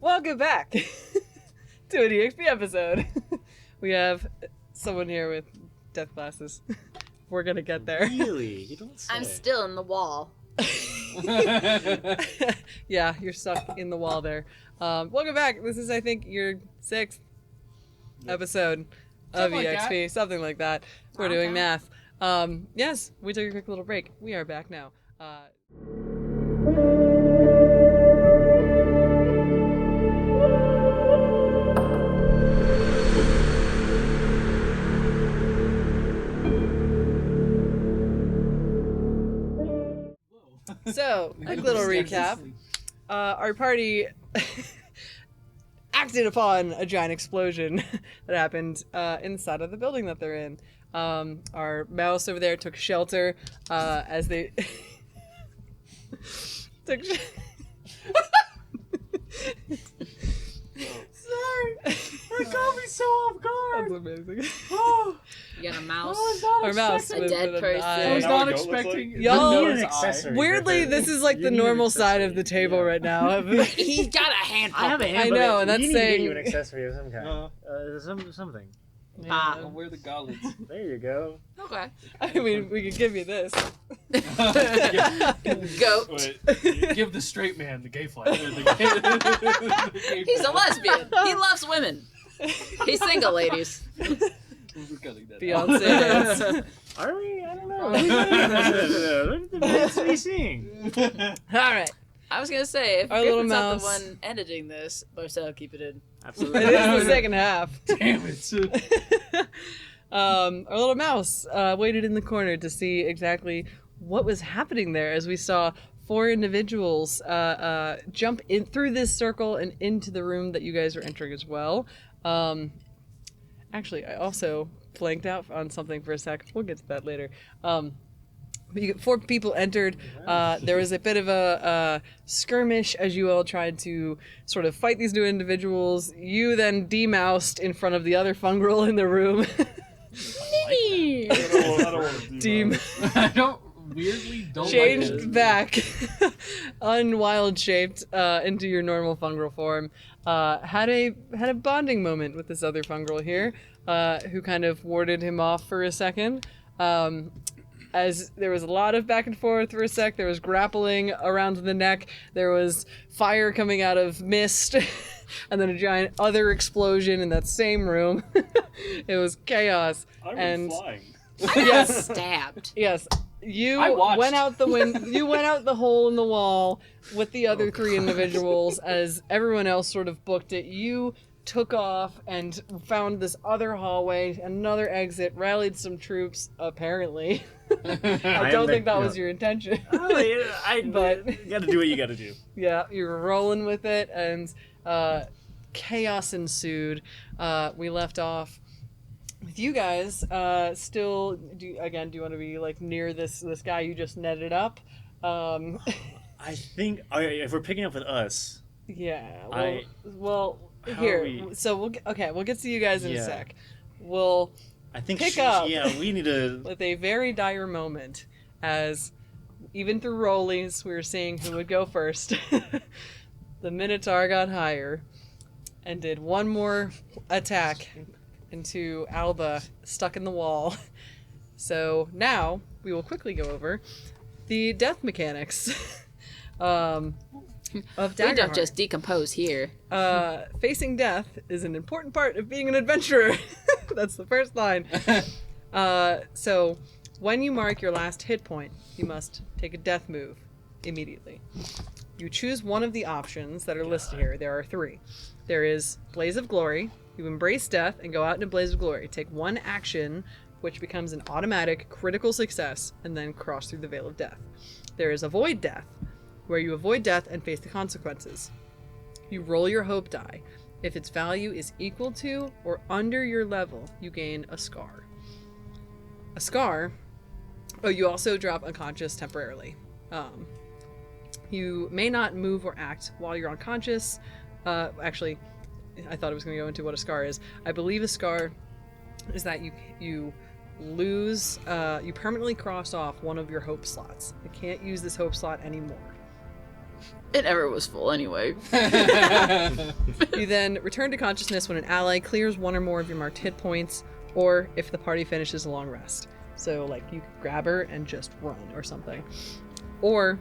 Welcome back to an EXP episode. We have someone here with death glasses. We're gonna get there. Really? You don't say. I'm still in the wall. Yeah, you're stuck in the wall there. Welcome back. This is, I think, your 6th episode of EXP. Something like that. We're doing math. Yes, we took a quick little break. We are back now. So, quick little recap. Our party acted upon a giant explosion that happened inside of the building that they're in. Our mouse over there took shelter as they took. Sorry, that got me so off guard. That's amazing. Oh, You got a mouse. Our mouse A with dead an person. eye. I was Now not what goat looks expecting. like? Y'all- You need an accessory. Weirdly, Griffin. this is like You the need an normal side of accessory. the table Yeah. right now. He's got a hand I have a puppet. hand. I know, but and that's we need to get saying- you an accessory of some kind. Something. I'll wear the gauntlets. There you go. Okay. I mean, we could give you this. Goat. Wait, give the straight man the gay flag. He's a lesbian. He loves women. He's single, ladies. Beyonce dance. Are we? I don't know. What the best are we seeing? All right. I was gonna say, if Our little Griffin's not the mouse. one editing this, Marcel, keep it in. Absolutely. It is the second half. Damn it. Our little mouse waited in the corner to see exactly what was happening there as we saw 4 individuals jump in through this circle and into the room that you guys are entering as well. Actually, I also blanked out on something for a sec. We'll get to that later. But 4 people entered. There was a bit of a skirmish as you all tried to sort of fight these new individuals. You then demoused in front of the other fungal in the room. I don't want to do that. I don't don't Changed like it. back, unwild shaped into your normal fungal form. Had a bonding moment with this other fungal here, who kind of warded him off for a second. As there was a lot of back and forth for a sec, there was grappling around the neck, there was fire coming out of mist, and then a giant other explosion in that same room. It was chaos. I'm flying. Yes, Stabbed. yes. You I watched. went out you went out the hole in the wall with the other 3 individuals as everyone else sort of booked it. You took off and found this other hallway, another exit, rallied some troops, apparently. I don't think that was your intention. But you gotta do what you gotta do. Yeah, you were rolling with it, and chaos ensued. We left off with you guys still. Do you want to be like near this guy you just netted up? I think if we're picking up with us, Yeah. Well, How here. are we- So we'll get to you guys in a Yeah. sec. We'll I think Pick up. Yeah, we need to. with a very dire moment, as even through rollies, we were seeing who would go first. The Minotaur got higher and did one more attack into Alba, stuck in the wall. So now we will quickly go over the death mechanics of We daggerheart. don't just decompose here. Facing death is an important part of being an adventurer. That's the first line. So when you mark your last hit point, you must take a death move immediately. You choose one of the options that are listed here. There are 3. There is Blaze of Glory. You embrace death and go out in a blaze of glory. Take one action, which becomes an automatic critical success, and then cross through the veil of death. There is Avoid Death, where you avoid death and face the consequences. You roll your hope die. If its value is equal to or under your level, you gain a scar. A scar. Oh, you also drop unconscious temporarily. You may not move or act while you're unconscious. Actually, I thought it was going to go into what a scar is. I believe a scar is that you lose, you permanently cross off one of your hope slots. You can't use this hope slot anymore. It never was full anyway. You then return to consciousness when an ally clears one or more of your marked hit points, or if the party finishes a long rest. So, like, you could grab her and just run or something. Or,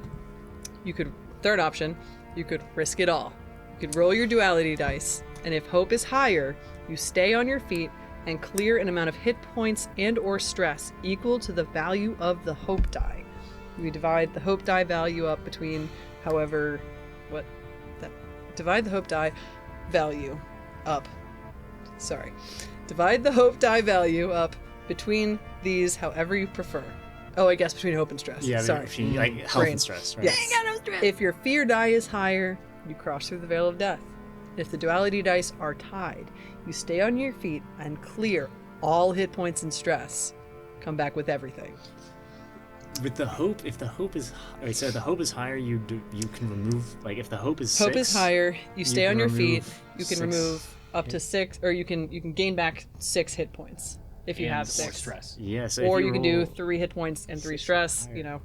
you could, third option, you could risk it all. You could roll your duality dice, and if hope is higher, you stay on your feet and clear an amount of hit points and or stress equal to the value of the hope die. You divide the hope die value up between however, divide the hope die value up. Sorry. Divide the hope die value up between these however you prefer. Oh, I guess between hope and stress. Yeah, sorry. if you, like health Brain. and stress, right? Yes. I ain't got no stress. If your fear die is higher, you cross through the veil of death. If the duality dice are tied, you stay on your feet and clear all hit points and stress. Come back with everything. With the hope, if the hope is, okay, so the hope is higher, you can remove, like if the hope is Hope 6, is higher. You stay can on your feet. remove You can 6 remove up to 6, or you can gain back 6 hit points if you And have more 6. stress. Yeah, so Or if you can do roll- 3 hit points and 3 stress. You know,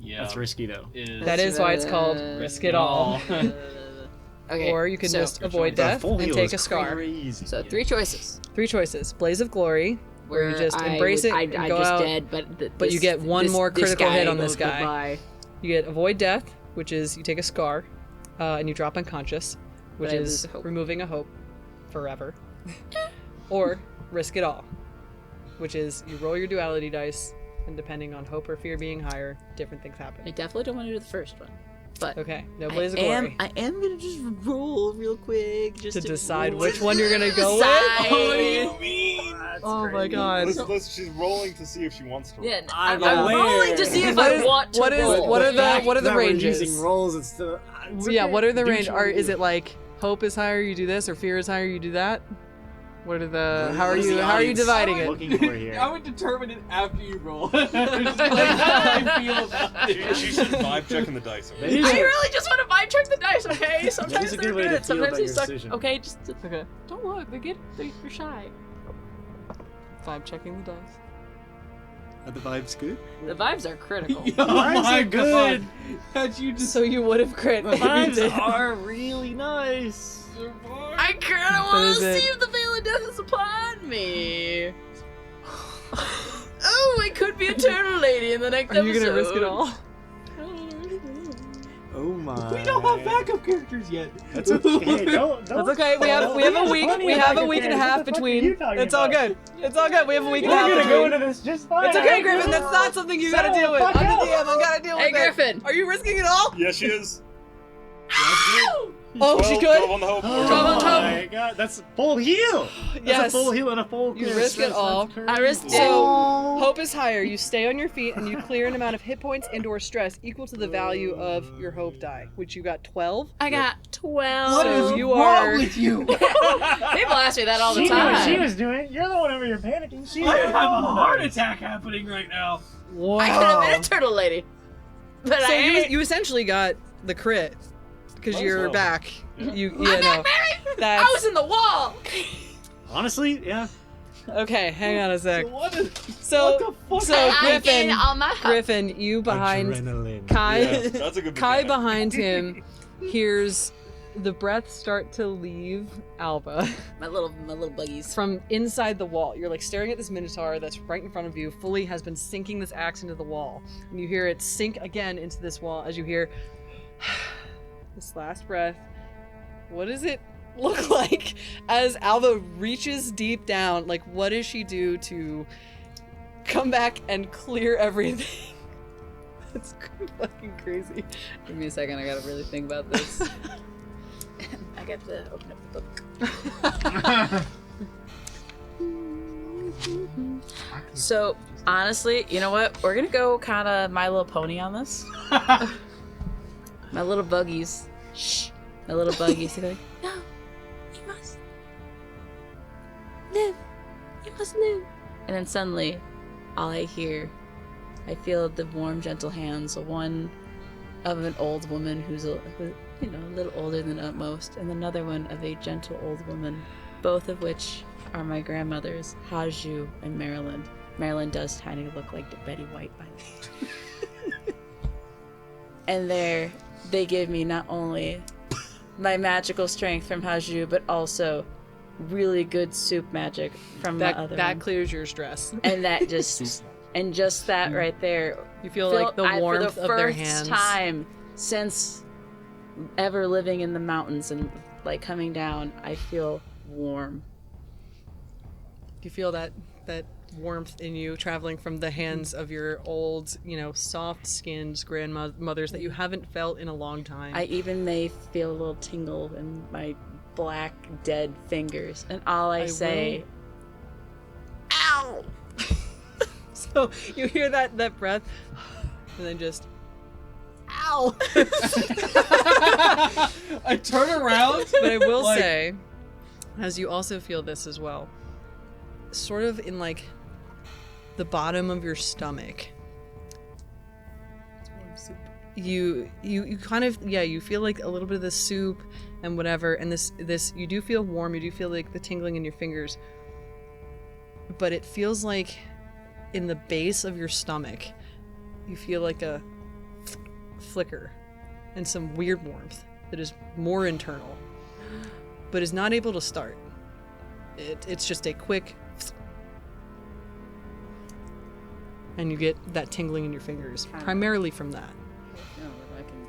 Yeah. That's risky though. that is why it's called risk it all. Okay. Or you can so, just avoid The death full and heal take is a scar. Crazy. So 3 choices. 3 choices: Blaze of Glory, where you just I embrace it I and go just out. dead, but you get one more critical hit on this goes guy. goodbye. You get avoid death, which is you take a scar, and you drop unconscious, which But I is lose hope. removing a hope forever. Or risk it all, which is you roll your duality dice, and depending on hope or fear being higher, different things I happen. definitely don't want to do the first one. But Okay, no Blaze of Glory. I am gonna just roll real quick just To decide roll. which one you're gonna go with? Decide. What do you mean? Oh my god. She's rolling to see if she wants to roll. Yeah, I'm I'm aware. rolling to see if What I is- want to what is- roll. what are the- fact what are the that we're ranges? Using rolls, it's the, Yeah, what are the Do range? what you Is do. it like hope is higher, you do this, or fear is higher, you do that? What are the? What How are is you? the How are you audience dividing it? looking for here? I would determine it after you roll. Just like how I feel about it. She should vibe checking the dice. That Okay? is I a- really just want to vibe check the dice, okay? Sometimes a they're good way to good, feel sometimes about they your suck. decision. Okay, just Okay. don't look. They're shy. Vibe checking the dice. Are the vibes good? The vibes are critical. Oh Vibes my are good. God. Had you just So you would have crit. The if you vibes did. are really nice. I kind of But want is to it- see if the veil of death is upon me. Oh, it could be a turtle lady in the next Are you episode. gonna risk it all? Oh my. We don't have backup characters yet. That's okay. Don't. That's okay. We have a week. We have a week and a half between. It's all good. It's all good. We have a week and a half between. this just fine. It's okay, Griffin. That's not something you gotta deal with. I'm the DM. I gotta deal with Hey, it. Griffin. Are you risking it all? Yeah, she is. Oh, she 12 could. on the hope. Oh Trouble, trouble. my god, that's full heal. That's Yes. a full heal and a full. You clear risk it stress. all. That's I risked crazy. it. So, hope is higher. You stay on your feet and you clear an amount of hit points and/or stress equal to the value of your hope die, which you got 12. I got 12. What is you are. with you? People ask me that all the She knew what time. she was doing. You're the one over here panicking. She I have a heart attack happening right now. Wow. I could have been a turtle lady. But So I you, ain't. you essentially got the crit because Might as you're well. back. You I'm know. back, baby! That's- I was in the wall! Honestly, yeah. Okay, hang on a sec. What is? So, what the fuck? so I gained Griffin, all my health. Griffin, you behind Adrenaline. Kai, Yeah, that's a good Kai mechanic. behind him hears the breath start to leave Alba My little buggies. from inside the wall. You're like staring at this minotaur that's right in front of you, fully has been sinking this axe into the wall. And you hear it sink again into this wall as you hear this last breath. What does it look like as Alba reaches deep down? Like, what does she do to come back and clear everything? That's fucking crazy. Give me a second, I gotta really think about this. I got to open up the book. So, honestly, you know what? We're gonna go kind of My Little Pony on this. My little buggies. Shh. My little buggies. They're like, no, you must live. You must live. And then suddenly, all I hear, I feel the warm, gentle hands, one of an old woman who's a little older than most, and another one of a gentle old woman, both of which are my grandmothers, Haju and Maryland. Maryland does kind of look like Betty White by the way. And they're they give me not only my magical strength from Haju, but also really good soup magic from the other that one. clears your stress. And that just that right there. You feel like the warmth of their hands. For the first time since ever living in the mountains and like coming down, I feel warm. You feel that warmth in you traveling from the hands of your old, soft-skinned grandmothers that you haven't felt in a long time. I even may feel a little tingle in my black, dead fingers. And all I say, ow! So you hear that breath, and then just, ow! I turn around. But I will say, as you also feel this as well, sort of in like the bottom of your stomach, you kind of, you feel like a little bit of the soup and whatever, and this you do feel warm, you do feel like the tingling in your fingers, but it feels like in the base of your stomach you feel like a flicker and some weird warmth that is more internal but is not able to start. It's just a quick, and you get that tingling in your fingers primarily from that. I can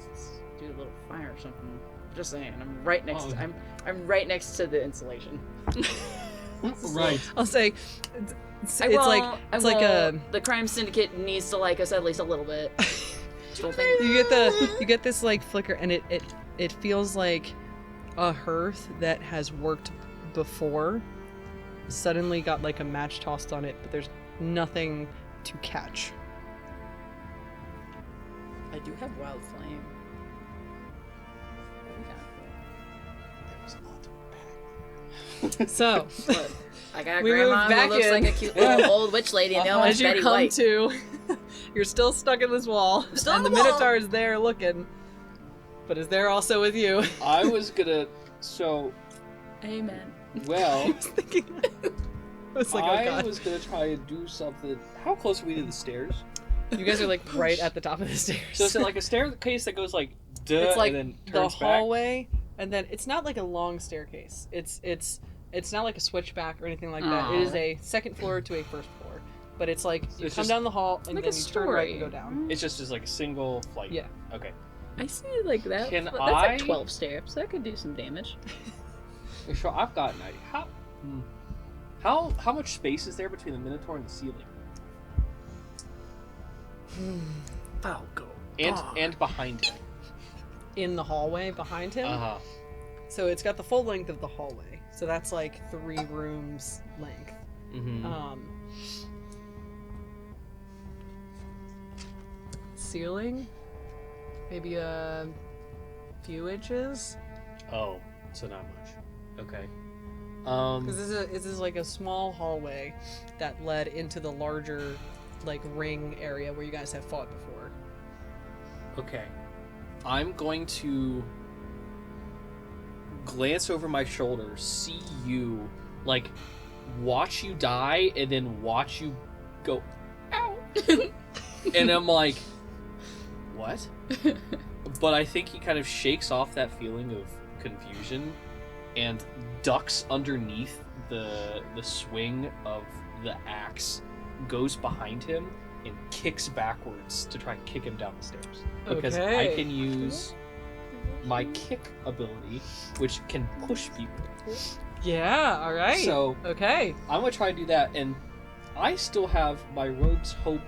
do a little fire or something. Just saying, I'm right next to the insulation. Right. I'll say the crime syndicate needs to like us at least a little bit. you get this like flicker, and it feels like a hearth that has worked before suddenly got like a match tossed on it, but there's nothing to catch. I do have wild flame. So I got a we grandma moved back who looks in. like a cute little old witch lady, and the other one's as you Betty come White. to, you're still stuck in this wall, still and in the the wall. Minotaur is there looking, but is there also with you. I was gonna. So, Amen. I well, was thinking. I was like, oh I god. was gonna try and do something. How close are we to the stairs? You guys are like right at the top of the stairs. So is it like a staircase that goes like duh, it's like and then the turns hallway, and then it's not like a long staircase. It's not like a switchback or anything like that. It is a second floor to a first floor, but it's like you It's come just down the hall and like then a you turn right and story. go down. It's just like a single flight. Yeah. Okay. I see it like that. Can That's I- like 12 steps. That could do some damage. So I've got an idea. How much space is there between the Minotaur and the ceiling? I'll go. And behind him. In the hallway behind him. Uh-huh. So it's got the full length of the hallway. So that's like 3 rooms length. Mm-hmm. Ceiling, maybe a few inches. Oh, so not much. Okay. Because this is like a small hallway that led into the larger, like, ring area where you guys have fought before. Okay. I'm going to glance over my shoulder, see you, like, watch you die, and then watch you go, ow! And I'm like, what? But I think he kind of shakes off that feeling of confusion and ducks underneath the swing of the axe, goes behind him, and kicks backwards to try and kick him down the stairs. Because I Okay. can use my kick ability, which can push people. Yeah, alright. So okay. I'm gonna try and do that, and I still have my Rogue's Hope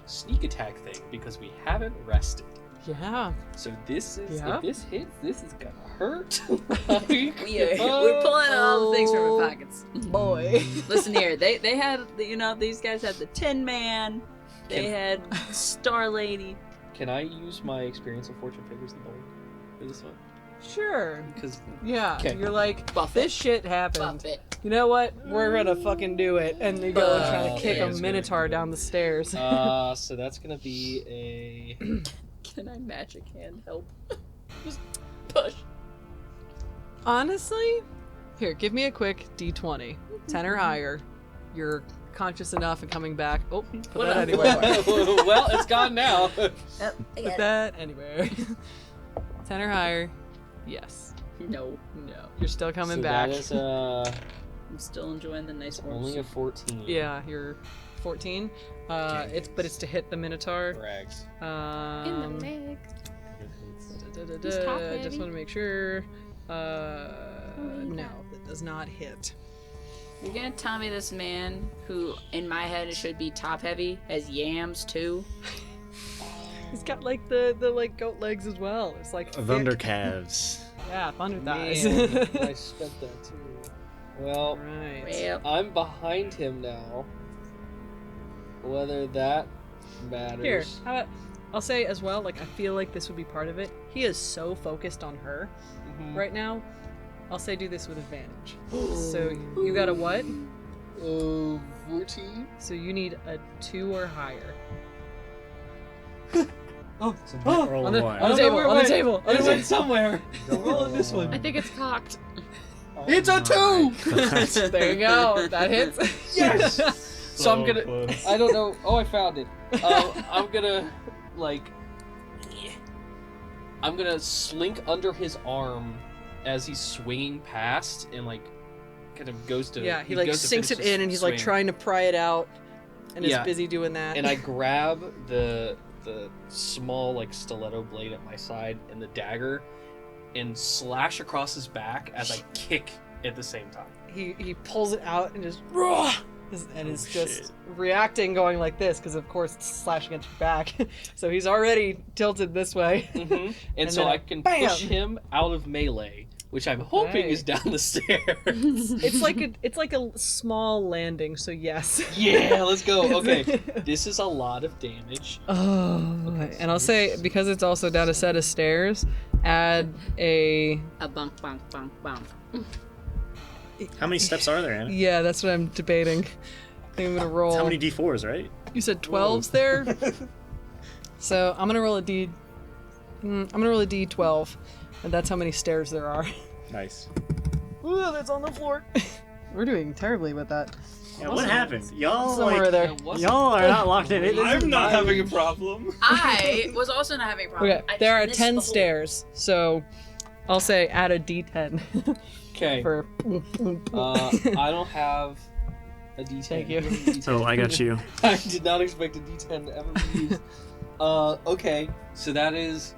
sneak attack thing because we haven't rested. Yeah. So this is Yeah. if this hits, this is gonna hurt. We're pulling all the things from our pockets. Boy. Listen here, they had, these guys had the Tin Man, they had Star Lady. Can I use my experience of Fortune Favors the Bold for this one? Sure. Because Yeah. Okay. You're like, Buff this it. shit happened. Buff it. You know what? We're gonna fucking do it. And they go and try to Okay, kick a it's Minotaur good. down the stairs. so that's gonna be a Can I magic hand help? Just push. Honestly, here, give me a quick D20. 10 or higher. You're conscious enough and coming back. Oh, put that anywhere. well, it's gone now. Put that anywhere. 10 or higher. Yes. No. You're still coming So back. that is I'm still enjoying the nice warm only a soup. 14. Yeah, you're 14. It's to hit the Minotaur. Rags. In the leg. Just top want heavy? to make sure. you No, got that does not hit. You're gonna tell me this man, who in my head it should be top heavy, has yams too? He's got like the like goat legs as well. It's like Thunder thick. calves. Yeah, thunder thighs. Man, I spent that too. Well, Right. Well, I'm behind him now. Whether that matters. Here, how about, I'll say as well. Like I feel like this would be part of it. He is so focused on her Mhm. right now. I'll say do this with advantage. So you got a what? 14? So you need a 2 or higher. Oh, Roll on the- one. on the table. On the table. It went somewhere. Roll this I one. think it's cocked. It's a 2! There you go. That hits. Yes! So I'm gonna. close. I don't know. Oh, I found it. I'm gonna, like. I'm gonna slink under his arm as he's swinging past and, like, kind of goes to. Yeah, he like goes to sinks it finish his in and he's like swing. trying to pry it out and Yeah. is busy doing that. And I grab the small, like, stiletto blade at my side and the dagger and slash across his back as I kick at the same time. he pulls it out and just raw and is just shit. reacting going like this because of course it's slashing at your back. So he's already tilted this way. Mm-hmm. And so then I can bam! push him out of melee, which I'm hoping Okay. is down the stairs. It's like a small landing, so yes. Yeah, let's go. Okay, this is a lot of damage. Oh, and I'll say because it's also down a set of stairs, add a A bunk, bunk, bunk, bunk. How many steps are there, Anna? yeah. That's what I'm debating. I think I'm gonna roll. How many D4s, right? You said 12s there. So I'm gonna roll a D. I'm gonna roll a D12, and that's how many stairs there are. Nice. Ooh, that's on the floor. We're doing terribly with that. Yeah, what happened? Y'all Somewhere like, there. It wasn't- y'all are not locked in. It isn't I'm not my- having a problem. I was also not having a problem. Okay, I there are just missed 10 the hole. stairs, so I'll say add a D10 Okay. for. I don't have a D10. Thank you. Do have a D10? Oh, I got you. I did not expect a D10 to ever be used. Okay, so that is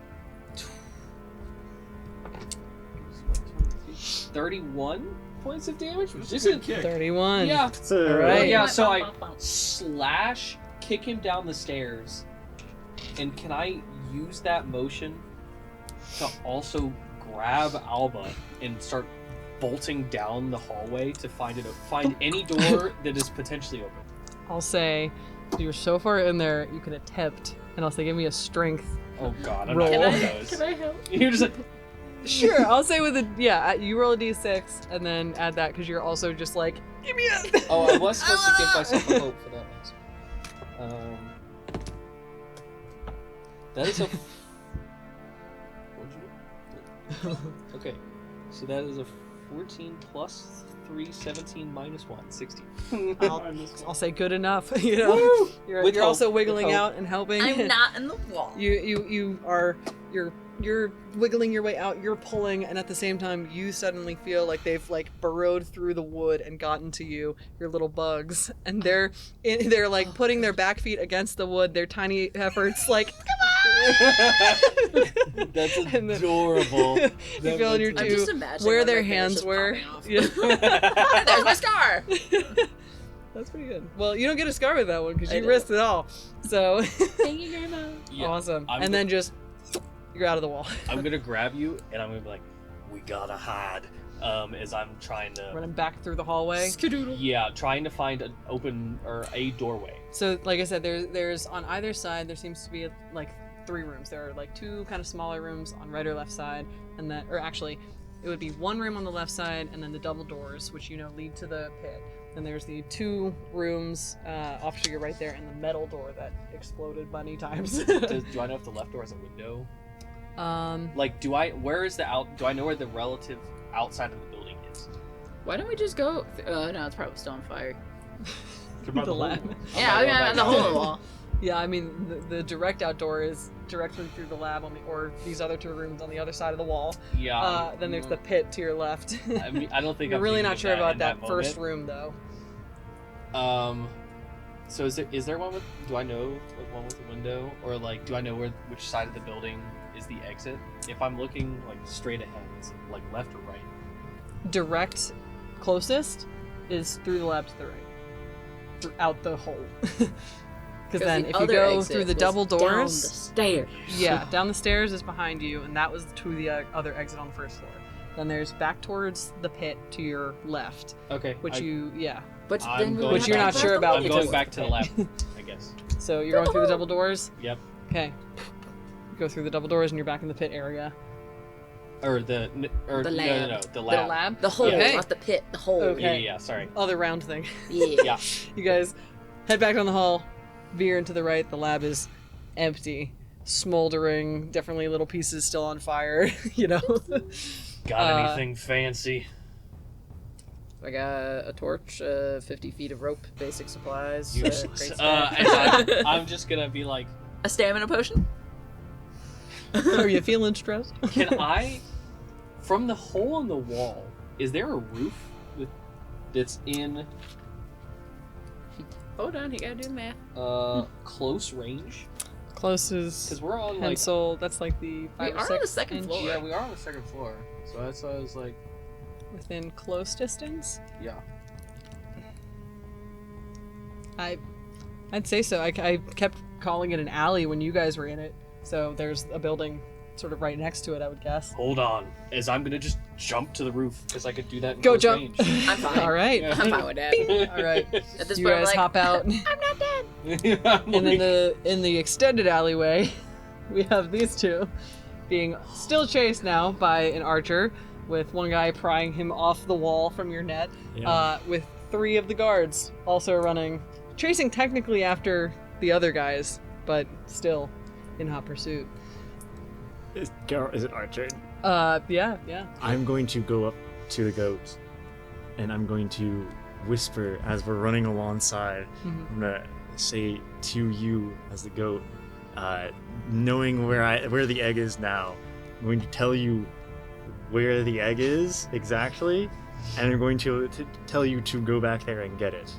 31 points of damage, which That's a good isn't. kick. 31. Yeah. So, Alright. Yeah. So I Bump, bump, bump. slash, kick him down the stairs, and can I use that motion to also grab Alba and start bolting down the hallway to find any door that is potentially open? I'll say you're so far in there, you can attempt, and I'll say give me a strength. Oh God, I'm Roll. not Can doing I- those. Can I help? You're just like, Sure, I'll say with a you roll a D6 and then add that because you're also just like give me a. oh, I was supposed to give myself a hope for that answer. That is a. What'd you? Okay, so that is a 14 plus 3, 17 minus 1, 16. I'll say good enough. You know, Woo! you're With hope, also with wiggling hope. out and helping. I'm not in the wall. You are you're wiggling your way out. You're pulling, and at the same time, you suddenly feel like they've like burrowed through the wood and gotten to you, your little bugs, and they're like putting their back feet against the wood. Their tiny efforts like That's And then- adorable. you feel in your I'm just two imagining where one of their my fingers hands just were. popping off. Yeah. There's my scar. That's pretty good. Well, you don't get a scar with that one because I you know. risked it all. So Thank you, Grandma. Yeah, awesome. I'm And then just you're out of the wall. I'm gonna grab you and I'm gonna be like, we gotta hide. As I'm trying to, Running back through the hallway. yeah, trying to find an open or a doorway. So, like I said, there's on either side there seems to be like 3 rooms. There are like 2 kind of smaller rooms on right or left side, and that, or actually, it would be 1 room on the left side, and then the double doors, which you know lead to the pit. Then there's the 2 rooms off to your right there, and the metal door that exploded many times. Do I know if the left door has a window? Like, do I know where the relative outside of the building is? Why don't we just go? No, it's probably still on fire. About The the lab. whole- Yeah, I mean, the hole in the wall. Yeah, I mean, the direct outdoor is directly through the lab or these other 2 rooms on the other side of the wall. Yeah. Then there's the pit to your left. I mean, I don't think You're I'm really thinking not of sure about in that first moment. room, though. So is there one with? Do I know like one with a window, or like do I know which side of the building is the exit? If I'm looking like straight ahead, is it like left or right? Direct closest is through the lab to the right. Throughout the hole. Because then the if you other go exit through the was double down doors... the stairs. Yeah, down the stairs is behind you, and that was to the other exit on the first floor. Then there's back towards the pit to your left, Okay. which But I'm then we going would Which you're have not to sure cross about I'm the going because- back to the lab, I guess. So you're going through the double doors? Yep. Okay. You go through the double doors and you're back in the pit area. Or The no, lab. the lab. The lab? The hole, Okay. not the pit. The hole. Okay. Yeah, sorry. Other round thing. Yeah. Yeah. You guys head back down the hall, veer into the right. The lab is empty, smoldering, definitely little pieces still on fire, you know? Got anything fancy? I got a torch, 50 feet of rope, basic supplies. Useless. Great I'm just gonna be like, a stamina potion. Are you feeling stressed? can I, from the hole in the wall, is there a roof that's in Hold on, you gotta do the math. close range? Close Because as we're on like pencil. That's like the 5 We or are on 6 the second inch. floor. yeah, we are on the second floor. So that's why I was like, Within close distance? yeah. I'd say so. I kept calling it an alley when you guys were in it. So there's a building sort of right next to it, I would guess. Hold on, as I'm gonna just jump to the roof because I could do that in Go close jump! range. I'm fine. All right. Yeah. I'm fine with that. All right. At this You point, I'm guys like, hop out. I'm not dead. And in the extended alleyway, we have these two being still chased now by an archer, with one guy prying him off the wall from your net, with 3 of the guards also running, chasing technically after the other guys, but still in hot pursuit. Is it our turn? Yeah. I'm going to go up to the goat, and I'm going to whisper as we're running alongside. Mhm. I'm gonna say to you as the goat, knowing where the egg is now, I'm going to tell you where the egg is exactly, and I'm going to tell you to go back there and get it,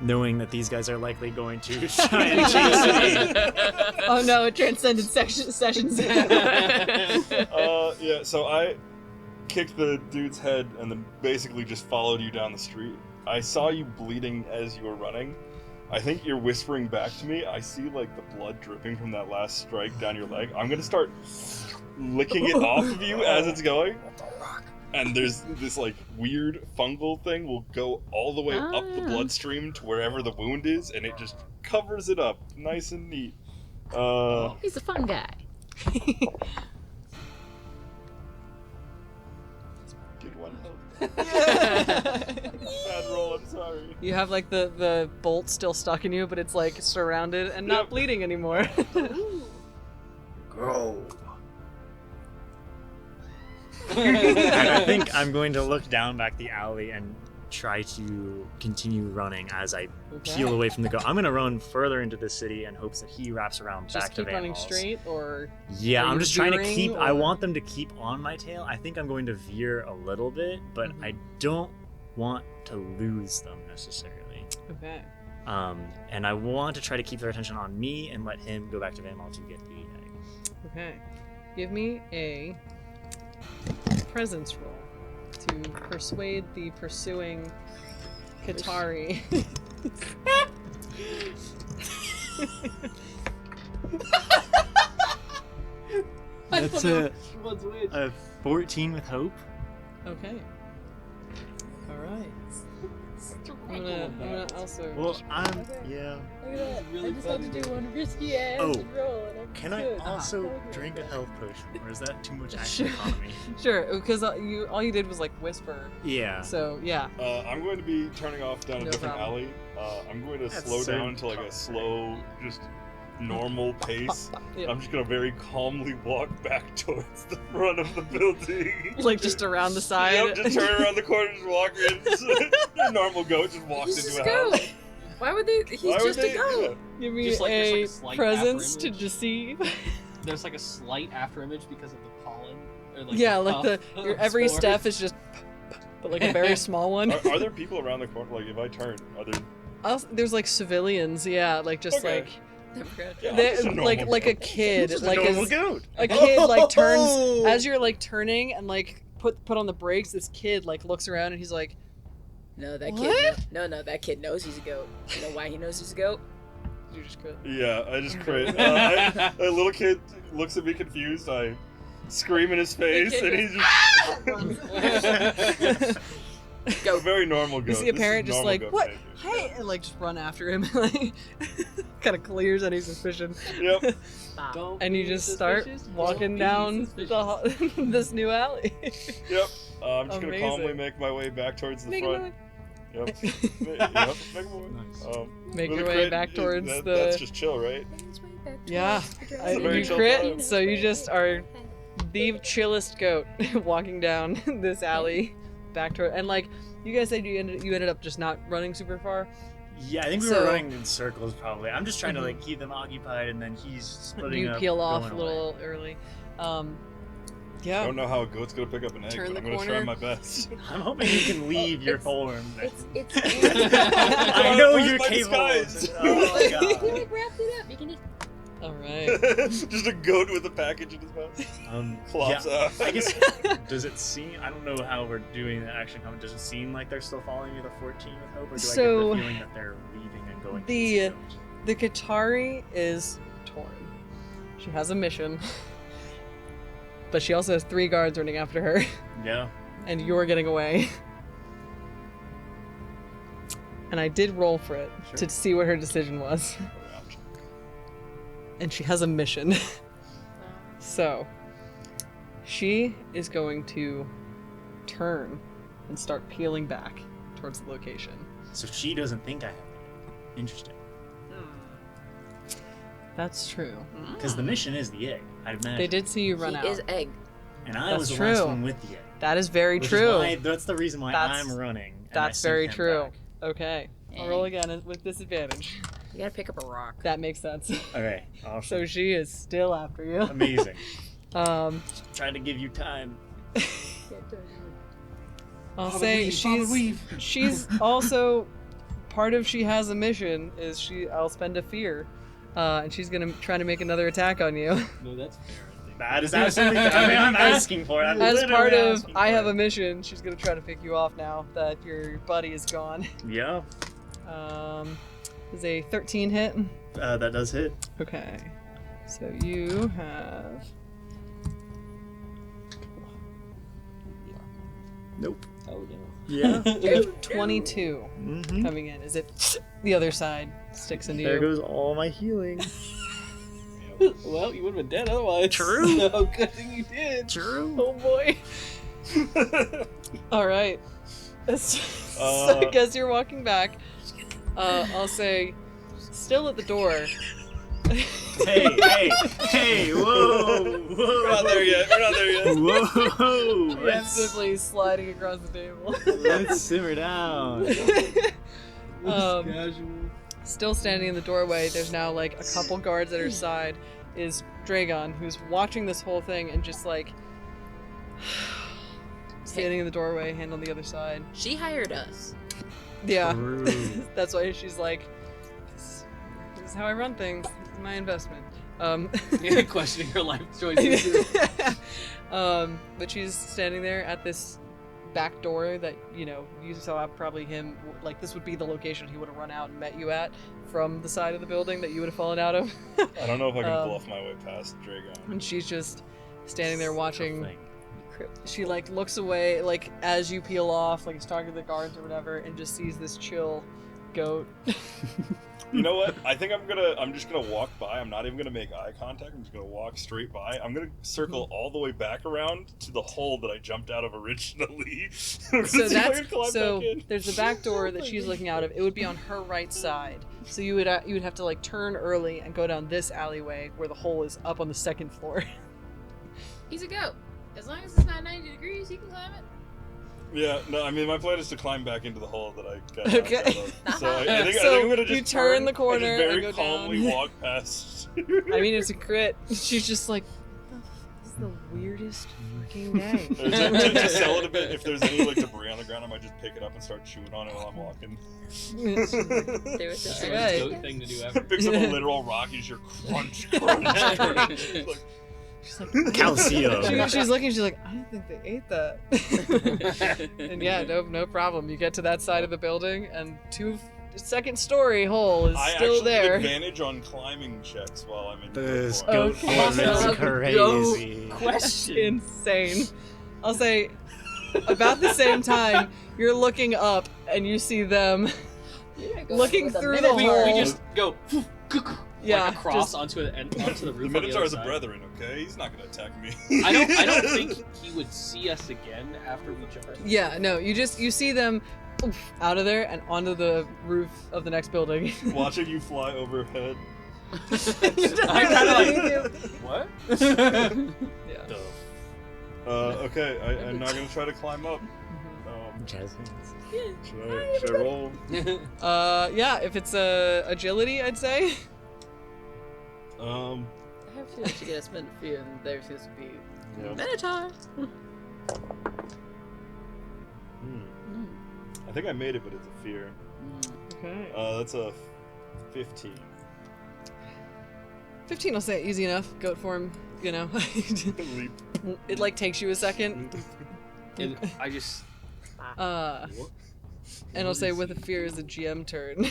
knowing that these guys are likely going to try and chase me. Oh no, it transcended sessions. Yeah, so I kicked the dude's head and then basically just followed you down the street. I saw you bleeding as you were running. I think you're whispering back to me. I see like the blood dripping from that last strike down your leg. I'm gonna start licking it off of you as it's going. And there's this like weird fungal thing will go all the way up the bloodstream to wherever the wound is, and it just covers it up nice and neat. He's a fun guy. Good one. Bad roll, I'm sorry. You have like the bolt still stuck in you, but it's like surrounded and not Yep. bleeding anymore. Grow. And I think I'm going to look down back the alley and try to continue running as I peel away from the goat. I'm going to run further into the city in hopes that he wraps around Just back to keep Van running Hall's. straight, or Yeah, Are I'm you just trying to veering, keep. I or- want them to keep on my tail. I think I'm going to veer a little bit, but Mhm. I don't want to lose them necessarily. okay. And I want to try to keep their attention on me and let him go back to Van Hall to get the egg. Okay. Give me a presence roll to persuade the pursuing Katari. That's a 14 with hope. Okay. All right. I'm gonna also. Well, yeah. I just had to do one risky ass Oh, roll, and I'm Can I good. also drink a health potion, or is that too much action economy? Sure, because all you did was like whisper. Yeah. So yeah. I'm going to be turning off down a No different problem. alley. I'm going to That's slow so down to like a slow, just normal pace. Yeah. I'm just going to very calmly walk back towards the front of the building. Like just around the side. Yep, just turn around the corner, just walk in. A normal goat just walks Just into a go. house. Why would they? He's just a goat. Give me Just like there's, a a slight presence to afterimage. deceive. There's like a slight afterimage because of the pollen. Or like Yeah, the like the puff your of every spores. step is just, but like a very small one. Are there people around the corner? Like, if I turn, are there? Also, there's like civilians, yeah, like just Okay. like Yeah, I'm they, just a normal like a goat. kid, Just a like normal as, goat. a kid like turns as you're like turning and like put on the brakes. This kid like looks around and he's like, No, that What? kid. No, that kid knows he's a goat. You know why he knows he's a goat? "You just crit." Yeah, I just crit. A little kid looks at me confused. I scream in his face, kid and he's just a very normal goat. You see a This is parent just normal like, goat what? behavior. Hey, and like just run after him, like kind of clears any suspicion. Yep. Stop. Don't And you be just start suspicious, walking don't be down suspicious. this new alley. Yep. I'm just gonna Amazing. calmly make my way back towards the Make front. Yep. Make my way. Nice. Make with your a way crit, back towards that's the. just chill, right? Yeah, a very you chill crit, vibe. so you just are the chillest goat walking down this alley back toward. And like you guys said, you ended up just not running super far. Yeah, I think we So- were running in circles probably. I'm just trying to like keep them occupied, and then he's splitting You up. peel off going a little early. I Yeah. don't know how a goat's gonna pick up an egg, Turn but the I'm gonna corner. try my best. away. I'm hoping you can leave your form. It's I know Where's you're my capable. disguise? Oh You god. like wrapped it up. You can just. All right. Just a goat with a package in his mouth. Flops yeah, out. I guess. Does it seem? I don't know how we're doing the action comment. Does it seem like they're still following me the 14 with hope, or do So, I get the feeling that they're leaving and going? the- to The Qatari is torn. She has a mission, but she also has 3 guards running after her, Yeah. and you're getting away. And I did roll for it Sure. to see what her decision was. And she has a mission. So, she is going to turn and start peeling back towards the location. So she doesn't think I have it. Interesting. That's true. Because the mission is the egg. I'd imagine. They did see you run He out. is egg. And I That's was the true. last one with the egg. That is very Which is true. why- that's the reason why That's- I'm running. and I That's sent very him true. back. Okay. I'll roll again with disadvantage. You gotta pick up a rock. That makes sense. Okay. Awesome. So she is still after you. Amazing. Um, Trying to give you time. I'll say she's also part of she has a mission is I'll spend a fear, and she's gonna try to make another attack on you. No, that's fair. I think. That is absolutely. I mean, I'm asking for it. I'm As literally part of asking I for have it. a mission, she's gonna try to pick you off now that your buddy is gone. Yeah. Is a 13 hit? That does hit. Okay. So you have Nope. Oh no. Yeah. you have 22 Mm-hmm. coming in. Is it the other side sticks into There you? goes all my healing. Well, you would have been dead otherwise. True. So good thing you did. True. Oh boy. All right. So I guess you're walking back. I'll say, still at the door. Hey, whoa, whoa. We're not there yet. We're not there yet. Whoa. And Let's, simply sliding across the table. let's simmer down. Casual. Still standing in the doorway, there's now like a couple guards at her side, is Draegon, who's watching this whole thing and just like standing in the doorway, hand on the other side. She hired us. Yeah. True. That's why she's like, this is how I run things. This is my investment. You're questioning her life choices. But she's standing there at this back door that, you know, you saw probably him, like this would be the location he would have run out and met you at from the side of the building that you would have fallen out of. I don't know if I can bluff my way past Draegon. And she's just standing there watching. Thing. She like looks away, like as you peel off, like he's talking to the guards or whatever, and just sees this chill goat. You know what? I think I'm just gonna walk by. I'm not even gonna make eye contact. I'm just gonna walk straight by. I'm gonna circle all the way back around to the hole that I jumped out of originally. So there's the back door that she's looking out of. It would be on her right side. So you would have to like turn early and go down this alleyway where the hole is up on the second floor. He's a goat. As long as it's not 90 degrees, he can climb it. Yeah, no, I mean, my plan is to climb back into the hole that I got knocked Okay. out of. So I think So I'm gonna just you turn the and corner just very and go calmly down. walk past. I mean, it's a crit. She's just like, this is the weirdest freaking day. to sell it a bit, if there's any like debris on the ground, I might just pick it up and start chewing on it while I'm walking. There was That's such the a Right. most goat thing to do ever. Picks up a literal rock, you just hear crunch, crunch, crunch. Like, She's like, Calcio. she's looking. She's like, I don't think they ate that. And yeah, no problem. You get to that side of the building, and second story hole is I still actually there. get advantage on climbing checks while I'm in This the goat Okay. form is crazy. Question. Insane. I'll say, about the same time, you're looking up and you see them. Looking through the We hole. just go Yeah, like across just- onto the The roof. on the Minotaur's a other side. brethren, okay? He's not gonna attack me. I don't think he would see us again after we jump. Yeah, no, you see them out of there and onto the roof of the next building. Watching you fly overhead. I'm kind of like, what? Yeah. Duh. Okay, I'm not gonna try to climb up. Jasmine. Should I roll? Yeah, if it's agility, I'd say. I have a feeling she get a spin of fear, and there seems to be Yeah. Minotaur. I think I made it, but it's a fear. Okay. That's a 15. 15, I'll say easy enough. Goat form, you know. Leap. It like takes you a second. And I just. And I'll say with a fear is a GM turn.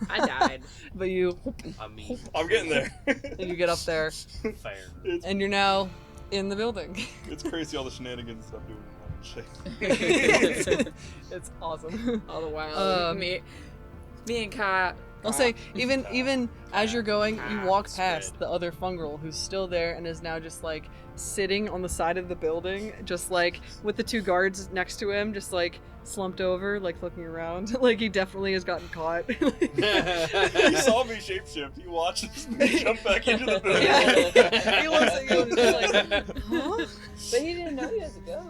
I died. But you I mean, I'm getting there. and you get up there fair. and you're now in the building. It's crazy all the shenanigans that I'm doing in one shake. It's awesome. All the while, me and Kai. I'll say even as you're going, you walk Spread. past the other fungal who's still there and is now just like sitting on the side of the building, just like with the two guards next to him, just like slumped over, like looking around. Like he definitely has gotten caught. He saw me shapeshift. He watches me jump back into the building. Yeah. He looks at you and is just like, huh? But he didn't know he was a goat.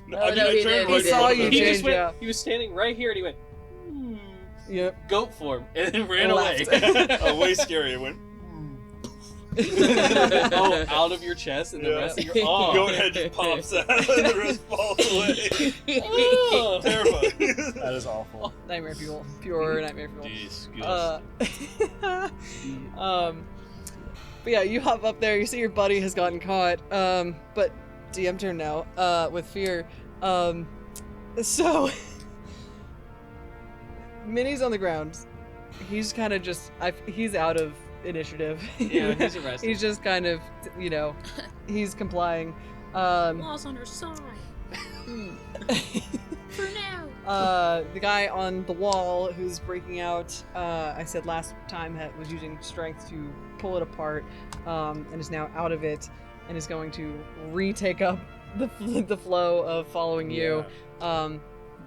No, Oh, I mean, no, I he turned did. right He saw in you front He of him. just went. yeah. He was standing right here, and he went Yep. goat form, and then ran And away. left. Way scary. It went. Oh, out of your chest, and the Yeah. rest of your arm. Goat head just pops out, and the rest falls away. Oh. Terrifying. That is awful. Nightmare fuel. Pure nightmare fuel. Disgusting. But yeah, you hop up there, you see your buddy has gotten caught. But DM turn now, with fear. So Minnie's on the ground. He's kind of just, he's out of initiative. Yeah, he's arrested. He's just kind of, you know, he's complying. Law's on her side. For now. The guy on the wall who's breaking out, I said last time was using strength to pull it apart, and is now out of it, and is going to retake up the flow of following you.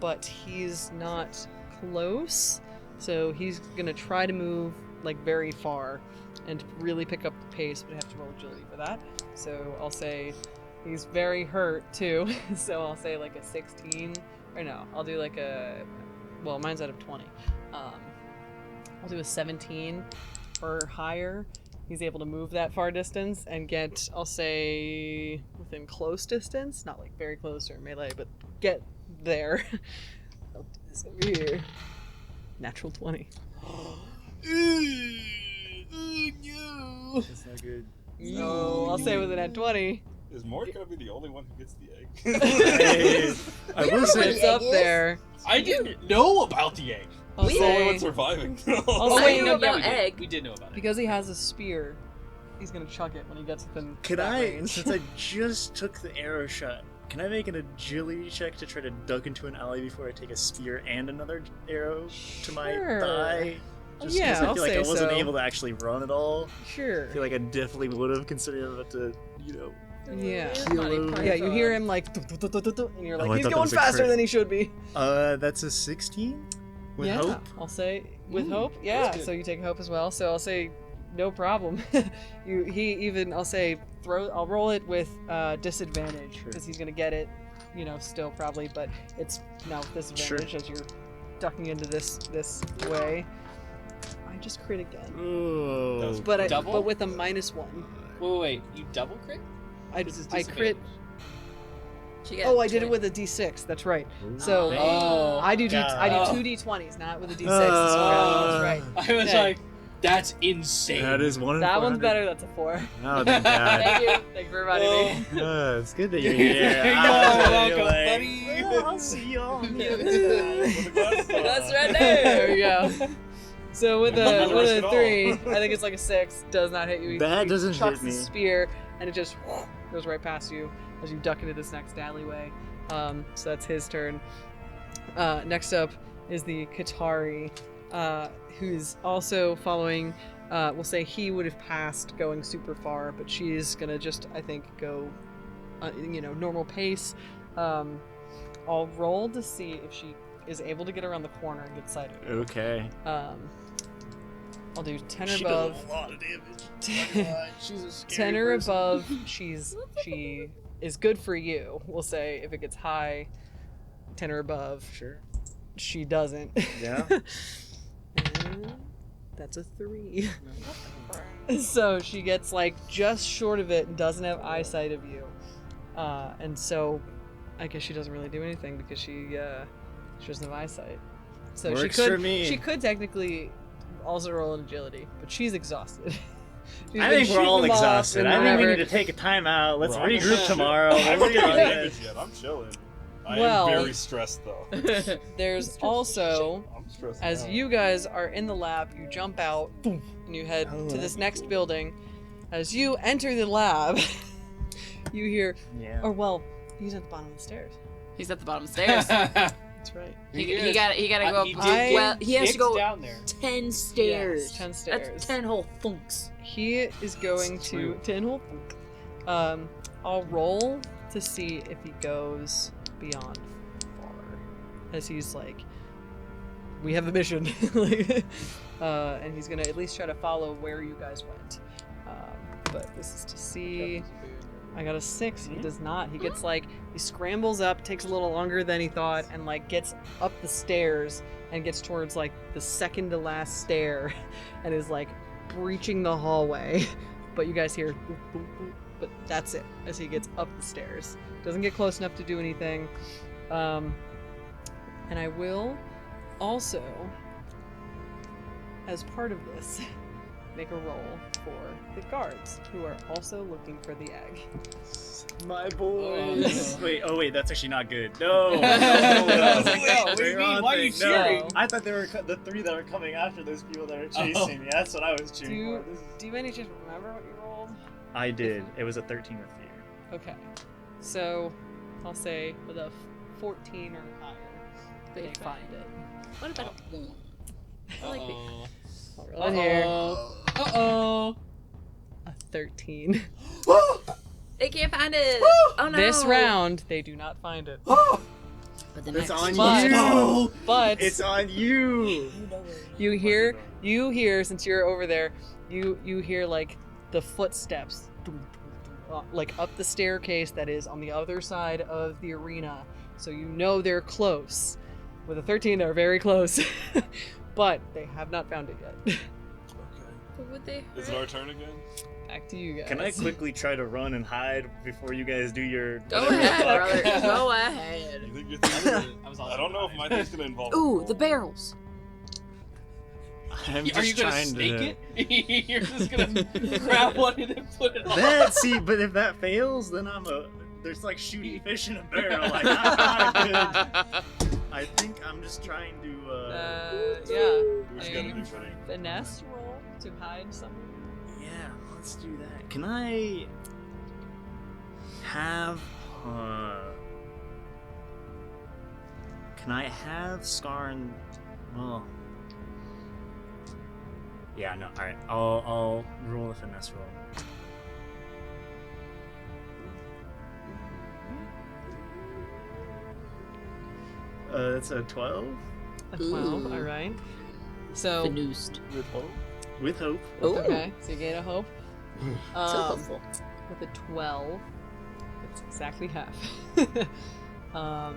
But he's not close, so he's gonna try to move like very far and really pick up the pace, but I have to roll agility for that. So I'll say he's very hurt too. So I'll say like a 16. Or no, I'll do like a, well, mine's out of 20. I'll do a 17 or higher. He's able to move that far distance and get, I'll say, within close distance. Not like very close or melee, but get there. I'll do this over here. Natural 20. No. That's not good. So I'll say with an at 20. Is Mort gonna be the only one who gets the egg? I will say, It's up there. I didn't know about the egg. I'll He's the only one say, surviving. I'll Oh, say you know about egg. We did know about it. because he has a spear, he's gonna chuck it when he gets within can that I, range. since I just took the arrow shot, can I make an agility check to try to duck into an alley before I take a spear and another arrow to my Sure. thigh? Just Yeah, because I I'll feel like I say wasn't so. able to actually run at all. Sure. I feel like I definitely would have considering I'm about to, Yeah. Kilo. Yeah, you hear him like, and you're like, Oh, I he's thought that going was a faster crit. than he should be. That's a 16? With yeah, hope? I'll say with hope. that's Yeah, good. so you take hope as well. So I'll say no problem. I'll say I'll roll it with disadvantage Sure. because he's gonna get it still probably, but it's now with disadvantage as you're ducking into this way. I just crit again. Ooh. But Double? but with a -1. Wait, you double crit? I This is crit. disadvantage. She got Oh, I did it 20. with a D6. That's right. Ooh. So Oh. I do God. 2 D20s, not with a D6. That's right. I was Okay. like, that's insane. That is 1 in That 400. one's better. That's a 4. Oh, thank God. Thank you. Thank you for reminding me. It's good that you're here. You're welcome, buddy. Well, I'll see you all on the other That's side. right There we go. So with Not the risk a at all. 3, I think it's like a 6. Does not hit you. That He doesn't chucks hit me. the spear, and it just goes right past you as you duck into this next alleyway. So that's his turn. Next up is the Qatari, who's also following. We'll say he would have passed going super far, but she's gonna just, I think, go, normal pace. I'll roll to see if she is able to get around the corner and get sight of you. Okay. I'll do 10 or She above. does a lot of damage. She's a scary 10 or person. above, she is good for you. We'll say if it gets high, 10 or above, Sure. she doesn't. Yeah. And that's a 3. So she gets like just short of it and doesn't have eyesight of you. And so I guess she doesn't really do anything because she doesn't have eyesight. So Works she could for me. she could technically also roll an agility, but she's exhausted. She's I been think we're all shooting them off exhausted. and I think we whatever. need to take a time out. Let's Right. regroup tomorrow. I haven't We'll taken get damage this. yet. I'm chilling. I Well- am very stressed though. There's also, I'm stressed. as out. you guys are in the lab, you jump out and you head Oh, to this that's next cool. building. As you enter the lab, you hear, Yeah. or well, he's at the bottom of the stairs. He's at the bottom of the stairs. That's right. He got to go He up. did Well, he has to kicked go down there. 10 stairs. Yes, 10 stairs. That's 10 whole funks. He is going It's to true. 10 hole. I'll roll to see if he goes beyond 4. As he's like, we have a mission. And he's gonna at least try to follow where you guys went. But this is to see. I got a 6. He does not. He gets like, he scrambles up, takes a little longer than he thought, and like gets up the stairs and gets towards like the second to last stair and is like breaching the hallway. But you guys hear boop, boop, boop. But that's it as he gets up the stairs. Doesn't get close enough to do anything. And I will also, as part of this, make a roll for the guards who are also looking for the egg. My Oh, boys. no. Wait, that's actually not good. No. No, what do you mean? Why are you cheering? No. I thought they were the 3 that are coming after those people that are chasing me. That's what I was cheering for. Do you any chance remember what you rolled? I did. It was a 13 with fear. Okay. So I'll say with a 14 or higher, they find it. What about a 1? I like it. I'll roll it here. Uh-oh. A 13. They can't find it. Oh no. This round, they do not find it. But the It's next on But- you. But It's on you. you hear, since you're over there, you hear like the footsteps, like up the staircase that is on the other side of the arena. So you know they're close. With a 13, they're very close. But they have not found it yet. What would they? Is it our turn again? Back to you guys. Can I quickly try to run and hide before you guys do your? Go whatever the ahead, fuck? brother. Go ahead. You think you're thinking? I was I don't know if my thing's gonna involve. Ooh, the barrels. I'm Are you just gonna trying snake to. it? You're just gonna grab one and then put it on. But if that fails, then there's like shooting fish in a barrel. Like, I'm not good. I think I'm just trying to. Yeah. We just gotta do fitting. Finesse roll to hide something. Yeah, let's do that. Can I have? Can I have Skarn? Well. Yeah, no. All right. I'll roll a finesse roll. That's a 12 A 12, Ooh. alright. So, Finuced. With hope. with hope. Ooh. okay, so you gain a hope. So hopeful. With a 12, it's exactly half. I'll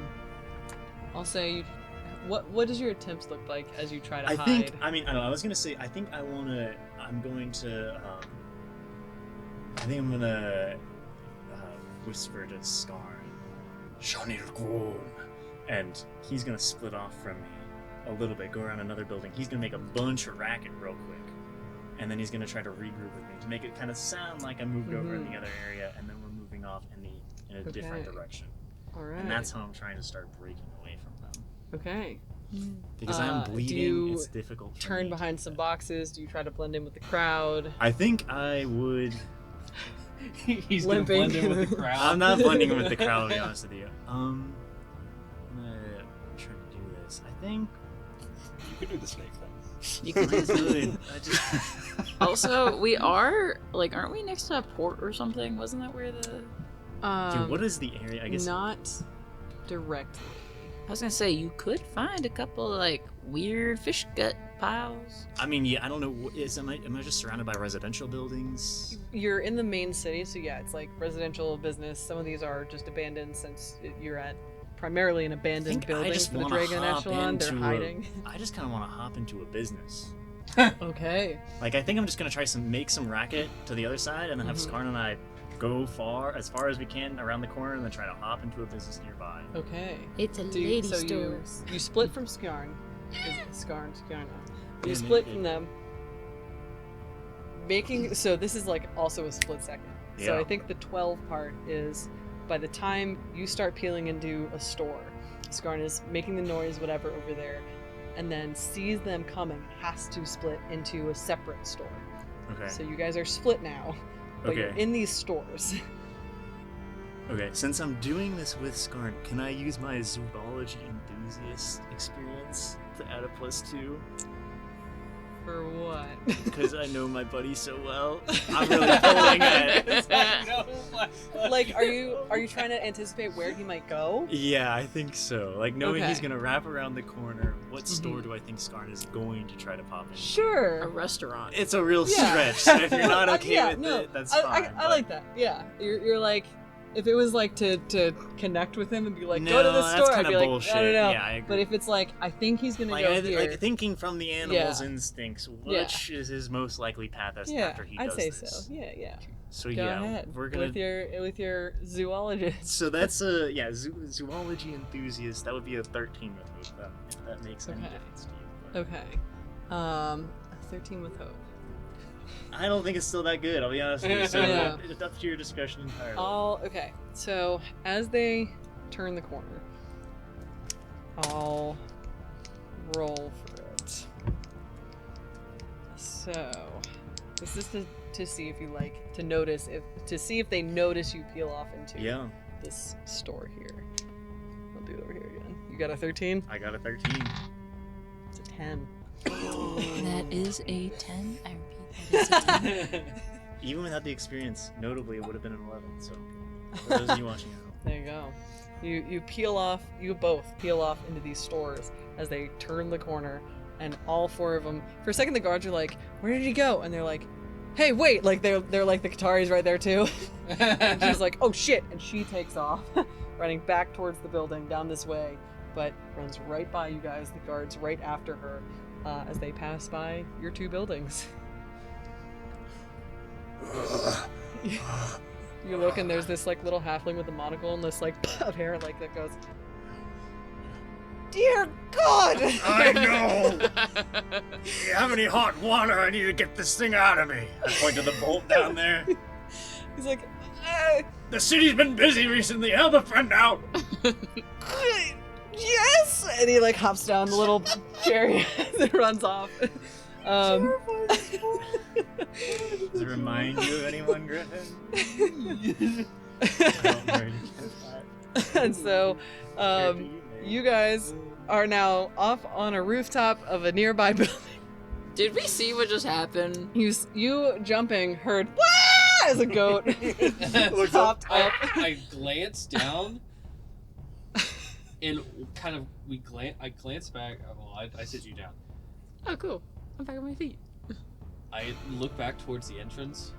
say you. What does your attempts look like as you try to hide? I don't know. I was gonna say. I think I'm gonna. Whisper to Skarn, Shanir, and he's gonna split off from me a little bit, go around another building. He's gonna make a bunch of racket real quick, and then he's gonna try to regroup with me to make it kind of sound like I moved over in the other area, and then we're moving off in a different direction. All right. And that's how I'm trying to start breaking away from them. Okay. Because I'm bleeding, it's difficult for turn me behind to some boxes? Do you try to blend in with the crowd? I think I would. He's gonna blend in with the crowd. I'm not blending with the crowd, to be honest with you. I'm gonna try to do this. I think You could do the snake thing. You can do good. Also, we are aren't we next to a port or something? Wasn't that where the? Dude, what is the area? I guess Not directly. I was gonna say you could find a couple weird fish gut piles. I mean, yeah, I don't know. Am I just surrounded by residential buildings? You're in the main city, so yeah, it's like residential business. Some of these are just abandoned since you're at primarily an abandoned building for the Draegon Echelon. They're hiding. I just kind of want to hop into a business. Okay. I think I'm just gonna try make some racket to the other side, and then have Skarn and I go as far as we can around the corner, and then try to hop into a business nearby. Okay. It's a lady stores. You split from Skarn. Skarn. You split from them. So this is also a split second. Yeah. So I think the 12 part is by the time you start peeling into a store, Skarn is making the noise, whatever, over there, and then sees them coming, has to split into a separate store. Okay. So you guys are split now, but you're Okay. in these stores. Okay, since I'm doing this with Skarn, can I use my zoology enthusiast experience to add a +2? For what? Because I know my buddy so well. I'm really pulling it. Are you trying to anticipate where he might go? Yeah, I think so. Knowing he's Okay. gonna wrap around the corner, what store do I think Skarn is going to try to pop in? A Sure. restaurant. It's a real Yeah. stretch, so if you're not okay with it, that's fine. I like that. Yeah, you're like, if it was to connect with him and be like, go to the No, store, that's I'd be kinda like, bullshit. I don't know. Yeah, I agree. But if it's I think he's gonna go here. Thinking from the animal's instincts, which is his most likely path after he I'd does say this? so. Yeah. So Go yeah, ahead. we're gonna with your zoologist. So that's zoology enthusiast. That would be a 13 with hope, then, if that makes any Okay. difference to you. But Okay. 13 with hope. I don't think it's still that good. I'll be honest with you. So Yeah. it's up to your discretion entirely. Okay. So as they turn the corner, I'll roll for it. So this is to see if you to see if they notice you peel off into this store here. I'll do it over here again. You got a 13? I got a 13. It's a 10. That is a 10. I repeat, that is a 10. Even without the experience, notably, it would have been an 11. So for those of you watching at home. There you go. You both peel off into these stores as they turn the corner, and all four of them, for a second the guards are like, where did he go? And they're like, hey, wait, they're like, the Qatari's right there too. And she's like, oh shit, and she takes off, running back towards the building down this way, but runs right by you guys, the guards right after her, as they pass by your two buildings. You look and there's this little halfling with a monocle and this puff of hair that goes, dear God! I know! You have any hot water? I need to get this thing out of me. I point to the bolt down there. He's like, The city's been busy recently. Help a friend out. yes! And he hops down the little chariot and runs off. Does it remind you of anyone, Griffin? I don't know where you get that. And so, you guys are now off on a rooftop of a nearby building. Did we see what just happened? You jumping heard "Wah!" as a goat popped up. I glance down, and I glance back. Well, I sit you down. Oh, cool. I'm back on my feet. I look back towards the entrance.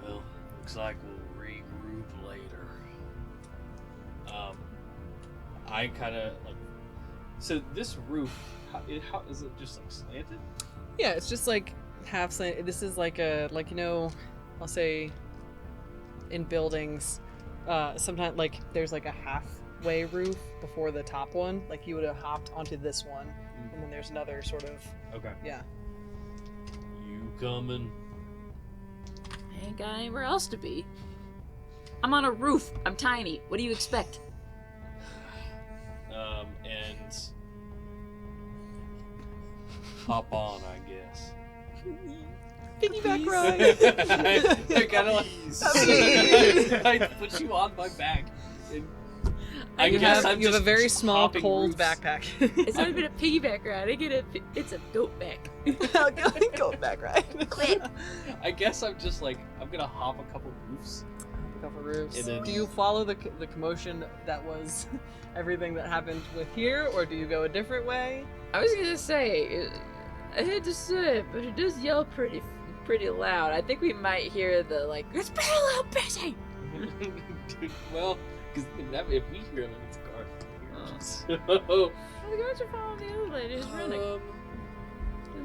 Well, looks like we'll regroup later. I kind of like. So this roof, how is it just like slanted? Yeah, it's just like half slant. This is like I'll say in buildings, sometimes like there's like a halfway roof before the top one. Like you would have hopped onto this one, and then there's another sort of. Okay. Yeah. You coming? I ain't got anywhere else to be. I'm on a roof. I'm tiny. What do you expect? And hop on, I guess. Piggyback ride. I kind of like I put you on my back. And I guess I'm you have a just very small, hopping cold roofs. backpack. It's not even a piggyback ride. It's a goat back. Goat back ride. Quick. I guess I'm just like I'm gonna hop a couple roofs. Couple roofs. And then- Do you follow the commotion that was everything that happened with here, or do you go a different way? I was gonna say, I hate to say it, but it does yell pretty loud. I think we might hear the like, it's been a little busy. Dude, well, because if we hear them, it's Garth. So, Well, the guards are following the other lady who's running.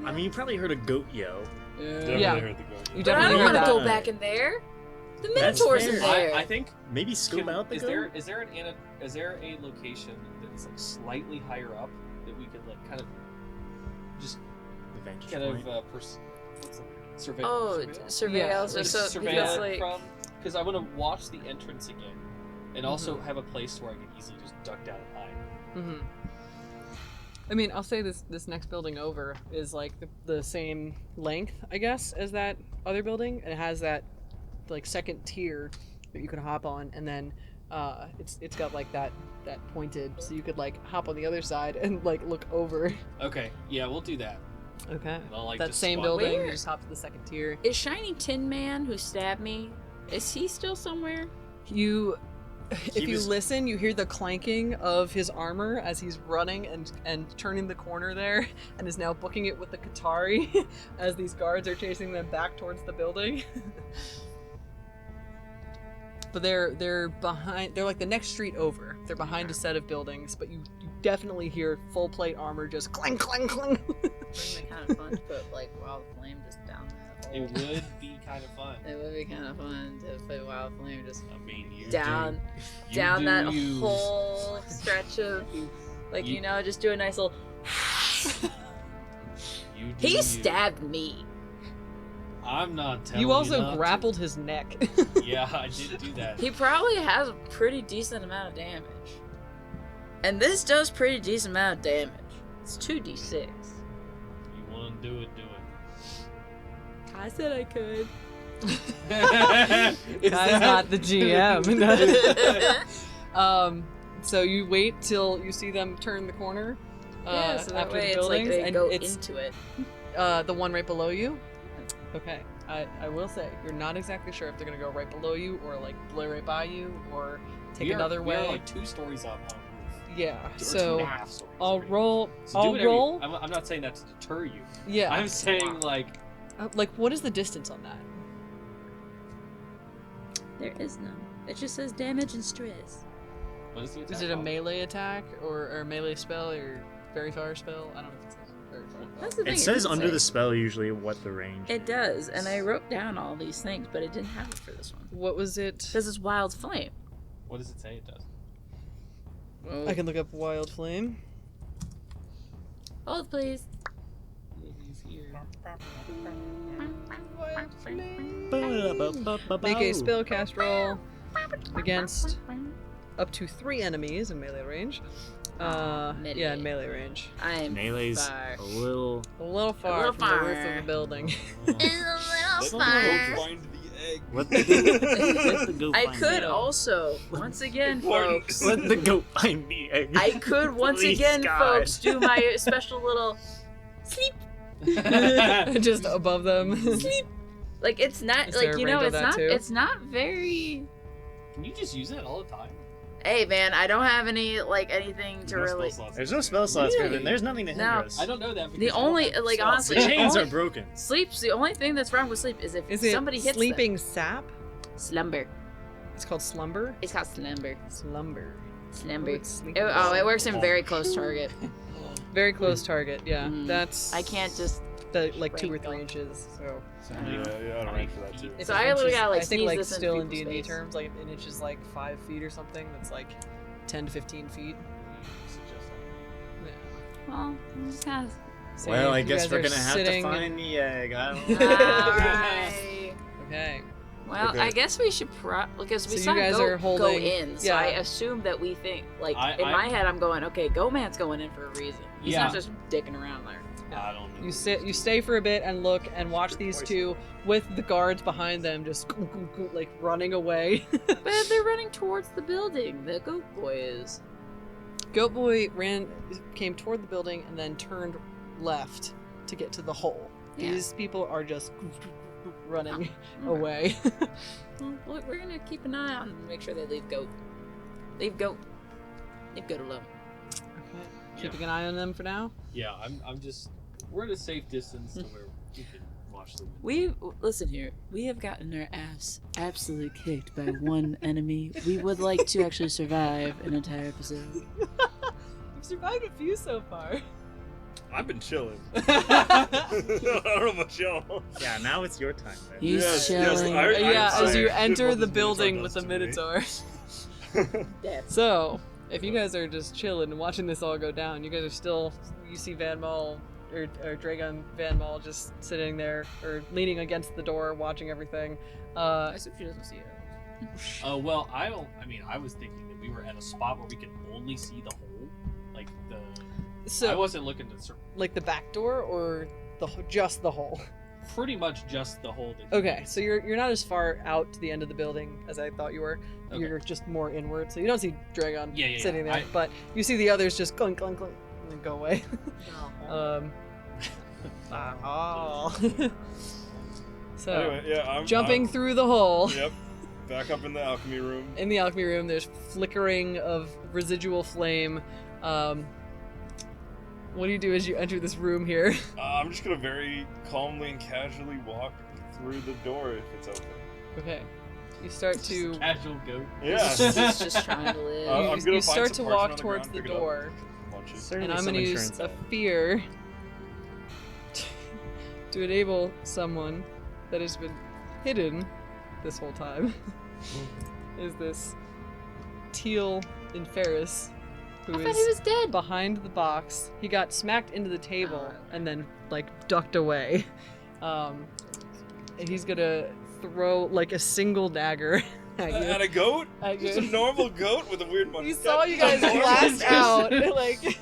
I mean, you probably heard a goat yell. Definitely Yeah. heard the goat. You But I definitely don't heard want to that. go back in there. The That's Minotaur's in fair. there. I think Maybe scope out the is goat? there a location that is like slightly higher up that we could like kind of just The vantage kind point. of survey? Oh, surveillance. Yeah, So survey because it like, from because I want to watch the entrance again, and also have a place where I can easily just duck down and hide. Mm-hmm. I mean, I'll say this next building over is like the same length, I guess, as that other building, and it has that like second tier that you can hop on, and then it's got like that pointed, so you could like hop on the other side and like look over. Okay, yeah, we'll do that. Okay. And I'll, like, That just same squat. building, Where? you just hop to the second tier. is Shiny Tin Man who stabbed me? Is he still somewhere? You, if you was- listen, you hear the clanking of his armor as he's running and turning the corner there, and is now booking it with the Qatari as these guards are chasing them back towards the building. But they're behind. They're like the next street over. They're behind a set of buildings, but you definitely hear full plate armor just clang clang clang. Wouldn't it kind of fun to put like Wild Flame just down that hole? It would be kind of fun. It would be kind of fun to put Wild Flame just I mean, you down you down do that you. whole stretch of like You- just do a nice little. You do He you. stabbed me. I'm not telling You you. also not to. grappled his neck. Yeah, I did do that. He probably has a pretty decent amount of damage, and this does pretty decent amount of damage. It's 2d6. You want to do it, do I said I could. it. Is Guy's that- not the GM. So you wait till you see them turn the corner. Yeah, so that after way the it's like buildings, they and go it's into it. the one right below you. Okay, I will say you're not exactly sure if they're gonna go right below you or like blow right by you or take We are- another we way. are like 2 stories up on roof. Yeah. Or So 2.5 stories. I'll maybe. roll. So do I'll whatever roll. I'm not saying that to deter you. Yeah. I'm saying like Like, what is the distance on that? There is none. It just says damage and stress. what is the attack Is it a called? melee attack or a melee spell or very far spell? I don't know if it says very far. That's the thing. It says doesn't under say. the spell usually what the range It is. does, and I wrote down all these things, but it didn't have it for this one. What was it? It says it's Wild Flame. What does it say it does? I can look up Wild Flame. Hold, please. He's here. Make a spellcast roll against up to 3 enemies in melee range. Melee. Yeah, in melee range. I'm Melee's far. a little. A little far little from the roof far. of the building. Let the It's a goat little far. find the egg. Let the goat I find could the egg. also, once again, One. folks, Let the goat find the egg. I could once Please, again, God. folks, do my special little sleep. Just above them. Sleep. Like it's not Is there like a you know, range on it's that not too? it's not very. Can you just use it all the time? Hey man, I don't have any like anything to No really. spell slots. There's no spell slots, Really? Griffin. There's nothing to hinder No. us. I don't know that. The because I don't only have like spells. honestly, The the chains only, are broken. sleep's the only thing that's wrong with sleep is if Is it somebody hits sleeping sap? them. Slumber. It's called slumber. It's called slumber. Slumber. Slumber. it's sleep. Oh, it works in very close target. Very close target. Yeah, Mhm. that's I can't just. like 2 or 3 Break inches. So Yeah, I don't range for that too. if So an I literally inch is- gotta, like, I think sneeze like this into still in people's D&D face. terms, like an inch is like 5 feet or something. That's like 10 to 15 feet. Yeah. Well, I'm just kind So Well, I you guess guys we're are gonna have to sitting find in- the egg. I don't of. know. Alright. Okay. Well, Okay. I guess we should because we So saw you guys goat are holding- go in. So yeah. I assume that we think, like, I- in my head, I'm going, okay, Goat Man's going in for a reason. He's Yeah. not just dicking around there. I don't know. You stay for a bit and look and watch these two with the guards behind them just like running away. But they're running towards the building. The goat boy is. Goat Boy came toward the building and then turned left to get to the hole. Yeah. These people are just running Okay. away. Well, we're gonna keep an eye on them and make sure they leave goat. Leave goat. Leave goat alone. Okay. Keeping an eye on them for now. Yeah, I'm just. We're at a safe distance to where we can watch them. Listen here. We have gotten our ass absolutely kicked by one enemy. We would like to actually survive an entire episode. We've survived a few so far. I've been chilling. I don't know about y'all. Yeah, now it's your time. Man. He's Yes, chilling. yes, Yeah, I'm as you sorry. enter What the this building Minotaur with the does Minotaur. Dead. So, if you guys are just chilling and watching this all go down, you guys are still, you see Van Maul, or Draegon Van Maul just sitting there, or leaning against the door, watching everything. I assume she doesn't see it. Well, I was thinking that we were at a spot where we could only see the hole, like the. I So, wasn't looking to like the back door, or just the hole? pretty much just the hole. That Okay, so you're not as far out to the end of the building as I thought you were. Okay. You're just more inward, so you don't see Dragon Yeah, sitting there, I- but you see the others just clunk, clunk, clunk, and then go away. Oh. So, Anyway, yeah, I'm jumping through the hole. Yep. Back up in the alchemy room. In the alchemy room, there's flickering of residual flame. What do you do as you enter this room here? I'm just gonna very calmly and casually walk through the door if it's open. Okay. You start to casual goat. Yeah. He's just trying to live. I'm you gonna start find to some walk parchment on the towards ground, the pick it up, door, punch it. Certainly and I'm some gonna use insurance a out. fear to enable someone that has been hidden this whole time. Is this Teal in Ferris, who I thought is he was dead. behind the box. He got smacked into the table and then like ducked away. And he's gonna throw like a single dagger at you. At a goat? At Just a you. normal goat with a weird mustache. He saw you guys blast out. Like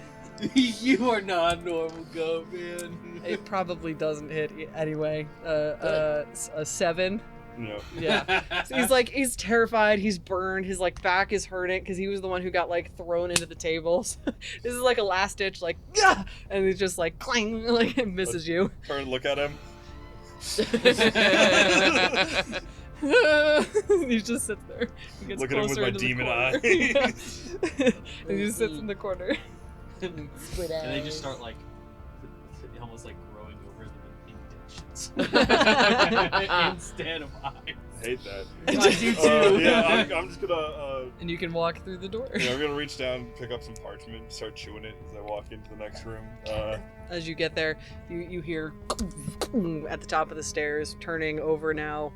You are not a normal goat, man. it probably doesn't hit anyway. A 7. No. Yeah. So he's terrified. He's burned. His like back is hurting because he was the one who got like thrown into the tables. This is like a last ditch like yeah, and he's just like clang like it misses you. Turn, look at him. He just sits there. He gets Look at him with closer my into the demon corner. eyes. Yeah. And he just sits in the corner. And they just start like almost like growing over them indentions instead of eyes. I hate that. I do too. Yeah, I'm just gonna. And you can walk through the door. Yeah, I'm gonna reach down, pick up some parchment, start chewing it as I walk into the next room. As you get there, you hear at the top of the stairs, turning over now,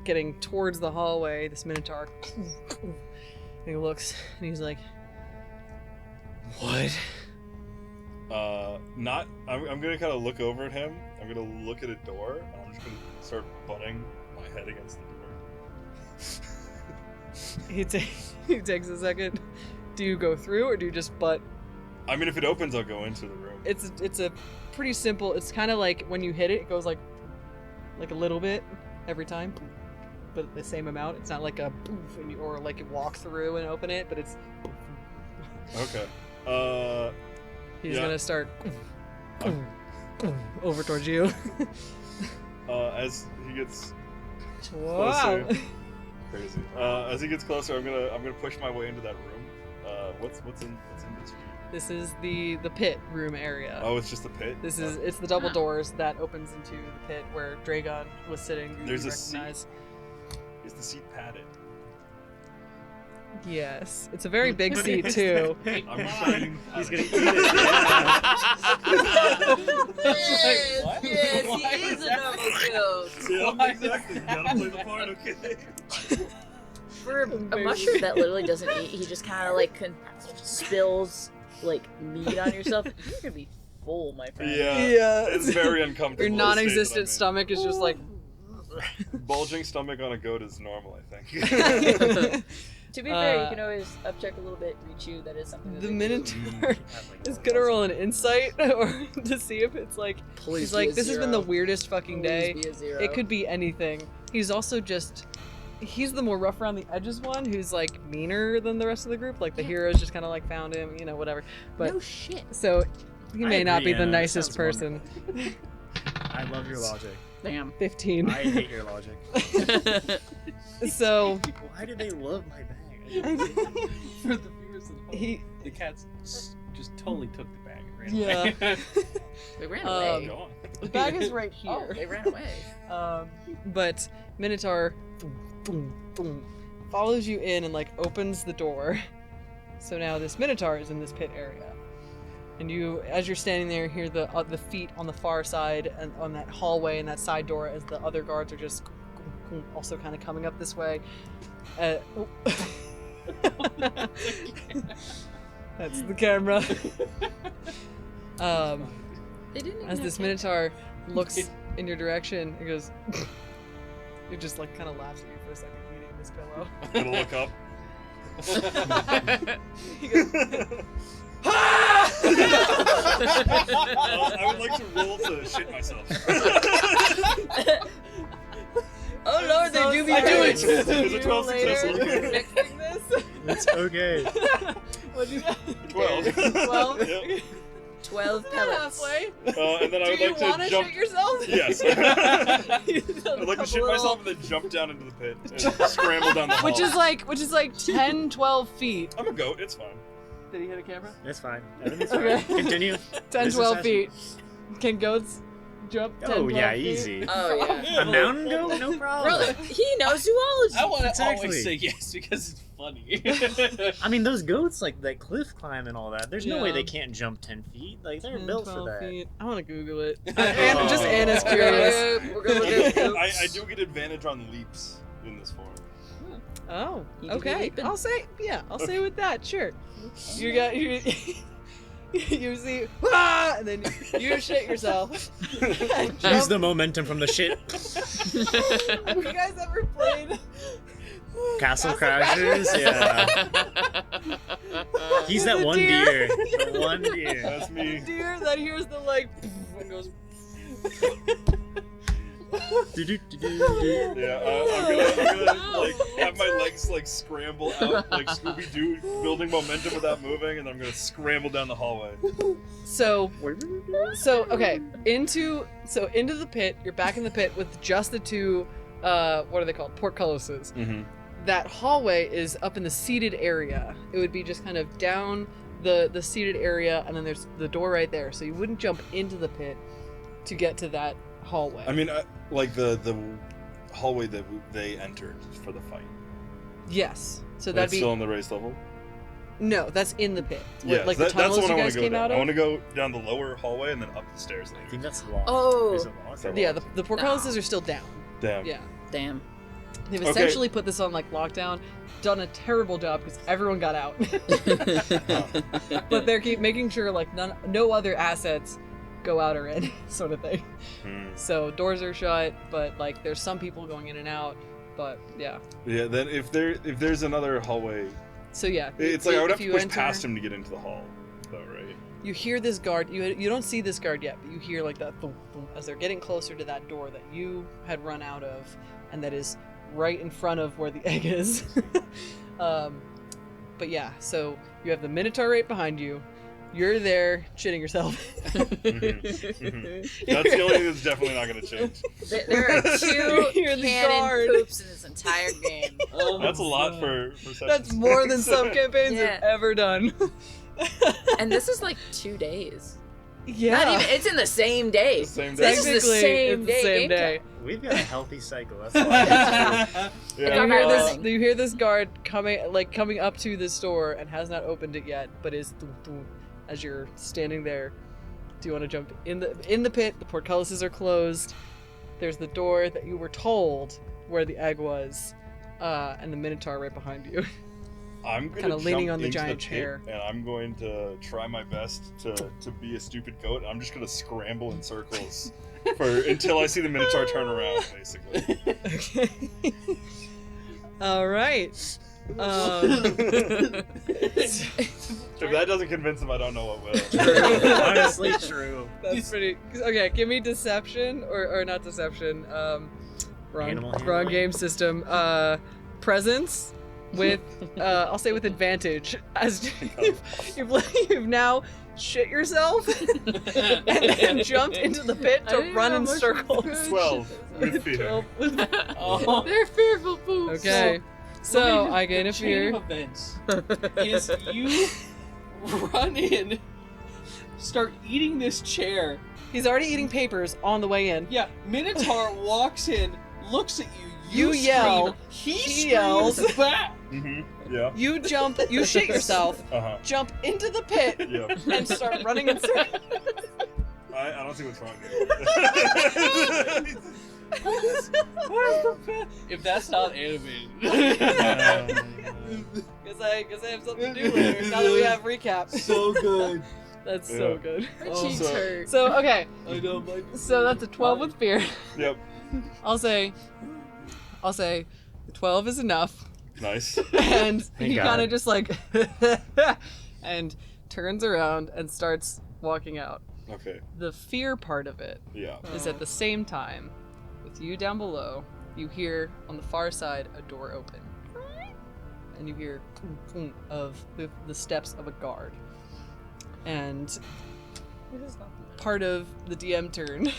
getting towards the hallway, this Minotaur. And he looks and he's like, what? I'm gonna kind of look over at him. I'm gonna look at a door, and I'm just gonna start butting my head against the door. He takes a second. Do you go through or do you just butt? I mean, if it opens, I'll go into the room. It's a pretty simple. It's kind of like when you hit it, it goes like a little bit every time, but the same amount. It's not like a poof and or like you walk through and open it, but it's. Okay. He's Yeah. gonna start over towards you. As he gets Wow. crazy. As he gets closer, I'm gonna push my way into that room. What's in this room? This is the pit room area. Oh, it's just a pit. It's the double doors that opens into the pit where Draegon was sitting. who There's you a seat. recognize. Is the seat padded? Yes, it's a very big seat too. I'm shining. He's gonna eat it. Yeah. Yes, what? yes, Why he is was a that? normal goat. Yeah, exactly. You gotta play the part, okay? For a mushroom that literally doesn't eat, he just kind of like spills like meat on yourself. You're gonna be full, my friend. Yeah. It's very uncomfortable. Your the non-existent state that I'm stomach is just like. in. Bulging stomach on a goat is normal, I think. To be fair, you can always upcheck a little bit, rechew. That is something. That The they do. Minotaur is gonna roll an insight or to see if it's like. Please He's be like, a this has been the zero. weirdest fucking Please day. be a zero. It could be anything. He's also just. He's the more rough around the edges one who's like meaner than the rest of the group. Like the heroes just kind of like found him, whatever. But no shit. so he may not agree, be the Anna. That nicest sounds person. I love your logic. Damn. 15. I hate your logic. So Why do they love my bag? For the viewers at home, he. the cats just totally took the bag and ran Yeah. away. They ran away. Go on. The bag is right Oh, here. they ran away. But Minotaur boom, boom, follows you in and like opens the door. So now this Minotaur is in this pit area, and you, as you're standing there, hear the feet on the far side and on that hallway and that side door as the other guards are just also kind of coming up this way. That's the camera. They didn't. Even As have this to- Minotaur looks in your direction, it goes. It just like kind of laughs at you for a second, eating this pillow. Gonna look up. He goes, I would like to roll to shit myself. Oh lord, they do be I do right. it. Is it 12 Later, successful? fixing this. It's okay. What'd you 12. 12? Yep. 12 pellets. Halfway. And then I Do would you like want to to jump. shit yourself? Yes. I'd like to shit myself and then jump down into the pit and scramble down the hall. Which is like 10, 12 feet. I'm a goat. It's fine. Did he hit a camera? It's fine. Everything's Okay. fine. Continue. 10, This 12 is feet. Can goats jump 10, Oh 12 yeah, feet? easy. Oh yeah. A mountain goat? No problem. Brother, he knows zoology. I want to Exactly. always say yes because it's funny. I mean, those goats, like, that cliff climb and all that, there's no way Yeah. they can't jump 10 feet. Like, they're 10, built for 12 that. feet. I want to Google it. Oh. Just Anna's curious. We're gonna look at I do get advantage on leaps in this form. Oh, You could be okay. leaping. I'll say with that. Sure. You got you. You see, ah, and then you shit yourself. And Use jump. the momentum from the shit. Have you guys ever played Castle Crashers? Yeah. He's that The one deer. deer. The one deer. That's me. Deer that hears the like and goes. Do-do-do-do-do. Yeah, I'm gonna like have my legs like scramble out like Scooby Doo, building momentum without moving, and then I'm gonna scramble down the hallway. So okay, into the pit. You're back in the pit with just the two. What are they called? Portcullises. Mm-hmm. That hallway is up in the seated area. It would be just kind of down the seated area, and then there's the door right there. So you wouldn't jump into the pit to get to that hallway. I mean, like the hallway that they entered for the fight. Yes. So That's that'd be still on the raised level. no. That's in the pit. Yeah, like the that's tunnels the one you I want guys to go came down. out I of. want to go down the lower hallway and then up the stairs I later. think that's locked. Oh. Is it locked? So- Yeah, the portcullises are still down. Damn. Yeah. Damn. They've Okay. essentially put this on like lockdown, done a terrible job because everyone got out. But they're keep making sure like no other assets go out or in, sort of thing. Hmm. So doors are shut, but like there's some people going in and out. But yeah. Yeah. Then if there's another hallway, So yeah. it's like I would have if to you push enter- past him to get into the hall, though, right? You hear this guard. You don't see this guard yet, but you hear like that thump, thump, as they're getting closer to that door that you had run out of, and that is right in front of where the egg is. But yeah, so you have the Minotaur right behind you. You're there shitting yourself. Mhm. That's the only thing that's definitely not going to change. There are two You're the cannon guard. poops in this entire game. Oh, That's a lot God. for sessions. That's more than some campaigns Yeah. have ever done. And this is like 2 days. Yeah. Not even. It's in the same day. Same This day. is the same it's day. the same game day. We've got a healthy cycle. That's why. Yeah. You hear this guard coming up to this door and has not opened it yet, but is as you're standing there. Do you want to jump in the pit? The portcullises are closed. There's the door that you were told where the egg was, and the Minotaur right behind you. I'm gonna Kinda leaning jump on the into giant pit, chair. and I'm going to try my best to be a stupid goat. I'm just gonna scramble in circles until I see the Minotaur turn around, basically. Okay. All right. If that doesn't convince him, I don't know what will. Honestly, true. That's pretty. Okay, give me deception or not deception. Animal Wrong handling? game system. Presence with I'll say with advantage as you've now shit yourself and then jumped into the pit I to didn't run have in much circles. courage. 12 with fear. 12 with- Oh. They're fearful fools. Okay, so I gain a The chain fear. of events is you run in, start eating this chair. He's already eating papers on the way in. Yeah, Minotaur walks in, looks at you. You scream, yell, He he screams yells. back. Yeah. You jump. You shit yourself. Jump into the pit Yeah. and start running in circles. I don't see what's wrong here. If that's not animated. Guess I have something to do later. Now that we have recaps. So good. That's Yeah. so good. My Oh, cheeks so- hurt. So okay, I don't like so that's a 12 with fear. Yep. I'll say the 12 is enough, Nice. and Thank he God. kind of just like and turns around and starts walking out. Okay. The fear part of it Yeah. is at the same time with you down below. You hear on the far side a door open, and you hear of the steps of a guard, and part of the DM turn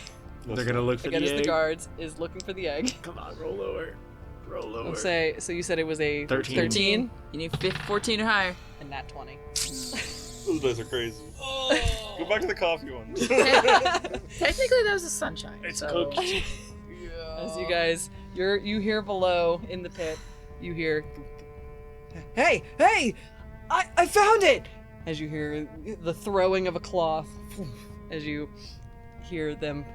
They're gonna look for again the is egg. the guards is looking for the egg. Come on, roll over. Roll over. I'll say so. You said it was a 13. You need 14 or higher. and nat 20. Those dice are crazy. Oh. Go back to the coffee one. Technically, that was a sunshine. It's so. cooked. As you guys, you hear below in the pit, you hear, hey, I found it! As you hear the throwing of a cloth, as you hear them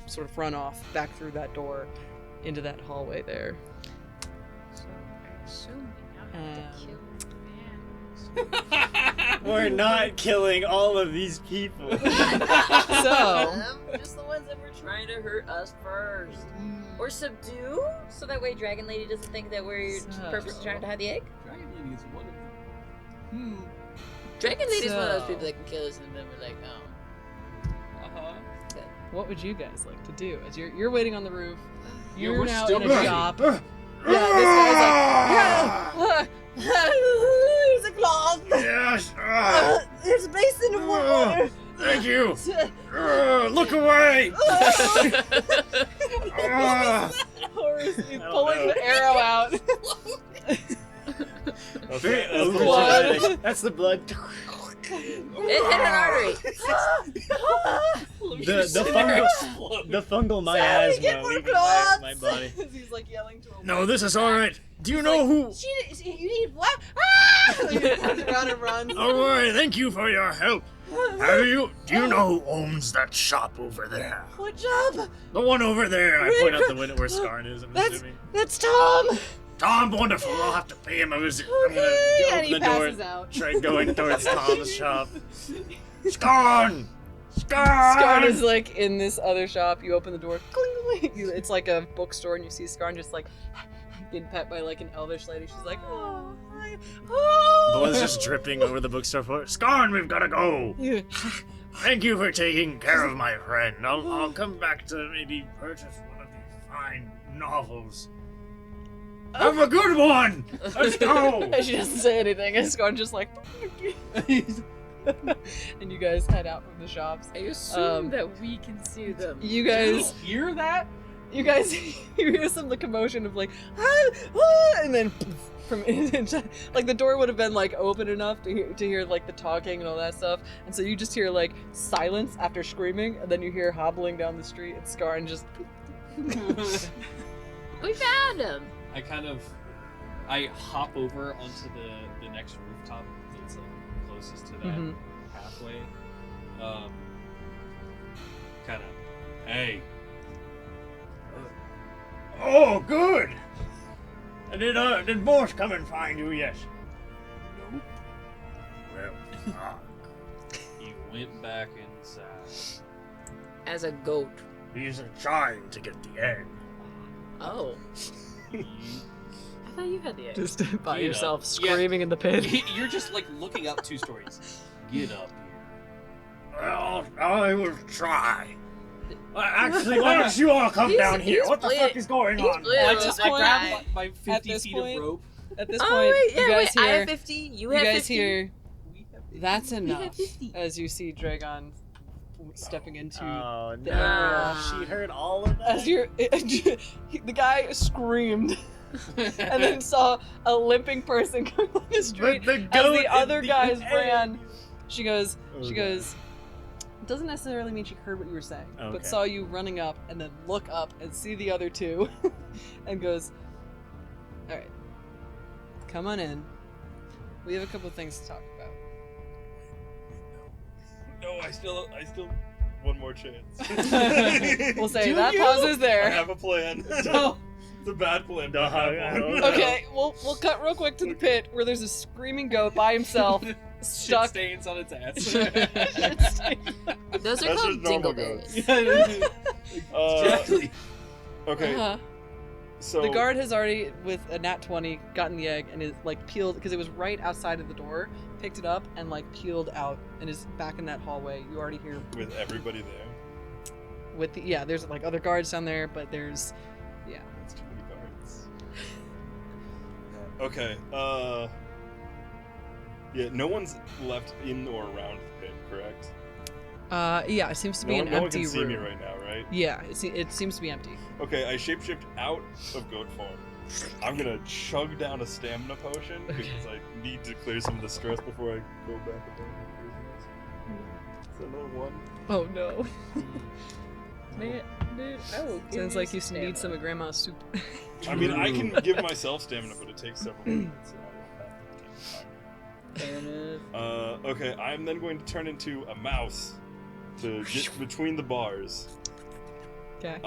sort of run off back through that door into that hallway there. So I assume we now have to kill We're not killing all of these people. So, just the ones that were trying to hurt us first. Or subdue, so that way Dragon Lady doesn't think that we're purposely trying to hide the egg. Dragon Lady is one of them. Dragon Lady's one of those So- people that can kill us and then we're like, oh. Uh-huh. what would you guys like to do? As you're waiting on the roof, Yeah, you're we're now still in a running. shop. Yeah, this guy's like, there's a cloth. Yes. There's a basin of water. Thank you. Look away. Horus, he's pulling the arrow out. That's Very blood. That's the blood. It hit an artery. The fungal miasma Get more leaving cloths. my body. He's like yelling to him. No, this is all right. Do you know who? You need what? Ah! He turns around and runs. All right, thank you for your help. Do you know who owns that shop over there? What job? The one over there. I point out the window where Skarn is. I'm assuming. That's Tom. Tom, wonderful. I'll have to pay him a visit. I'm Okay. gonna And he open the door. passes out. Try going towards Tom's shop. Skarn! Skarn is like in this other shop. You open the door. Cling, cling. It's like a bookstore, and you see Skarn just like getting pet by like an elvish lady. She's like, oh, hi. Oh. Blood's just dripping over the bookstore floor. Skarn, we've gotta go. Yeah. Thank you for taking care of my friend. I'll come back to maybe purchase one of these fine novels. Have a good one! Let's go! And she doesn't say anything, and Skarn just like, and you guys head out from the shops. I assume that we can see them. You You guys, hear that? you guys, you hear some like commotion of like, ah, ah, and then from like the door would have been like open enough to hear like the talking and all that stuff, and so you just hear like silence after screaming, and then you hear hobbling down the street and Scar and just. We found him. I hop over onto the next rooftop that's like closest to that pathway. Kind of, hey. Oh, good. Did Bosch come and find you yet? Nope. Well, He went back inside. As a goat. he's trying to get the egg. Oh. I thought you had the egg. Just by You know. yourself screaming in the pit. You're just like looking up 2 stories. Get up here. Well, I will try. Actually, why don't you all come down here? What the fuck is going on? I At just this point- grab my 50 this feet point- of rope. At this Oh, point, wait, yeah, you guys wait. I hear. have 50. You You have guys 50. hear. We have That's We enough. have 50. As you see Draegon stepping into Oh the no! area. She heard all of that. As you're, the guy screamed and then saw a limping person coming on the street. the As goat the other in the guys egg. ran, she goes, Oh, it doesn't necessarily mean she heard what you were saying, Okay. but saw you running up and then look up and see the other two and goes, all right, come on in. We have a couple things to talk about. No, I still one more chance. We'll say Do that you? pause is I there. have a plan. No. It's a bad plan. But I have I one. don't know. Okay, we'll cut real quick to the pit where there's a screaming goat by himself, Shit stuck. stains on its ass. Those are That's called just normal dingleberries. Exactly. Okay, Uh-huh. so The guard has already, with a nat 20, gotten the egg and is like peeled because it was right outside of the door. Picked it up and like peeled out and is back in that hallway. You already hear with everybody there. with the there's like other guards down there, but there's That's too many guards. Okay. Yeah. No one's left in or around the pit, correct? it seems to be No, an no one empty can see room. me right now, right? Yeah, it seems to be empty. Okay, I shapeshift out of goat form. I'm gonna chug down a stamina potion because I need to clear some of the stress before I go back up. Is that another one? Oh no. Man, dude, I will give Sounds you like you stamina. need some of Grandma's soup. I mean, I can give myself stamina, but it takes several minutes. So I don't have to take the time. Fair enough. Okay, I'm then going to turn into a mouse to get between the bars. Okay.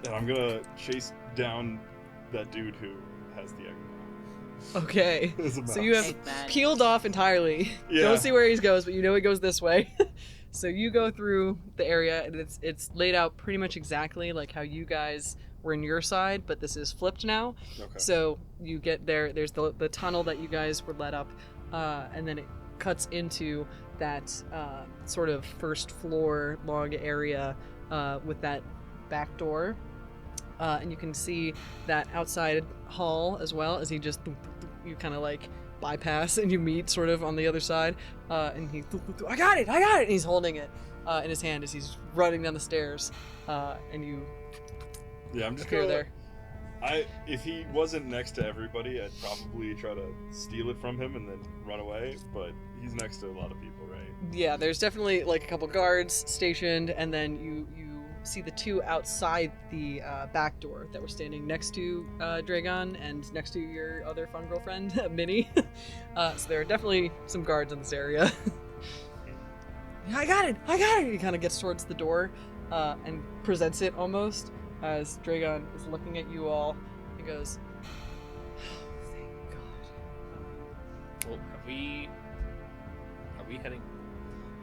And I'm gonna chase down that dude who has the egg now. Okay. As a So mouse. you have Take that. peeled off entirely. Yeah. Don't see where he goes, but you know he goes this way. So you go through the area, and it's laid out pretty much exactly like how you guys were in your side, but this is flipped now. Okay. So you get there. There's the tunnel that you guys were led up, and then it cuts into that sort of first floor log area with that back door. And you can see that outside hall as well as he just you kind of like bypass and you meet sort of on the other side, and he I got it, and he's holding it in his hand as he's running down the stairs, and you Yeah, I'm just appear gonna. there. If he wasn't next to everybody, I'd probably try to steal it from him and then run away. But he's next to a lot of people, right? Yeah, there's definitely like a couple guards stationed, and then you see the two outside the back door that were standing next to Draegon and next to your other fun girlfriend, Minnie. So there are definitely some guards in this area. I got it! He kind of gets towards the door and presents it almost as Draegon is looking at you all. He goes, "Thank God." Well, are we heading?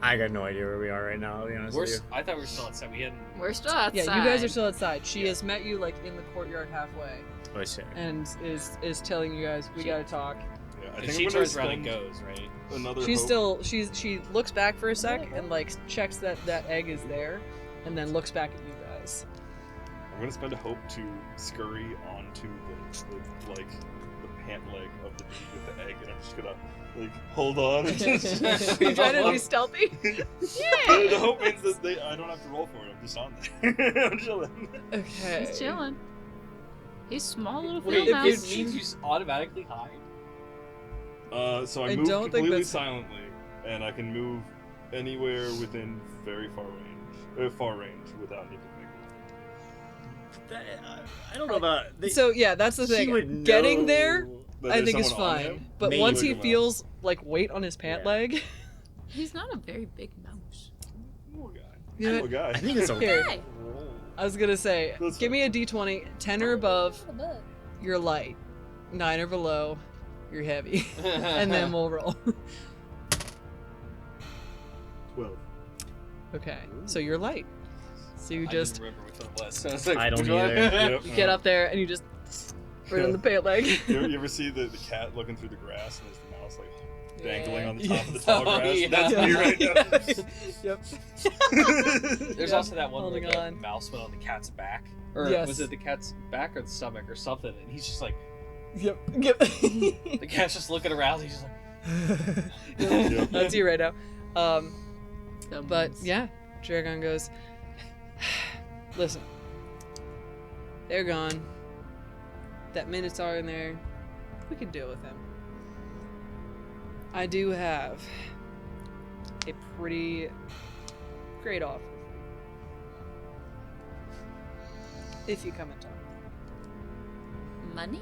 I got no idea where we are right now, to be honest with you. I thought we were still outside. We hadn't. We're still outside. Yeah, you guys are still outside. She Yeah. has met you like in the courtyard halfway. Oh, shit. And is telling you guys we gotta talk. Yeah, I If think she I'm gonna turns around and spend goes, right? another. She's hope. still she looks back for a sec and like checks that egg is there, and then looks back at you guys. I'm gonna spend a hope to scurry onto the like the pant leg of the dude with the egg, and I'm just gonna like hold on. And just... You're trying to be stealthy? The hope means that I don't have to roll for it. I'm just on there. I'm chilling. Okay. He's chilling. He's small little Wait, field it mouse. means you automatically hide? So I I move don't think completely that's- silently, and I can move anywhere within very far range without needing to make a roll. I don't know about. So yeah, that's the he thing. would Getting know- there, But I there's think is someone on fine. him? But Maybe. once he Mouse. feels like weight on his pant Yeah. leg, He's not a very big mouse. Poor guy. you know, Poor guy. I think it's a Here. Hey. I was gonna say, That's give me a d20, 10 or above, you're light, 9 or below, you're heavy, and then we'll roll. 12. Okay, so you're light. So you I just didn't remember which one it was. So it's like, I don't which one? either. Yep. you get up there and you just right on the pant leg. You ever see the cat looking through the grass and there's the mouse like dangling on the Yeah. top of the tall Oh, grass? yeah. That's me right now. Yep. There's Yep. also that one where Holding the on. mouse went on the cat's back. Or Yes. was it the cat's back or the stomach or something? And he's just like, Yep. Yep. the cat's just looking around. He's just like, Yep. That's you right now. But Someone's- yeah, Draegon goes, listen, they're gone. That Minotaur in there, we can deal with him. I do have a pretty great offer. If you come and talk. Money?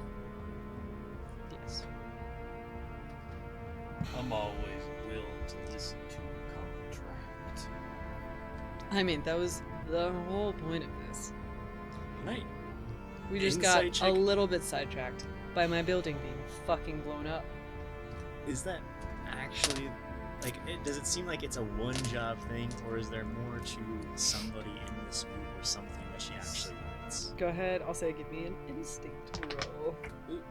Yes. I'm always willing to listen to a contract. I mean, that was the whole point of this. Right. We just Insight got check. a little bit sidetracked by my building being fucking blown up. Is that actually like? Does it seem like it's a one-job thing, or is there more to somebody in this group or something that she actually wants? Go ahead, I'll say give me an instinct roll. Ooh,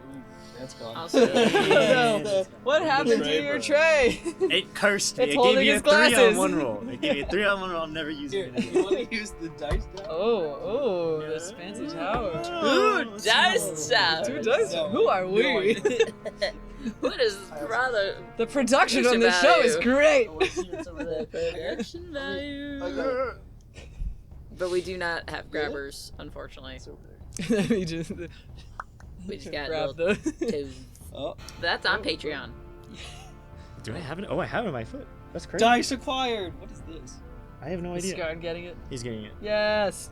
that's gone. I'll say- No. What happened to your tray? It cursed me. It's It gave holding me a his 3-on-1 glasses. roll. It gave me a 3-on-1 roll. I'm never using Here, it you again. want to use the dice now? Oh, this fancy tower. Ooh, dice tower. Two dice. No, Who are we? no idea. What is rather The production on Production this show is value. great. production value? But we do not have grabbers, unfortunately. we just We just got grab little the. toes. Oh, That's on Patreon. Do I have it? Oh, I have it on my foot. That's crazy. dice acquired. What is this? I have no Is idea. Søren getting it? He's getting it. Yes.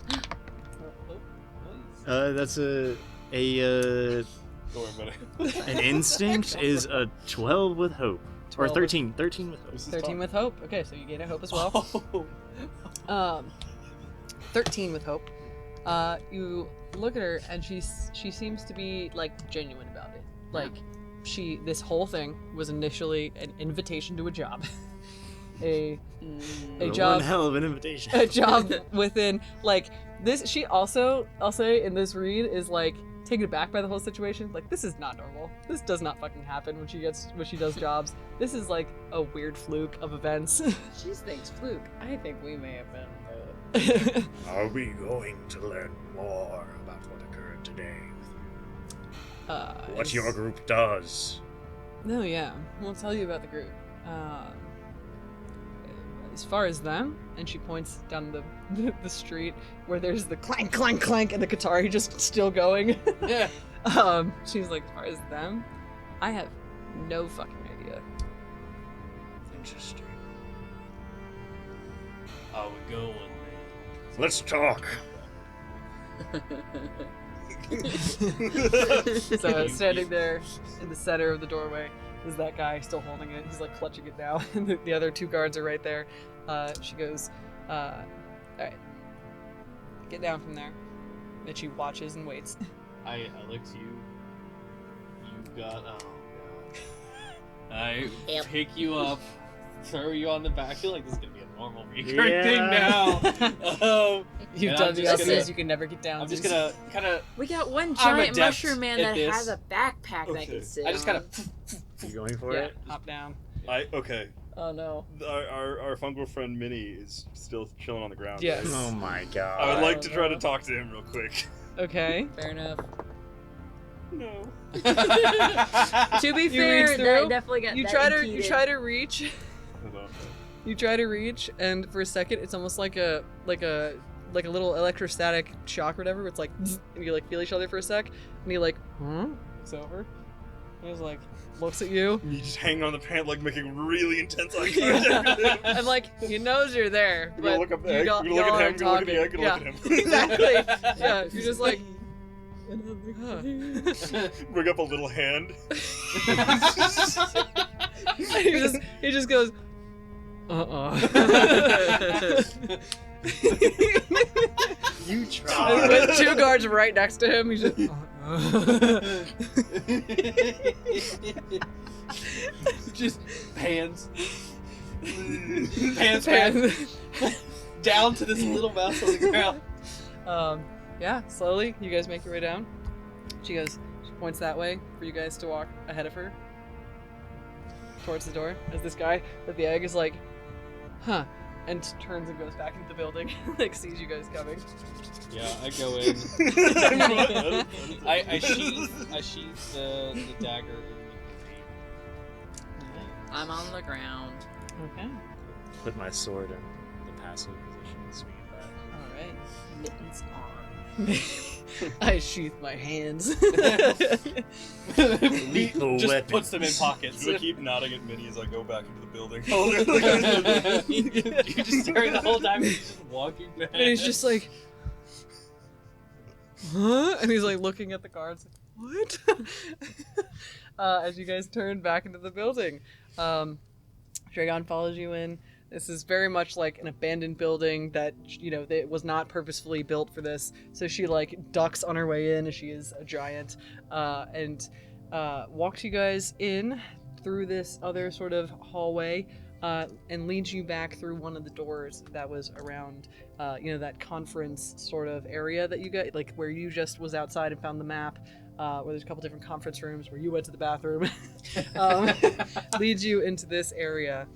That's a Don't worry about it. an instinct is a 12 with hope. Or 12 13 with hope. This is 13 tough. with hope. Okay, so you gain a hope as well. 13 with hope. You look at her and she seems to be like genuine about it. Like this whole thing was initially an invitation to a job. a One job hell of an invitation. a job within like this. She also, I'll say in this read, is like taken aback by the whole situation. Like, this is not normal. This does not fucking happen when she does jobs. This is like a weird fluke of events. She thinks fluke. I think we may have been. Are we going to learn more about what occurred today? What your group does? No, yeah, we'll tell you about the group. As far as them, and she points down the street where there's the clank, clank, clank, and the Qatari just still going. Yeah. She's like, as far as them, I have no fucking idea. Interesting. How we going, man? Let's talk. So standing there in the center of the doorway is that guy still holding it. He's like clutching it now, and the other two guards are right there. She goes, all right, get down from there. And she watches and waits. I look to you. You got oh god. I Yep. pick you up, throw you on the back. I feel like this is gonna be a normal recurring thing now. You've And done I'm the just gonna- S's, you can never get down. I'm just gonna kind of. We got one I'm giant adept mushroom man at that this. has a backpack that Okay. can sit I just kind on. of. You going for yeah, it? hop down. Okay. Oh no. Our fungal friend Minnie is still chilling on the ground. Yes. right? Oh my god. I would like to Oh, try no. to talk to him real quick. Okay. Fair enough. No. To be You fair, reach that through, definitely got You that try to reach. I don't know. You try to reach, and for a second, it's almost like a little electrostatic shock or whatever. Where it's like, zzz, and you like feel each other for a sec, and he like, looks over, and he's like, looks at you, You just hang on the pant, like making really intense eye Yeah. contact. and like he knows you're there, You're but gonna look up the you egg. don't. You're gonna look at him. You're talking. looking at the egg. You're Yeah, looking at him. exactly. Yeah, you're just like. Huh. Bring up a little hand. he just goes, You try. With 2 guards right next to him, he's just. Just pans. Pans back down to this little mouse on the ground. Yeah, slowly, you guys make your way down. She points that way for you guys to walk ahead of her. Towards the door, as this guy with the egg is like, huh, and turns and goes back into the building, like sees you guys coming. Yeah, I go in. I sheath the dagger in the I'm on the ground. Okay. Put my sword in the passive position and swing it back. Alright. Mittens on. I sheath my hands. Lethal just weapon. puts them in pockets. I keep nodding at Minnie as I go back into the building. You just stare the whole time. He's just walking back. And he's just like, huh? And he's like looking at the guards, like, what? As you guys turn back into the building, Draegon follows you in. This is very much like an abandoned building that, that was not purposefully built for this. So she like ducks on her way in, as she is a giant, and walks you guys in through this other sort of hallway, and leads you back through one of the doors that was around, that conference sort of area that you got, like where you just was outside and found the map, where there's a couple different conference rooms where you went to the bathroom, leads you into this area.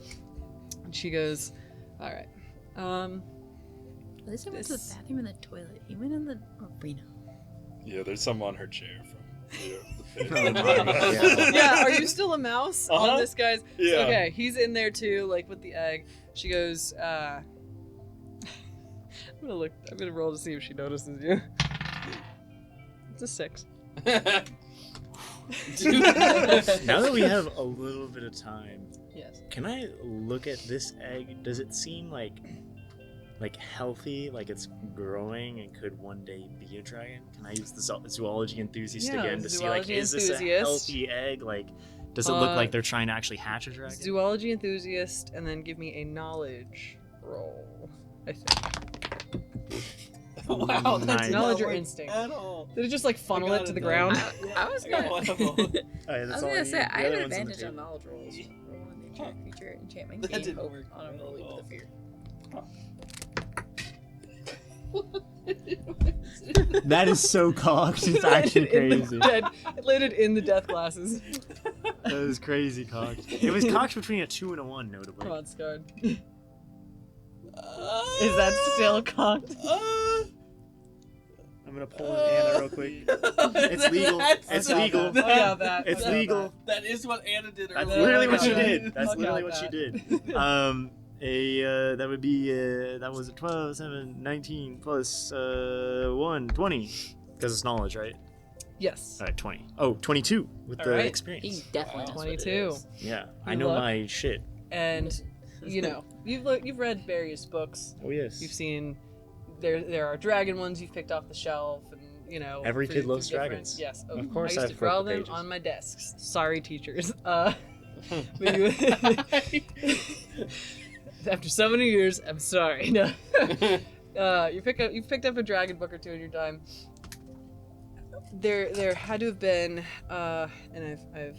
And she goes, all right. At least I went to the This- bathroom and the toilet. He went in the arena. Yeah, there's some on her chair from the pit. Yeah, are you still a mouse Uh-huh. on this guy's? Yeah. Okay, he's in there too, like with the egg. She goes, I'm gonna roll to see if she notices you. It's a 6. Now that we have a little bit of time, Yes. can I look at this egg? Does it seem like healthy, like it's growing and could one day be a dragon? Can I use the zoology enthusiast Yeah, again to see like, zoology is this a enthusiast. healthy egg? Like, does it look like they're trying to actually hatch a dragon? Zoology enthusiast, and then give me a knowledge roll, I think. Wow, that Nice. did not Knowledge or work instinct? at all. Did it just like funnel I it got to it the done. ground? I was I got gonna, one of them. Oh, yeah, I that's was all gonna need. say, The I have other an one's on the advantage on table. knowledge rolls. Roll an nature creature enchantment. That gain didn't hope work on a at roll all. with the fear. That is so cocked. It's actually crazy. It landed in the death glasses. That is crazy cocked. It was cocked between a 2 and a 1, notably. Come on, Scarred. Is that still cocked? I'm gonna pull an Anna real quick. It's legal. It's legal. I got that. It's I got legal. That is what Anna did That's earlier. literally what she Okay. did. That's Okay. literally what she did. That would be that was a 12, 7, 19 plus 1, 20. Because it's knowledge, right? Yes. All right, 20. Oh, 22 with the Alright. He experience. definitely knows what it 22. is. Yeah, I You know look. my shit. And you've read various books. Oh yes. You've seen there are dragon ones you've picked off the shelf, and Every for- kid for loves different- dragons. Yes, Of course I I used have to draw purple them pages. on my desks. Sorry, teachers. But you, after so many years, I'm sorry. No. You've picked up a dragon book or two in your time. There had to have been, and I've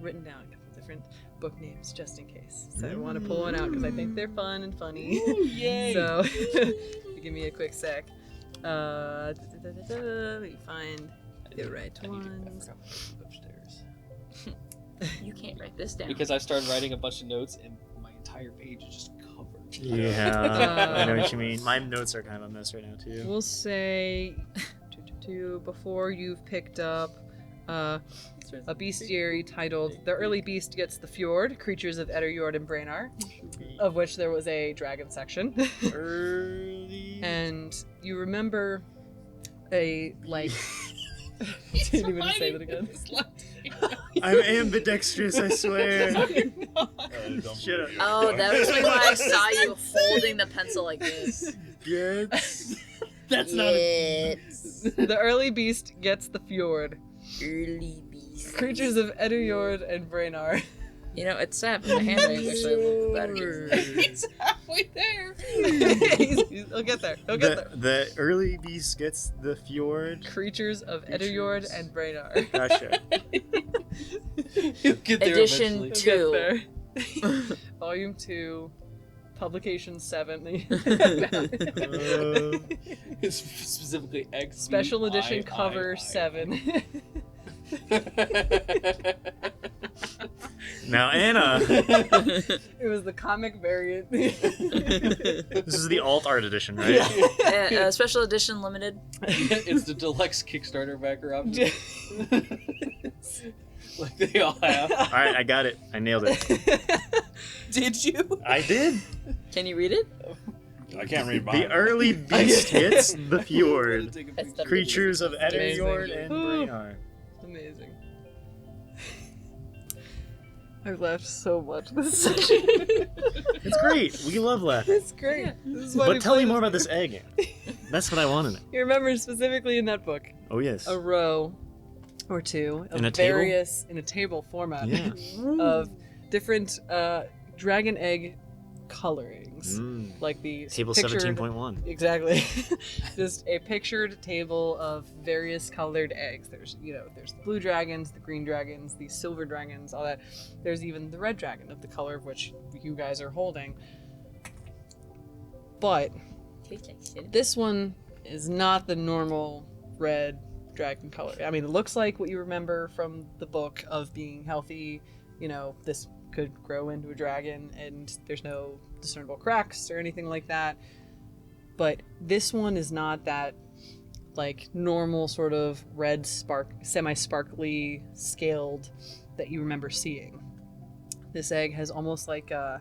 written down a couple different book names just in case. So I want to pull one out because I think they're fun and funny. Ooh, yay. So give me a quick sec. Let me find the right ones. Upstairs. You can't write this down. Because I started writing a bunch of notes and my entire page is just covered. Yeah, I know what you mean. My notes are kind of a mess right now too. We'll say to before you've picked up a bestiary titled The Early Beast Gets the Fjord, Creatures of Etterjord and Brainar, of which there was a dragon section. Early. And you remember a, like... Didn't even say that again. I'm ambidextrous, I swear. Shut up. Oh, that was when I saw you holding the pencil like this. Yes. That's not The Early Beast Gets the Fjord. Early beast. Creatures of Etterjord and Brainar. You know, it's sad, but my handwriting's actually a little better. It's halfway there. He'll get there. He'll get there. The early beast gets the fjord. Creatures of Etterjord and Brainar. Gotcha. You'll get there Edition eventually. He'll get there. Volume 2, Publication 7. It's specifically X. Special edition cover 7. Now, Anna. It was the comic variant. This is the alt art edition, right? Special edition limited. It's the deluxe Kickstarter backer option. Like they all have. Alright, I got it. I nailed it. Did you? I did. Can you read it? I can't read mine. The early beast hits the fjord. That's the Creatures of Amazing. Etterjord and Brainar. Amazing. I've laughed so much this session. It's great. We love laughing. It's great. Yeah. This is why we But tell play me more about this egg. That's what I want to know. You remember specifically in that book, Oh, yes. a row or two of In a table? various in a table format Yeah. of different dragon egg colorings, Mm. like the Table pictured- 17.1. Exactly. Just a pictured table of various colored eggs. There's the blue dragons, the green dragons, the silver dragons, all that. There's even the red dragon of the color of which you guys are holding. But this one is not the normal red dragon color. I mean, it looks like what you remember from the book of being healthy. You know, this could grow into a dragon and there's no discernible cracks or anything like that. But this one is not that like normal sort of red semi-sparkly scaled that you remember seeing. This egg has almost like a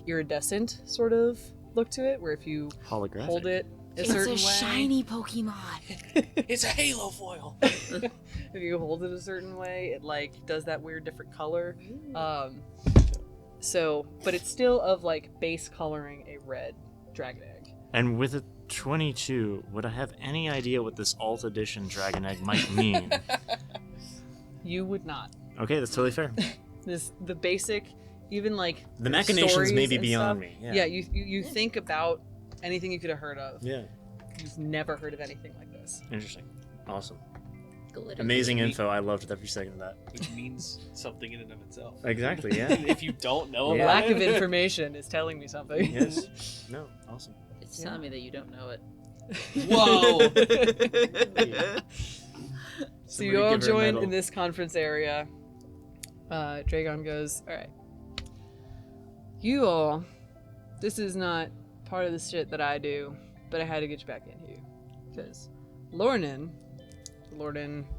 iridescent sort of look to it, where if you Holographic. hold it a It's certain a way, shiny Pokemon. It's a halo foil. if you hold it a certain way, it like does that weird different color. But it's still of like base coloring a red dragon egg. And with a 22, would I have any idea what this alt edition dragon egg might mean? You would not. Okay, that's totally fair. The basic, even like The machinations may stories be and beyond stuff. me. Yeah, you think about anything you could have heard of. Yeah. You've never heard of anything like this. Interesting. Awesome. Glitter. Amazing info. I loved every second of that. Which means something in and of itself. Exactly, yeah. If you don't know Yeah. about Lack it, of information is telling me something. Yes. No, awesome. It's telling me that you don't know it. Whoa. So Somebody you all give her a join medal. in this conference area. Draegon goes, all right. You all, this is not part of the shit that I do, but I had to get you back in here. Because Lornan,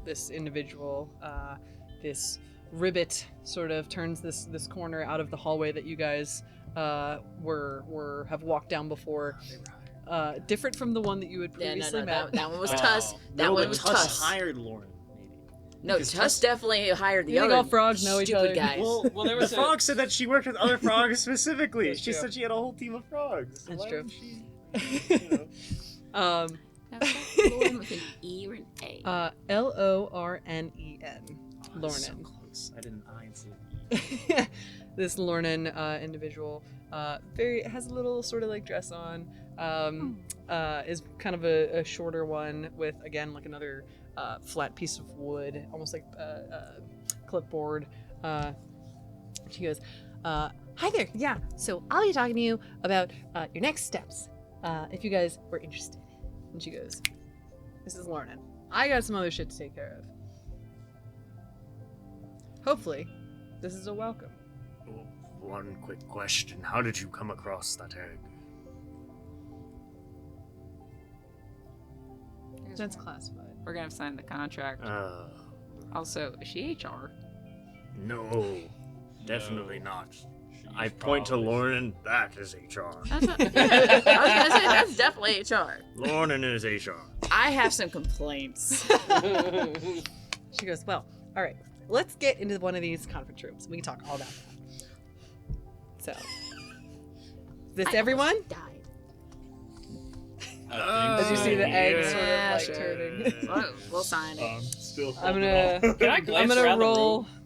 this individual, this ribbit sort of turns this corner out of the hallway that you guys have walked down before. Different from the one that you had Yeah, previously no, met. that one was Oh. Tuss. That No, one but was Tuss Tuss. hired Lauren, maybe. No, because Tuss Tuss- definitely hired the You think other all frogs know each stupid other? guys. Well, there The was frog said that she worked with other frogs specifically. That's She true. said she had a whole team of frogs. So That's why true. wouldn't she, you know? Now, Lauren with an E or an A. Lornen. Oh, that's so Lornan. close. I didn't I instead of E. This Lornan individual has a little sort of like dress on. Is kind of a shorter one with again like another flat piece of wood, almost like a clipboard. She goes, "Hi there. Yeah. So I'll be talking to you about your next steps, if you guys were interested." And she goes, "This is Lornan. I got some other shit to take care of. Hopefully, this is a welcome." Oh, one quick question. How did you come across that egg? That's classified. We're gonna have to sign the contract. Also, is she HR? No, definitely not. She's I point to probably- Lauren. That is HR. That's what, yeah, I was gonna say that's definitely HR. Lauren is HR. I have some complaints. She goes, well, all right, let's get into one of these conference rooms. We can talk all about that. So, is this everyone? Died. As you see the eggs sort of Yeah, like sure. turning. We'll sign it. Still I'm holding gonna- on. Can I I'm glance gonna around roll. the room?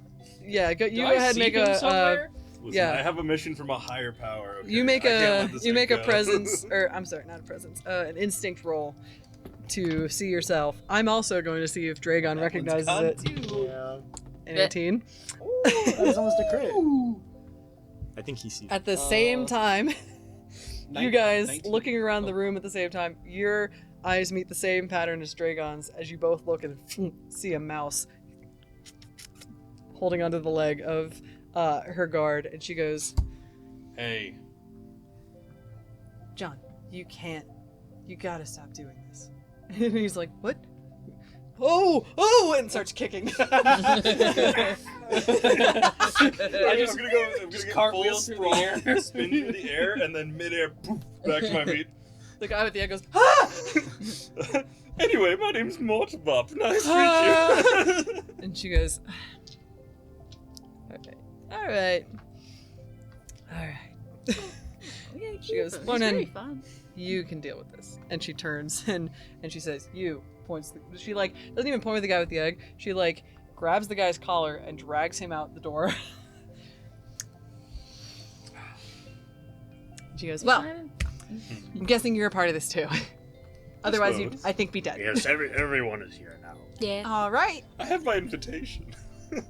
Yeah, go. You Do go I ahead and see make him a. somewhere? Listen, Yeah. I have a mission from a higher power. Okay? You make I can't a. let this You thing make a go. presence, or I'm sorry, not a presence. An instinct roll to see yourself. I'm also going to see if Dragon recognizes it. Yeah. An That- 18. That was almost a crit. I think he sees. At the same time, you guys 19. looking around the room at the same time, your eyes meet the same pattern as Dragon's as you both look and see a mouse holding onto the leg of her guard, and she goes, Hey, John, you can't. You gotta stop doing this. And he's like, what? Oh, and starts kicking. I'm just- gonna go. I'm gonna just get cartwheel full through sprawl, the air. spin through the air, and then midair, poof, back to my feet. The guy with the egg goes, ah! Anyway, my name's Mortilbup. Nice Ah. to meet you. And she goes, okay, all right. Yeah, She goes, it's "Morning." very fun. You can deal with this. And she turns and she says, you, points, she like, doesn't even point at the guy with the egg. She like grabs the guy's collar and drags him out the door. She goes, well, I'm guessing you're a part of this too. Otherwise, you'd, suppose. I think, be dead. Yes, everyone is here now. Yeah. All right. I have my invitation.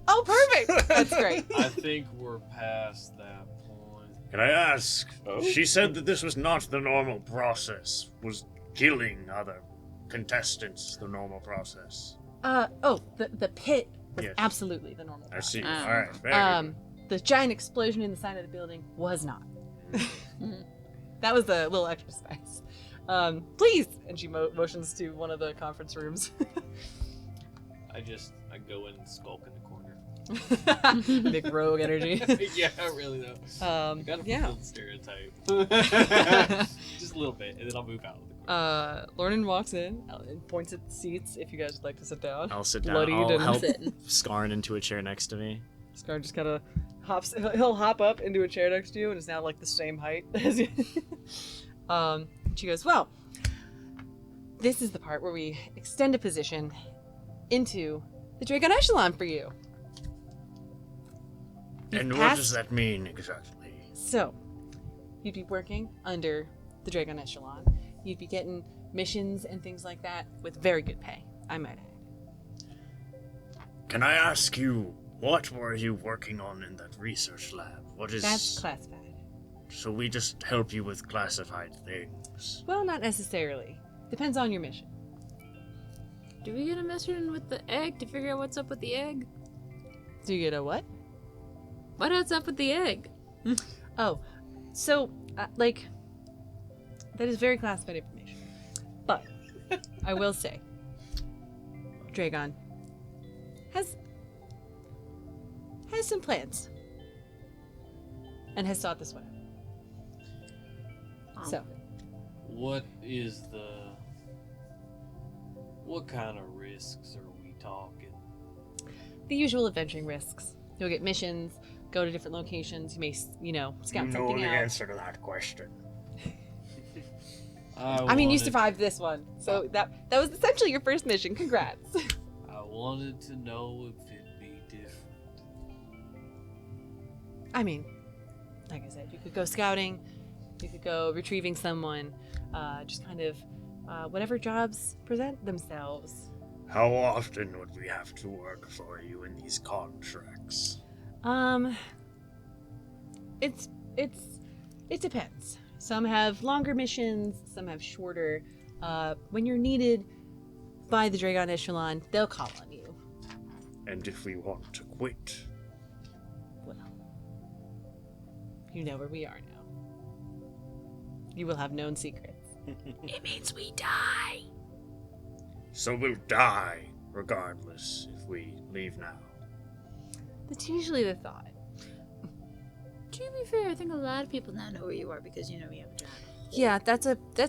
Oh, perfect. That's great. I think we're past that point. Can I ask? Oh? She said that this was not the normal process. Was killing other contestants the normal process? The pit was Yes. absolutely the normal. I see. Ah. All right. Very good. The giant explosion in the side of the building was not. That was a little extra spice. Please, and she motions to one of the conference rooms. I go in and skulk in the corner. Big rogue energy. Yeah, really though. I gotta Yeah. fulfill the stereotype. Just a little bit, and then I'll move out of the corner. Lornan walks in and points at seats if you guys would like to sit down. I'll sit down. bloodied I'll and help sitting. Scarn into a chair next to me. Scar just kind of hops. He'll hop up into a chair next to you, and is now like the same height as you. She goes, well, this is the part where we extend a position into the Draegon Echelon for you. You've And what passed- does that mean exactly? So, you'd be working under the Draegon Echelon. You'd be getting missions and things like that with very good pay, I might add. Can I ask you, what were you working on in that research lab? What is... That's classified. So we just help you with classified things. Well, not necessarily. Depends on your mission. Do we get a mission with the egg to figure out what's up with the egg? Do you get a what? What's up with the egg? Oh, so, that is very classified information. But, I will say, Draegon has some plans. And has thought this one out. So, What kind of risks are we talking? the usual adventuring risks. You'll get missions, go to different locations, you may, scout You know something the out. answer to that question. I mean, you survived this one, so that was essentially your first mission. Congrats. I wanted to know if it'd be different. I mean, like I said, you could go scouting, you could go retrieving someone, just kind of whatever jobs present themselves. How often would we have to work for you in these contracts? It depends. Some have longer missions, some have shorter. When you're needed by the Draegon Echelon, they'll call on you. And if we want to quit? Well, you know where we are now. You will have known secrets. It means we die. So we'll die regardless if we leave now. That's usually the thought. To be fair, I think a lot of people now know where you are because you know we have a job. Yeah, that's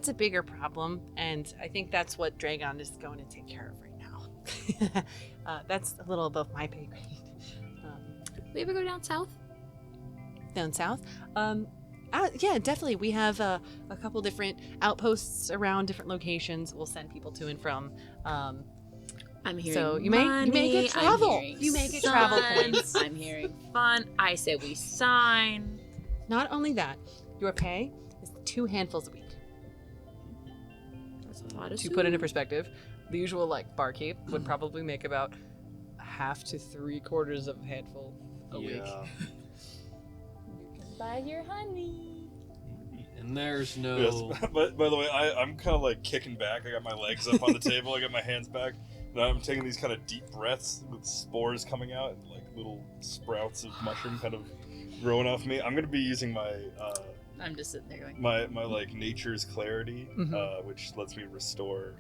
a bigger problem, and I think that's what Draegon is going to take care of right now. That's a little above my pay grade. We ever go down south? Down south? Yeah, definitely. We have a couple different outposts around different locations. We'll send people to and from. I'm hearing So you may get travel. You may get travel points. I'm hearing fun. I say we sign. Not only that, your pay is 2 handfuls a week. That's a lot of To put into perspective, the usual barkeep would probably make about half to 3/4 of a handful a week. You can buy your honey. And there's no. Yes. But by the way, I'm kind of kicking back. I got my legs up on the table. I got my hands back. And I'm taking these kind of deep breaths with spores coming out, and little sprouts of mushroom kind of growing off me. I'm gonna be using my I'm just sitting there going. my nature's clarity, Mhm. which lets me restore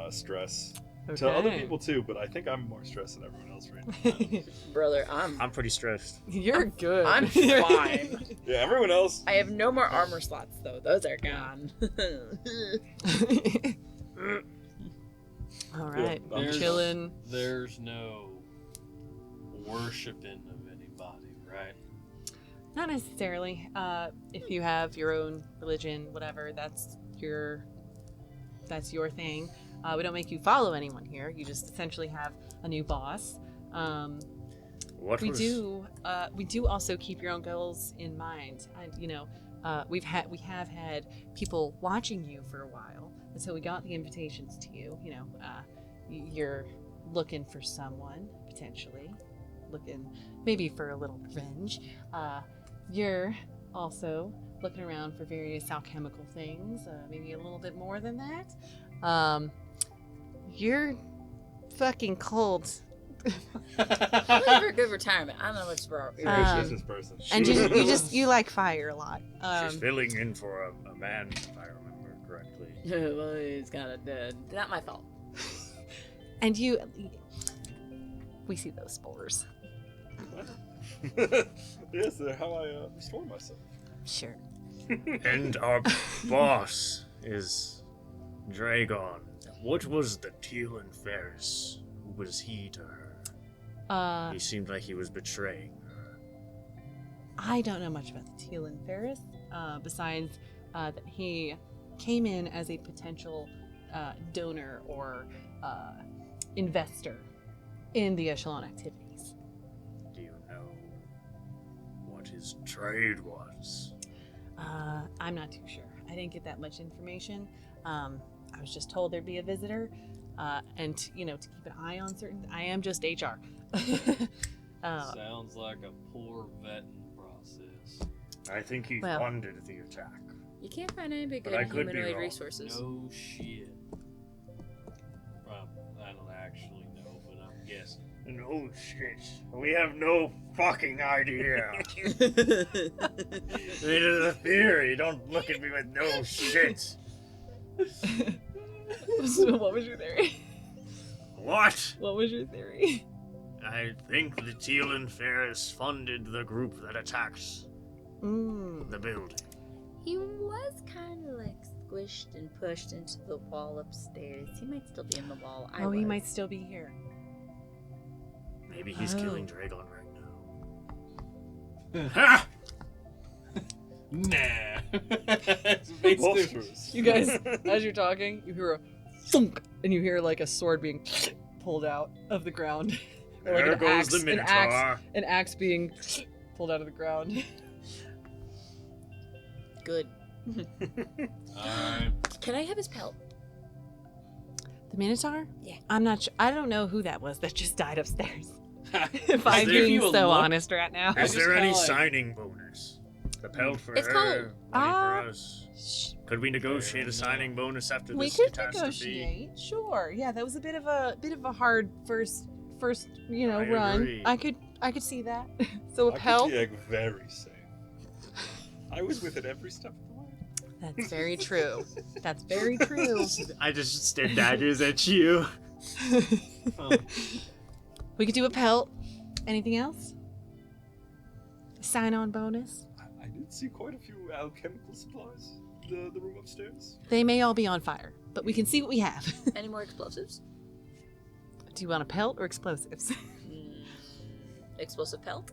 stress Okay. to other people too. But I think I'm more stressed than everyone else right now. Brother, I'm pretty stressed. You're good. I'm fine. Yeah, everyone else. I have no more armor slots though. Those are gone. All right, Yeah, I'm there's- chilling. There's no worshiping of anybody, right? Not necessarily. If you have your own religion, whatever, that's your thing. We don't make you follow anyone here. You just essentially have a new boss. We do also keep your own goals in mind. And we have had people watching you for a while, and so we got the invitations to you. You're looking for someone potentially, looking maybe for a little revenge. You're also looking around for various alchemical things, maybe a little bit more than that. You're fucking cold. I'm looking for a good retirement. I don't know what's wrong. You're Um, a business person. And you like fire a lot. She's filling in for a man, if I remember correctly. Well, he's kind of dead. Not my fault. And we see those spores. Yes, they're how I restore myself. Sure. And our boss is Draegon. What was the Teal Ferris? Who was he to her? He seemed like he was betraying her. I don't know much about the Teal and Ferris, besides that he came in as a potential donor or investor in the Echelon activities. Do you know what his trade was? I'm not too sure. I didn't get that much information. I was just told there'd be a visitor, and to keep an eye on certain. I am just HR. Sounds like a poor vetting process. I think he Well- funded the attack. You can't find any But I good could be humanoid wrong. resources. No shit. I don't actually know, but I'm guessing. No shit. We have no fucking idea. It is a theory. Don't look at me with no shit. So what was your theory? What? What was your theory? I think the Teal and Ferris funded the group that attacked the building. He was kind of squished and pushed into the wall upstairs. He might still be in the wall. He might still be here. Maybe he's Oh. killing Draegon right now. Ha! Nah. Vultures. You guys, as you're talking, you hear a thunk, and you hear a sword being pulled out of the ground. Or There goes the Minotaur. an axe being pulled out of the ground. Good. Alright. Can I have his pelt? The Minotaur? Yeah. I'm not sure. I don't know who that was that just died upstairs. if Is I'm there- being you so look- honest right now. Is just there any kinda signing bonus? The pelt for It's her, cold. money for us. Could we negotiate a signing bonus after We this could catastrophe? negotiate. Sure. Yeah, that was a bit of a hard first I run. agree. I could see that. So a I keep pelt. the egg very safe. I was with it every step of the way. That's very true. That's very true. I just stare daggers at you. We could do a pelt. Anything else? A sign-on bonus? I did see quite a few alchemical supplies. The room upstairs. They may all be on fire, but we can see what we have. Any more explosives? Do you want a pelt or explosives? Explosive pelt?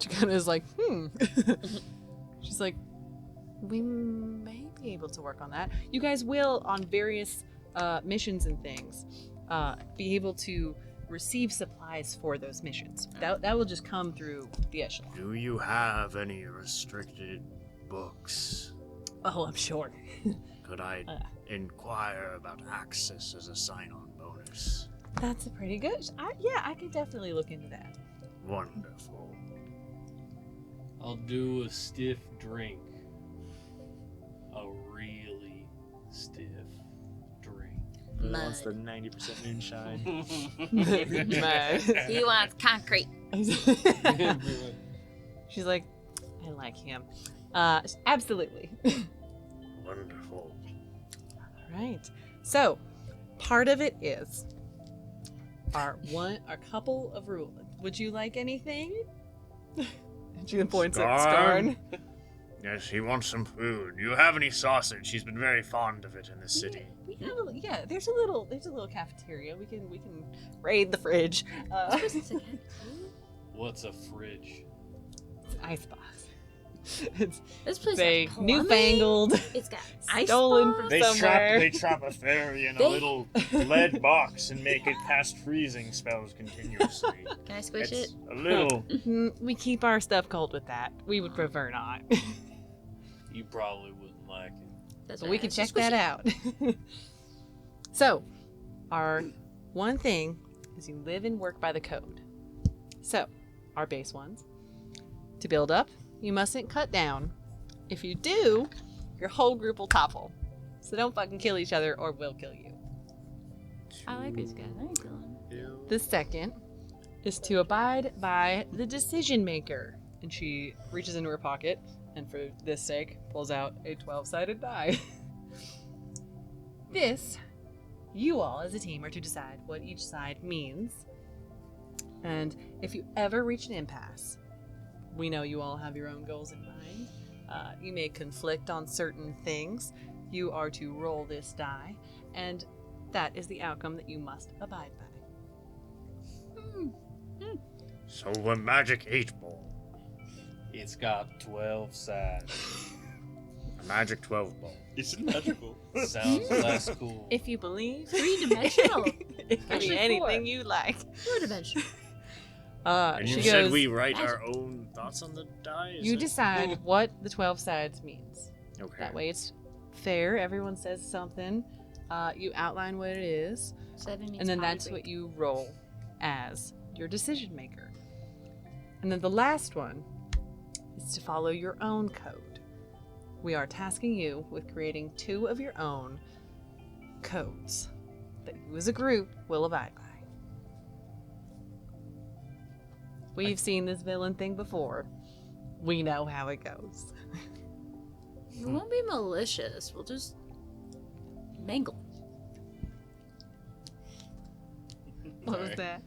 She kind of is like, She's like, we may be able to work on that. You guys will, on various missions and things, be able to receive supplies for those missions. That will just come through the echelon. Do you have any restricted books? Oh, I'm sure. Could I inquire about access as a sign-on bonus? That's a pretty good. I could definitely look into that. Wonderful. I'll do a stiff drink. A really stiff drink. Who wants the 90% moonshine? He wants concrete. She's like, I like him. Absolutely. Wonderful. All right. So, part of it is our couple of rules. Would you like anything? She points at Skarn. Yes, he wants some food. Do you have any sausage? He's been very fond of it in this city. We have there's a little cafeteria. We can raid the fridge. What's a fridge? It's an icebox. It's This place big, has plumbing. Newfangled, It's got ice stolen box. from They somewhere. trap a fairy in They- a little lead box and make it cast freezing spells continuously. Can I squish It's it? a little. We keep our stuff cold with that. We would prefer not. You probably wouldn't like it. That's But right, we I can have to check squish that it. out. So, our one thing is you live and work by the code. So, our base ones. To build up, you mustn't cut down. If you do, your whole group will topple. So don't fucking kill each other or we'll kill you. I like these guys. I ain't killing them. The second is to abide by the decision maker. And she reaches into her pocket and for this sake pulls out a 12-sided die. This, you all as a team are to decide what each side means. And if you ever reach an impasse, we know you all have your own goals in mind. You may conflict on certain things. You are to roll this die, and that is the outcome that you must abide by. So a magic 8-ball. It's got 12 sides. A magic 12-ball. Is it magical? Sounds less cool. If you believe, 3-dimensional. it can Actually, be anything 4. you like. 4-dimensional. And She you said goes, we write our own thoughts on the die? Is you it- decide what the 12 sides means. Okay. That way it's fair. Everyone says something. You outline what it is. 7 means And then potty that's break. what you roll as your decision maker. And then the last one is to follow your own code. We are tasking you with creating 2 of your own codes that you as a group will abide by. We've seen this villain thing before. We know how it goes. We won't be malicious. We'll just mangle. What was that?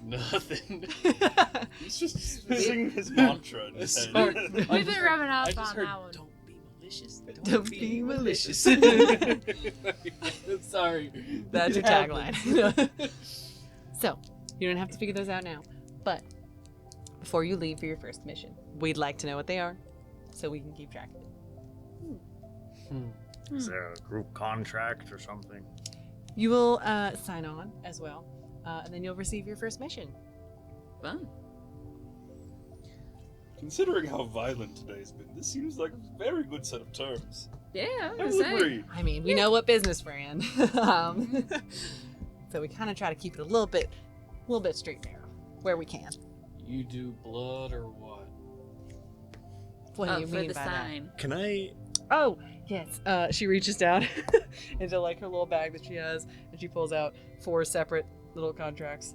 Nothing. He's just singing his mantra in his head. Sorry. We've been rubbing I off just on heard, that one. don't be malicious. Don't be malicious. Sorry. That's your It happens. tagline. So, you don't have to figure those out now. But before you leave for your first mission, we'd like to know what they are so we can keep track of it. Is there a group contract or something? You will sign on as well, and then you'll receive your first mission. Fun. Considering how violent today's been, this seems like a very good set of terms. Yeah, I I was would gonna say. agree. I mean, we know what business we're in. So we kind of try to keep it a little bit straight and narrow where we can. You do blood or what? What do you for mean the by that? sign. Can I? Oh, yes. She reaches down into like her little bag that she has, and she pulls out 4 separate little contracts.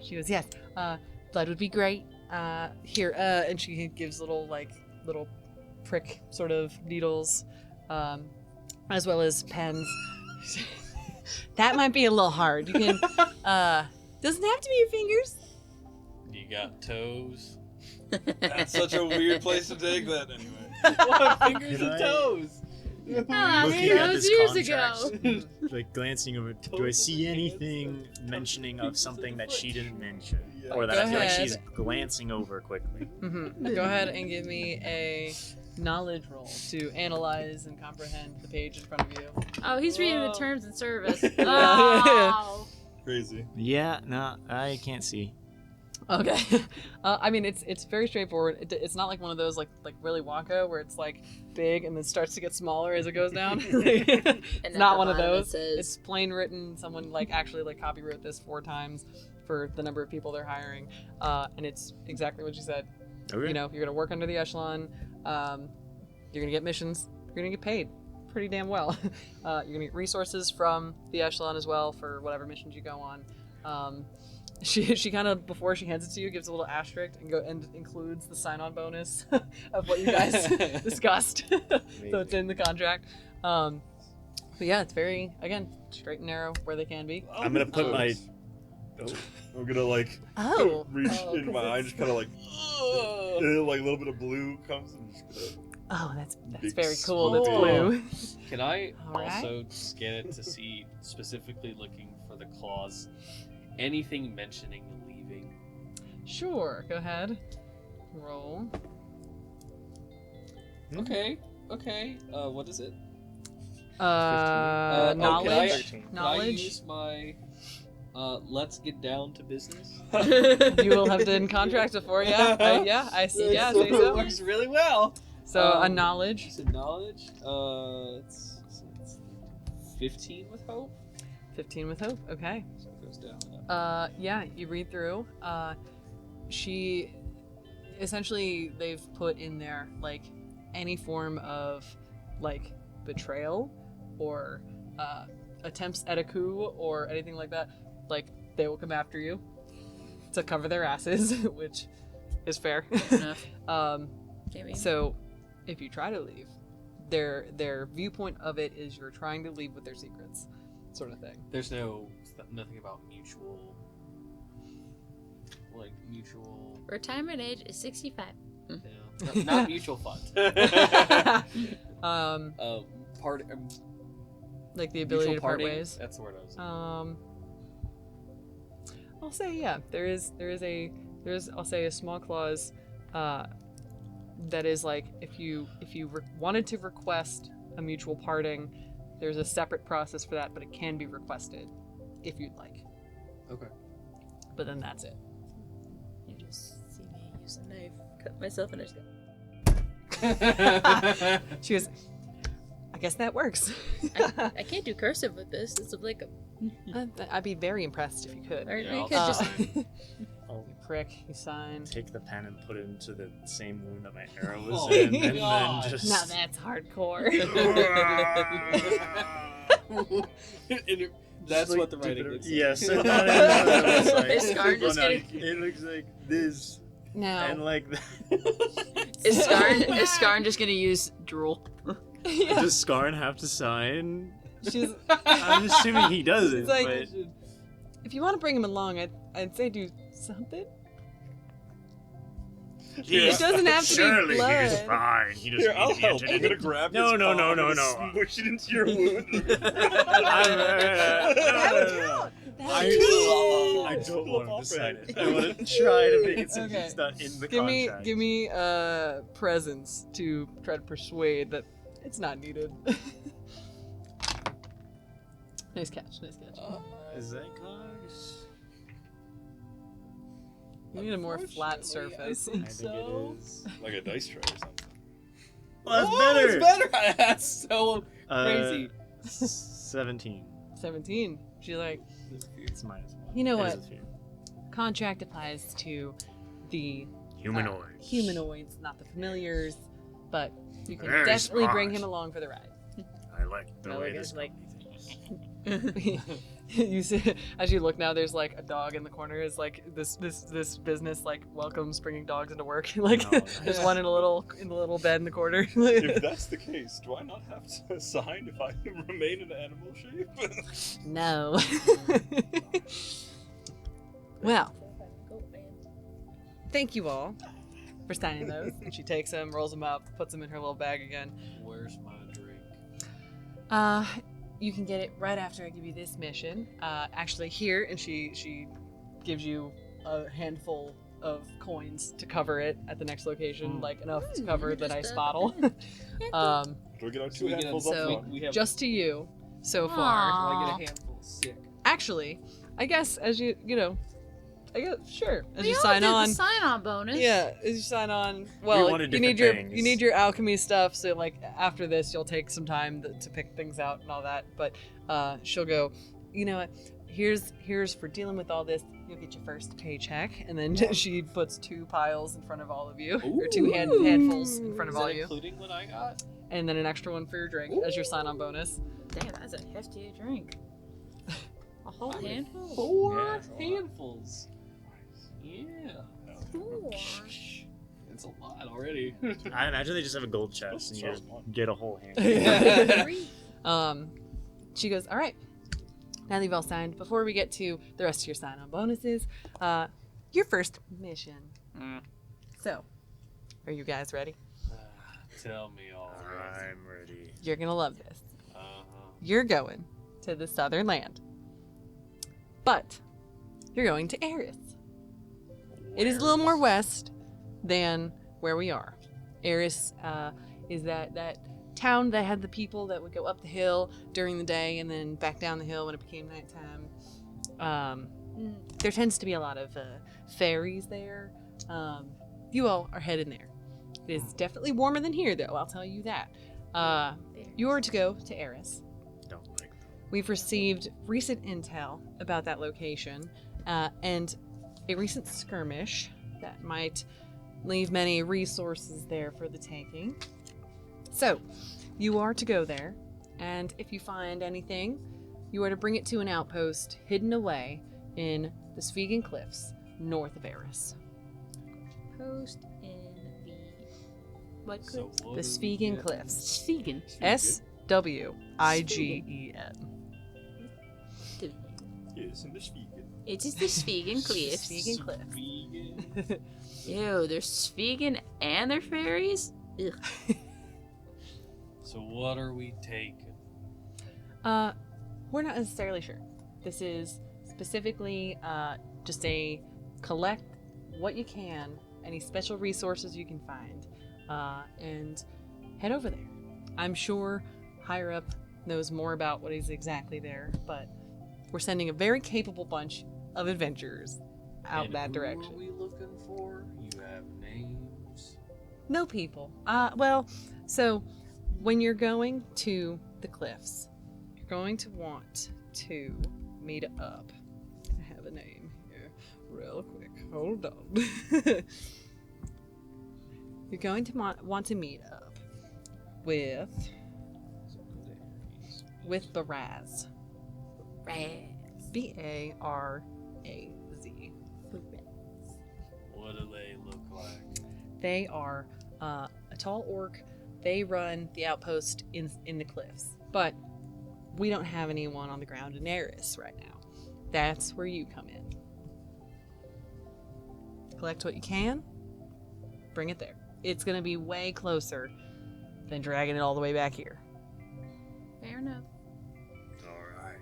She goes, yes, blood would be great. Here, and she gives little prick sort of needles, as well as pens. That might be a little hard. You can, doesn't have to be your fingers. You got toes. That's such a weird place to take that anyway. What? Fingers Can and I- toes. Looking at this years contract, like glancing over, do I see anything mentioning of something that she didn't mention, or that Go I feel like ahead. she's glancing over quickly? Mm-hmm. Go ahead and give me a knowledge roll to analyze and comprehend the page in front of you. Oh, he's reading the Whoa. terms and service. Yeah. Oh. Crazy. Yeah, no, I can't see. Okay. I mean, it's very straightforward. It's not like one of those like Willy Wonka where it's like big and then starts to get smaller as it goes down. It's at not the one of bottom it those. says- It's plain written. Someone like actually like copywrote this 4 times for the number of people they're hiring, and it's exactly what you said. Okay. You know, you're gonna work under the echelon. You're gonna get missions. You're gonna get paid pretty damn well. You're gonna get resources from the echelon as well for whatever missions you go on. She kind of, before she hands it to you, gives a little asterisk and includes the sign-on bonus of what you guys discussed. So it's in the contract. But yeah, it's very, again, straight and narrow where they can be. I'm gonna put my. I'm gonna like Oh. reach in my eye, and just kind of like, and then, like a little bit of blue comes and just gonna. Oh, that's Big very cool. That's small. blue. Can I All right. also scan it to see, specifically looking for the clause, anything mentioning leaving? Sure, go ahead. Roll. Okay. What is it? Knowledge. Can I Knowledge. use my let's get down to business? You will have been contracted for, yeah. Yeah, I see. Yeah, I think so. Works really well. So a Um, knowledge. You said knowledge. It's 15 with hope. 15 with hope. Okay. So it goes down. Yeah, you read through. She essentially, they've put in there like any form of like betrayal or attempts at a coup or anything like that. Like they will come after you to cover their asses, which is fair. Enough. Maybe. So if you try to leave, their viewpoint of it is you're trying to leave with their secrets, sort of thing. There's nothing about mutual. Like mutual. Retirement age is 65. Not mutual fund. Part. Like the ability Mutual to part parting. ways. That's the word I was. I'll say yeah. There's I'll say a small clause that is like if you wanted to request a mutual parting, there's a separate process for that, but it can be requested if you'd like. Okay. But then that's it. You just see me use a knife, cut myself, and I just go. She goes, I guess that works. I can't do cursive with this. This is like a. I'd be very impressed if you could. Or Yeah, you I'll could just. I'll You prick, you sign. take the pen and put it into the same wound that my arrow was Oh in, my and God. then just. Now that's hardcore. That's Just, what the writing dip it- is. Yes, and then it's like, Is Scar just oh, no, getting- it looks like this Now, and like that. Is Scarn just gonna use drool? Does Scarn have to sign? she's I'm assuming he doesn't. It's like- but if you want to bring him along, I'd say do something. It doesn't have to be surely blood. he's fine. He doesn't Here, I'll need to be help. I'm entered gonna into- grab No, his no, no, palm no, and no. smush it into your wound. That would count. I don't want him to sign it. I want to try to make it so Okay. he's not in the Give contract. me presence to try to persuade that it's not needed. Nice catch. Is that close? You need a more flat surface. I think it is. Like a dice tray or something. Well, that's Oh, better. it's better. That's so crazy. 17. 17. She's like, It's minus 1. You know It is what? a few. contract applies to the Humanoids. humanoids, not the familiars, but you can Very definitely bring smart. him along for the ride. I like the No, way I this guess, like- company thinks. You see, as you look now, there's like a dog in the corner. Is like this business like welcomes bringing dogs into work. Like No. there's one in the little bed in the corner. If that's the case, do I not have to sign if I remain in animal shape? No. Well, thank you all for signing those. And she takes them, rolls them up, puts them in her little bag again. Where's my drink? You can get it right after I give you this mission. Actually, here, and she gives you a handful of coins to cover it at the next location, like enough to cover the nice bottle. Do we get our two we get handfuls so- up front? We have Just to you, so far. I get a handful. Sick. Actually, I guess as you know, I guess sure as We you all sign did on. the sign-on bonus. Yeah, as you sign on, well, wanted you need different your things. you need your alchemy stuff. So like after this, you'll take some time to pick things out and all that. But she'll go, you know what? Here's for dealing with all this. You'll get your first paycheck, and then she puts 2 piles in front of all of you, or 2 handfuls in front of Is all that you, including what I got? and then an extra one for your drink as your sign-on bonus. Damn, that's a hefty drink. A whole I mean, handful? 4 handfuls. Yeah. 4. It's a lot already. I imagine they just have a gold chest and you just get a whole hand. She goes, all right, now that you've all signed, before we get to the rest of your sign-on bonuses, your first mission. So, are you guys ready? Tell me all right. I'm ready. You're gonna love this. Uh-huh. You're going to the southern land, but you're going to Eris. It is a little more west than where we are. Eris is that town that had the people that would go up the hill during the day and then back down the hill when it became nighttime. There tends to be a lot of fairies there. You all are headed there. It is definitely warmer than here, though, I'll tell you that. You are to go to Eris. Don't like them. We've received recent intel about that location and a recent skirmish that might leave many resources there for the taking. So, you are to go there, and if you find anything, you are to bring it to an outpost hidden away in the Svegan Cliffs, north of Eris. Post in the... What So cliff? what The do we Svegan get? Cliffs. Vegan. SWIGEN. Yes, in the speaking. It is the Svegan Cliffs. Svegan Cliffs. Vegan. Ew, they're Svegan and they're fairies? Ugh. So what are we taking? We're not necessarily sure. This is specifically just a collect what you can, any special resources you can find, and head over there. I'm sure higher up knows more about what is exactly there, but we're sending a very capable bunch of adventurers out And that who direction. are we looking for? You have names? No people. Well, so when you're going to the cliffs, you're going to want to meet up. I have a name here, real quick. Hold on. You're going to want to meet up with Baraz. Raz. Baraz. What do they look like? They are a tall orc. They run the outpost in the cliffs, but we don't have anyone on the ground in Eris right now. That's where you come in. Collect what you can, bring it there. It's going to be way closer than dragging it all the way back here. Fair enough. Alright.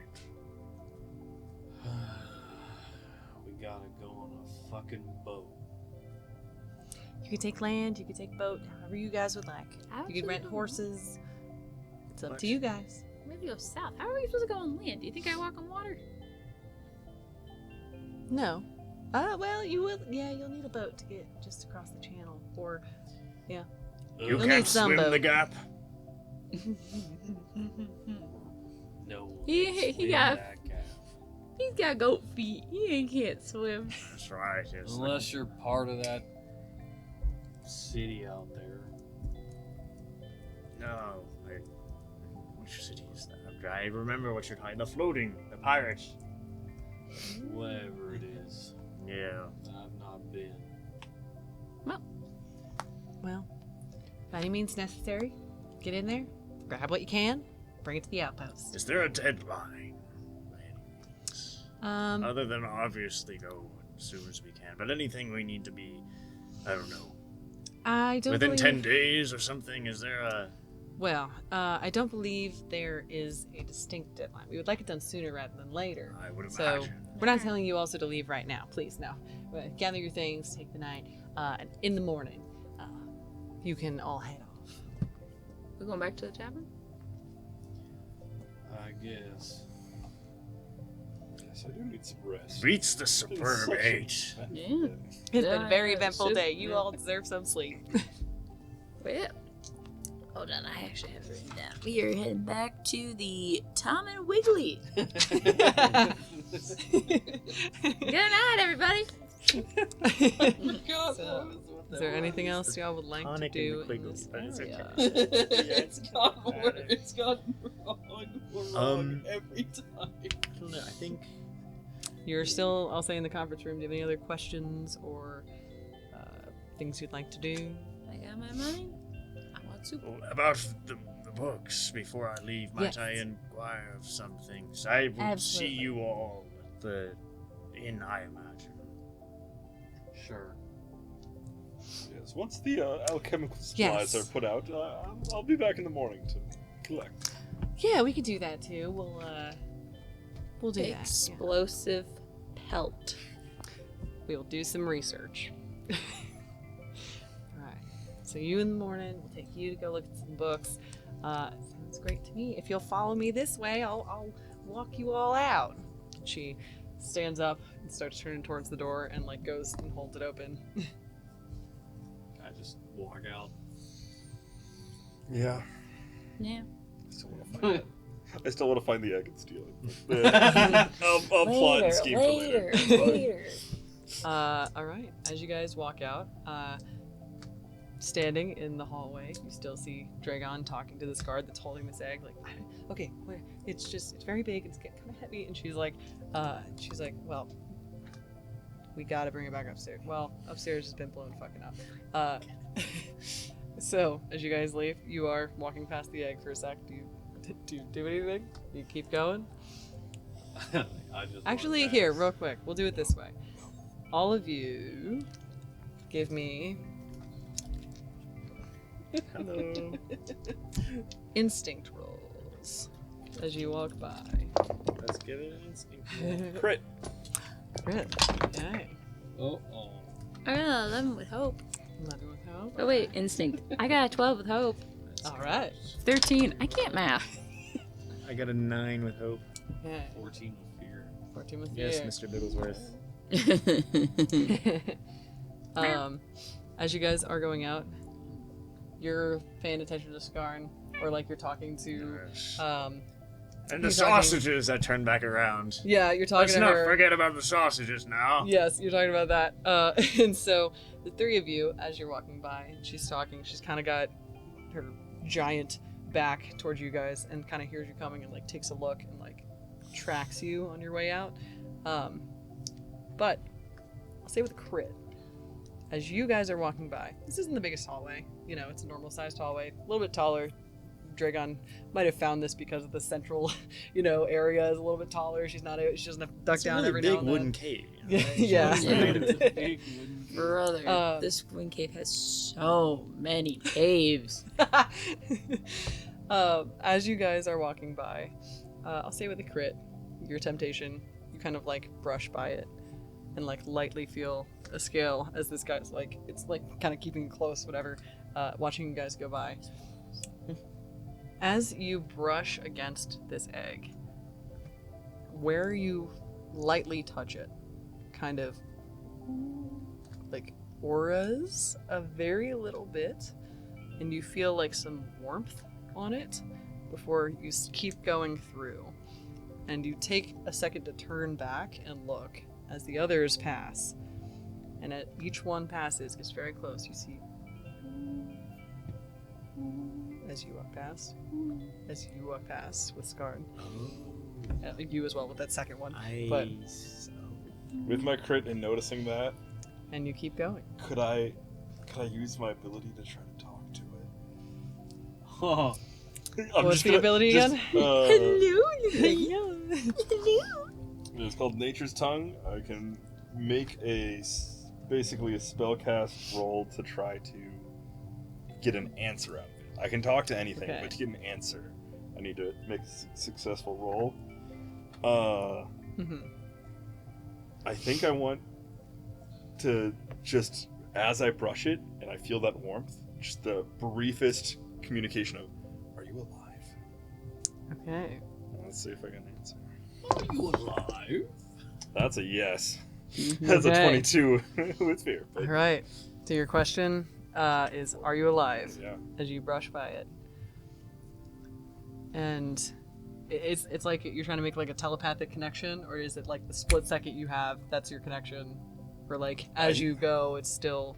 We gotta go on a fucking boat. You could take land, you could take boat, however you guys would like. You could rent Absolutely. horses. It's up Much. to you guys. Maybe go south. How are we supposed to go on land? Do you think I walk on water? No. Well, you will. Yeah, you'll need a boat to get just across the channel. Or, You You'll can't need some swim the boat. gap. No. He got- He's got goat feet. He can't swim. That's right. Yes. Unless you're part of that city out there. No. cities. I remember what you're talking. The floating, the pirates. Whatever it is. Yeah. I've not been. Well, by any means necessary, get in there, grab what you can, bring it to the outpost. Is there a deadline? Other than obviously go as soon as we can, but anything we need to be, I don't know, I don't within believe... 10 days or something. Is there a? Well, I don't believe there is a distinct deadline. We would like it done sooner rather than later. I would So imagine. we're not telling you also to leave right now. Please, no. Gather your things, take the night, and in the morning, you can all head off. We're going back to the tavern? I guess. Yes, I do need some rest. Beats the It's been superb such a 8. eventful Yeah. day. It's been a very Yeah, eventful should- day. You yeah. all deserve some sleep. Well, hold on, I actually have it written down. We are heading back to the Tom and Wiggly. Good night, everybody. So, is there anything else y'all would like to Tonic do and the in this Quiggly, but it's area? okay. It's gotten wrong every time. I don't know. I think You're still, I'll say, in the conference room. Do you have any other questions or things you'd like to do? I got my money. I want soup. about the books. Before I leave, might Yes. I inquire of some things? I will Absolutely. see you all at the inn, I imagine. Sure. Yes, once the alchemical Yes. supplies are put out, I'll be back in the morning to collect. Yeah, we could do that too. We'll do that. Yeah. Explosive pelt. We'll do some research. Alright. So you in the morning, we'll take you to go look at some books. Sounds great to me. If you'll follow me this way, I'll walk you all out. She stands up and starts turning towards the door and like goes and holds it open. I just walk out. Yeah. Yeah. I still want to find the egg and steal it. I'll plot and scheme for later. later. Alright. As you guys walk out, standing in the hallway, you still see Draegon talking to this guard that's holding this egg. Like, okay, it's very big. It's getting kind of heavy. And she's like, well, we gotta bring it back upstairs. Well, upstairs has been blown fucking up. So as you guys leave, you are walking past the egg for a sec. Do you do anything? Do you keep going? I just Actually, walk here, past. real quick, we'll do it this way. All of you, give me Hello. instinct rolls as you walk by. Let's give it an instinct. Crit. Crit. Okay. Oh. I got an 11 with hope. 11 with hope. Oh wait, instinct. I got a 12 with hope. All right. 13. I can't math. I got a 9 with hope. Okay. 14 with fear. 14 with Yes, fear. Mr. Bigglesworth. As you guys are going out, you're paying attention to Skarn, or like you're talking to, Yes. um, And the You're talking- sausages that turned back around. yeah, you're talking Let's to not her. forget about the sausages now. Yes, you're talking about that. And so the three of you, as you're walking by, and she's talking, she's kind of got her giant back towards you guys and kind of hears you coming and like takes a look and like tracks you on your way out. But I'll say with a crit, as you guys are walking by, this isn't the biggest hallway. You know, it's a normal sized hallway, a little bit taller. Draegon might have found this because of the central, area is a little bit taller. She doesn't have to duck It's down a really every big now and then. wooden cave. Yeah, right? yeah. Yeah. Brother, Uh, this wind cave has so many caves. As you guys are walking by, I'll say with a crit, your temptation, you kind of like brush by it and like lightly feel a scale as this guy's like, it's like kind of keeping close, whatever, watching you guys go by. As you brush against this egg, where you lightly touch it, kind of like auras a very little bit, and you feel like some warmth on it before you keep going through. And you take a second to turn back and look as the others pass. And at each one passes, gets very close, you see as you walk past. With Scarn. You as well with that second one. But With my crit and noticing that, and you keep going. could I use my ability to try to talk to it? Oh, What's the ability again? Hello. It's called Nature's Tongue. I can make basically a spellcast roll to try to get an answer out of it. I can talk to anything, Okay. but to get an answer, I need to make a successful roll. I think I want to just, as I brush it and I feel that warmth, just the briefest communication of, "Are you alive?" Okay. Let's see if I can answer. are you alive? That's a yes. That's a Okay. 22 with fear. All But right. So your question is, are you alive? yeah. As you brush by it. And it's like you're trying to make like a telepathic connection, or is it like the split second you have, that's your connection? Or like as you go, it's still...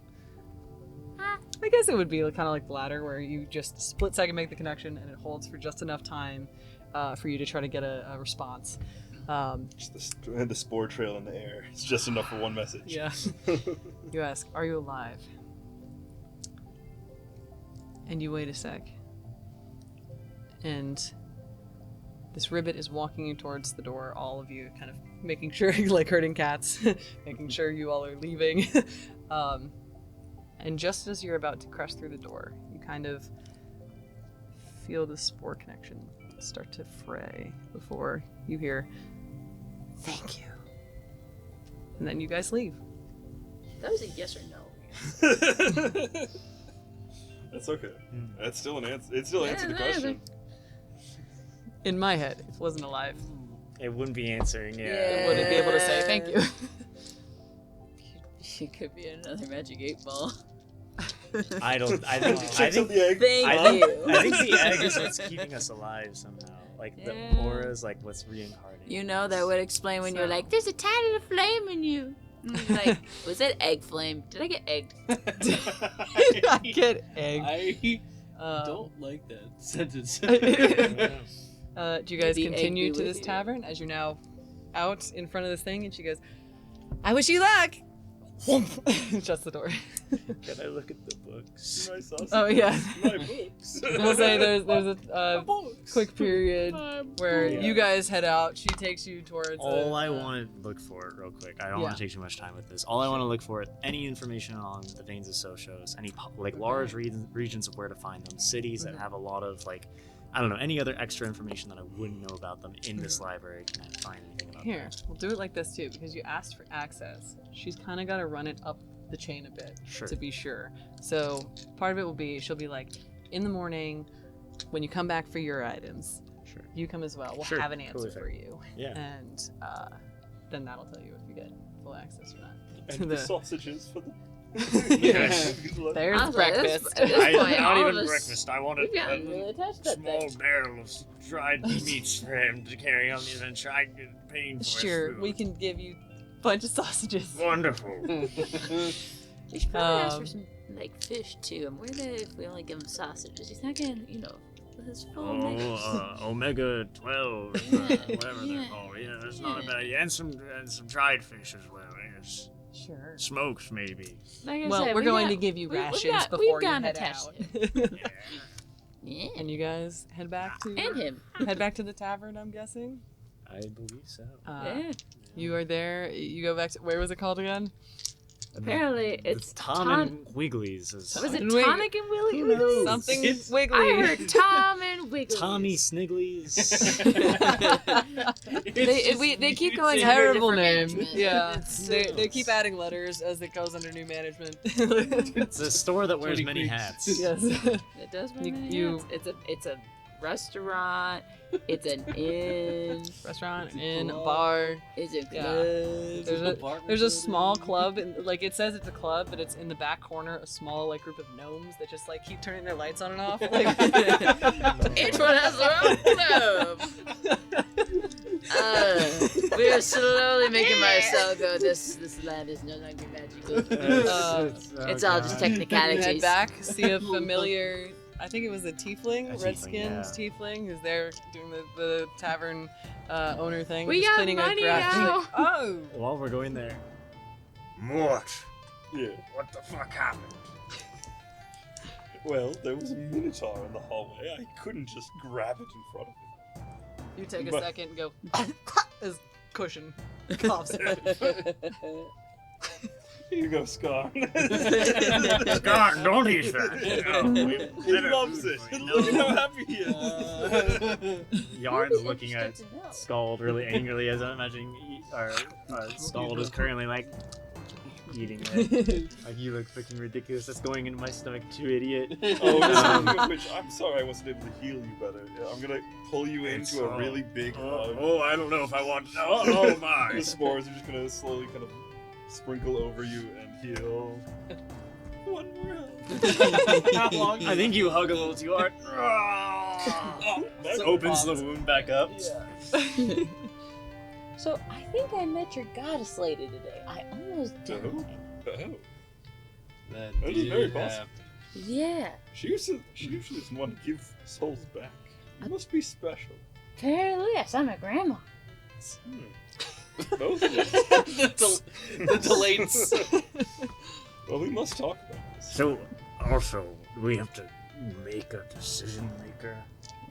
I guess it would be kind of like the latter, where you just split second make the connection and it holds for just enough time for you to try to get a response. Just the spore trail in the air. It's just enough for one message. Yeah. You ask, are you alive? And you wait a sec. And this ribbit is walking you towards the door, all of you kind of making sure, like herding cats, making sure you all are leaving. And just as you're about to crush through the door, you kind of feel the spore connection start to fray before you hear, "Thank you." And then you guys leave. That was a yes or no. That's okay. That's still an answer. It still answered the question. In my head, if it wasn't alive, It wouldn't be answering, I yeah. wouldn't be able to say thank you. She could be another magic 8-ball. I think the egg. Thank I you. think the egg is what's keeping us alive somehow. Like the aura is like what's reincarnating. You know, that would explain when you're So- like, there's a tiny little flame in you. And I'm like, was that egg flame? Did I get egged? I get egg. I Uh, don't like that sentence. do you guys Maybe egg continue be to with this you. tavern as you're now out in front of this thing? And she goes, "I wish you luck." Shuts the door. Can I look at the books? My sausage. Oh yeah. My books. We'll say there's a quick period where Yeah. you guys head out. She takes you towards. All I want to look for, real quick, I don't want to take too much time with this. All I want to look for, any information on the Veins of Sochos, any like large regions of where to find them, cities that have a lot of like, I don't know, any other extra information that I wouldn't know about them in this library. Can I find anything about Here, that? we'll do it like this too, because you asked for access. She's kind of got to run it up the chain a bit Sure. to be sure. So part of it will be she'll be like, in the morning, when you come back for your items, Sure. you come as well. We'll Sure, have an answer totally for fair. you, Yeah. and then that'll tell you if you get full access or not. And the sausages for the. Yes. There's I was like, breakfast. At this point, not all even of us- breakfast. I want We've gotten really attached to that small thing. barrel of dried meats for him to carry on the adventure. I get paying for his Sure, food. we can give you a bunch of sausages. Wonderful. We should probably ask Um, for some like fish too. I'm worried that if we only give him sausages, he's not gonna, with his full meals. Omega 12, whatever Yeah. they're called. Yeah, that's not a bad idea. And some dried fish as well. Yes. Sure. Smoked maybe. Like I Well, said, we're we going got- to give you we've rations got- before we've you gotten head attached out. Yeah. Yeah. And you guys head back to And him. head back to the tavern, I'm guessing. I believe so. Yeah. You are there. You go back to, where was it called again? Apparently, it's Tom and Wiggly's. Was it Wig- Tonic and Willy Who knows? Wiggly? Something It's- wiggly. I heard Tom and Wiggly. Tommy Snigglies. They keep going under terrible different names. management. Yeah, It's- they keep adding letters as it goes under new management. It's a store that wears 20 many creeps. hats. Yes. It does. You- It's a restaurant. It's an inn. Restaurant, inn, bar. It's a Yeah. club. There's a small club, and like it says it's a club, but it's in the back corner. A small like group of gnomes that just like keep turning their lights on and off. Like, Each one has their own club. We are slowly making Marcel go. This land is no longer magical. It's all just you head technicalities. back, see a familiar I think it was a tiefling, A tiefling, red-skinned yeah. tiefling, who's there doing the tavern owner thing. We just got cleaning money out grass. now. Like, oh! While we're going there, Mort, Yeah. what the fuck happened? Well, there was a minotaur in the hallway. I couldn't just grab it in front of me. You take a But- second and go, as cushion coughs. Here you go, Scar. Scar, don't eat that. He loves it. Look at how happy he is. Yarn's looking at Interesting to know. Scald really angrily as I'm imagining Scald is currently like eating it. Like, you look fucking ridiculous. That's going into my stomach too, idiot. Oh, which I'm sorry I wasn't able to heal you better. Yeah, I'm gonna pull you into a really big hug. I don't know if I want. Oh my! The spores are just gonna slowly kind of sprinkle over you and heal. One more hug. How long? I think you hug a little too hard. That So Opens the popped. wound back up. So I think I met your goddess lady today. I almost died. Oh. That That is very did possible. Yeah. She usually doesn't want to give souls back. You must be special. Apparently, yes, I'm a grandma. Both of us. the delayed. Well, we must talk about this. So, also, we have to make a decision maker.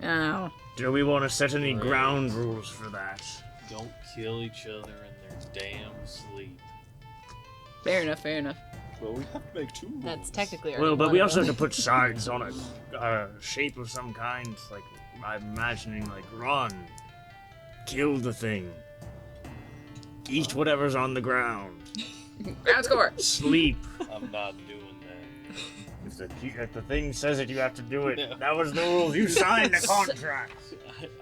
Oh. Do we want to set any Right. ground rules for that? Don't kill each other in their damn sleep. Fair enough, fair enough. Well, we have to make 2 rules. That's technically our Well, but we also have one. to put sides on a shape of some kind. Like, I'm imagining, like, run, kill the thing, eat whatever's on the ground, Ground score. sleep. I'm not doing that. If the thing says it, you have to do it. Yeah. That was the rules. You signed the contract.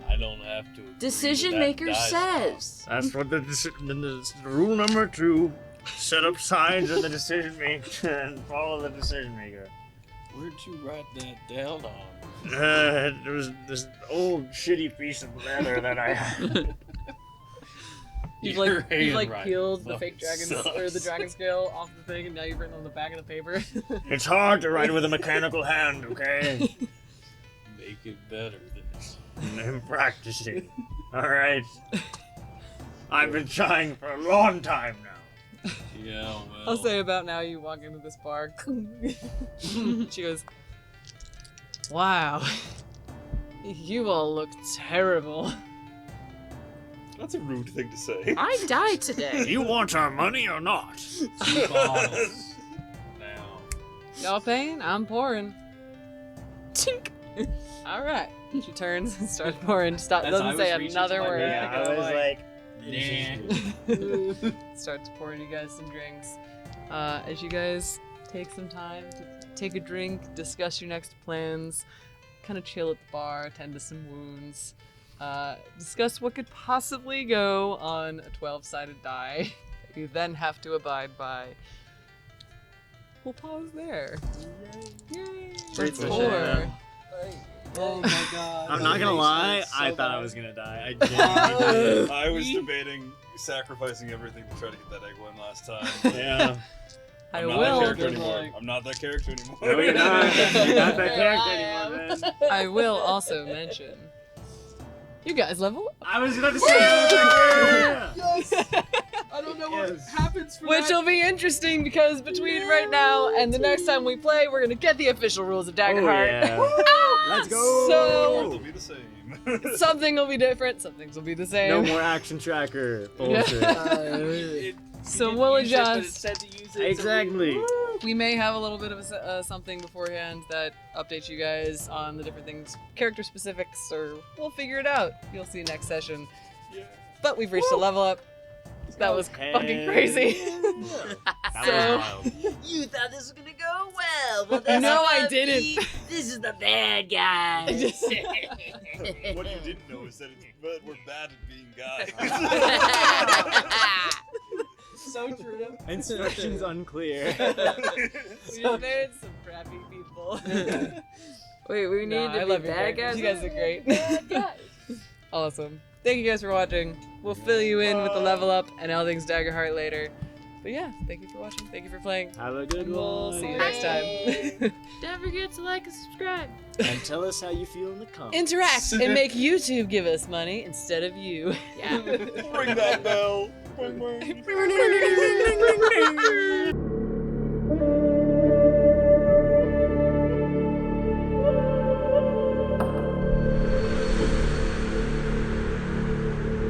I don't have to. agree Decision to that maker dice says. That's what the rule number 2. Set up signs in the decision maker and follow the decision maker. roll. Where'd you write that down on? There was this old shitty piece of leather that I had. You've Your you've handwriting peeled the fucking fake dragon's or the sucks. dragon scale off the thing, and now you've written on the back of the paper. It's hard to write with a mechanical hand, okay? Make it better than I'm practicing. Alright. I've been trying for a long time now. Yeah, well. I'll say about now you walk into this bar. She goes, "Wow, you all look terrible." That's a rude thing to say. I died today. You want our money or not? 2 bottles. Now. Y'all paying? I'm pouring. Tink. All right. She turns and starts pouring. As doesn't I say was reaching another to my word. bag, I was like, Nah. Starts pouring you guys some drinks. As you guys take some time to take a drink, discuss your next plans, kind of chill at the bar, tend to some wounds, discuss what could possibly go on a 12-sided die that you then have to abide by. We'll pause there. Yay! Great That's session. 4. Oh my god. I'm that not gonna makes lie, me so I thought I bad. was gonna die. I genuinely did. I was debating sacrificing everything to try to get that egg one last time. Yeah. I I'm not will. that character Good anymore. luck. I'm not that character anymore. No, you're not. You're not that Here I character anymore, man. I will also mention. You guys level up. I was about to say that. I don't know Yes. happens for Which will be interesting because between right now and the next time we play, we're gonna get the official rules of Oh, daggerheart. yeah. Let's go. So- It'll be the same. Something will be different, some things will be the same. No more action tracker bullshit. So we'll adjust. Exactly. We may have a little bit of something beforehand that updates you guys on the different things, character specifics, or we'll figure it out. You'll see next session. Yeah. But we've reached a level up. That was fucking crazy. That So- was wild. You thought this was gonna go well, but that's No, I not didn't. me. This is the bad guy. What you didn't know is that we're bad at being guys. So true. Instructions unclear. We made some crappy people. Wait, we need Nah, I to love be your bad characters. guys? You guys are great. Awesome. Thank you guys for watching. We'll fill you in with the level up and all things Daggerheart later. But yeah, thank you for watching. Thank you for playing. Have a good And we'll one. see you next time. Don't forget to like and subscribe. And tell us how you feel in the comments. Interact and make YouTube give us money instead of you. Yeah. Ring that bell. Ring, ring.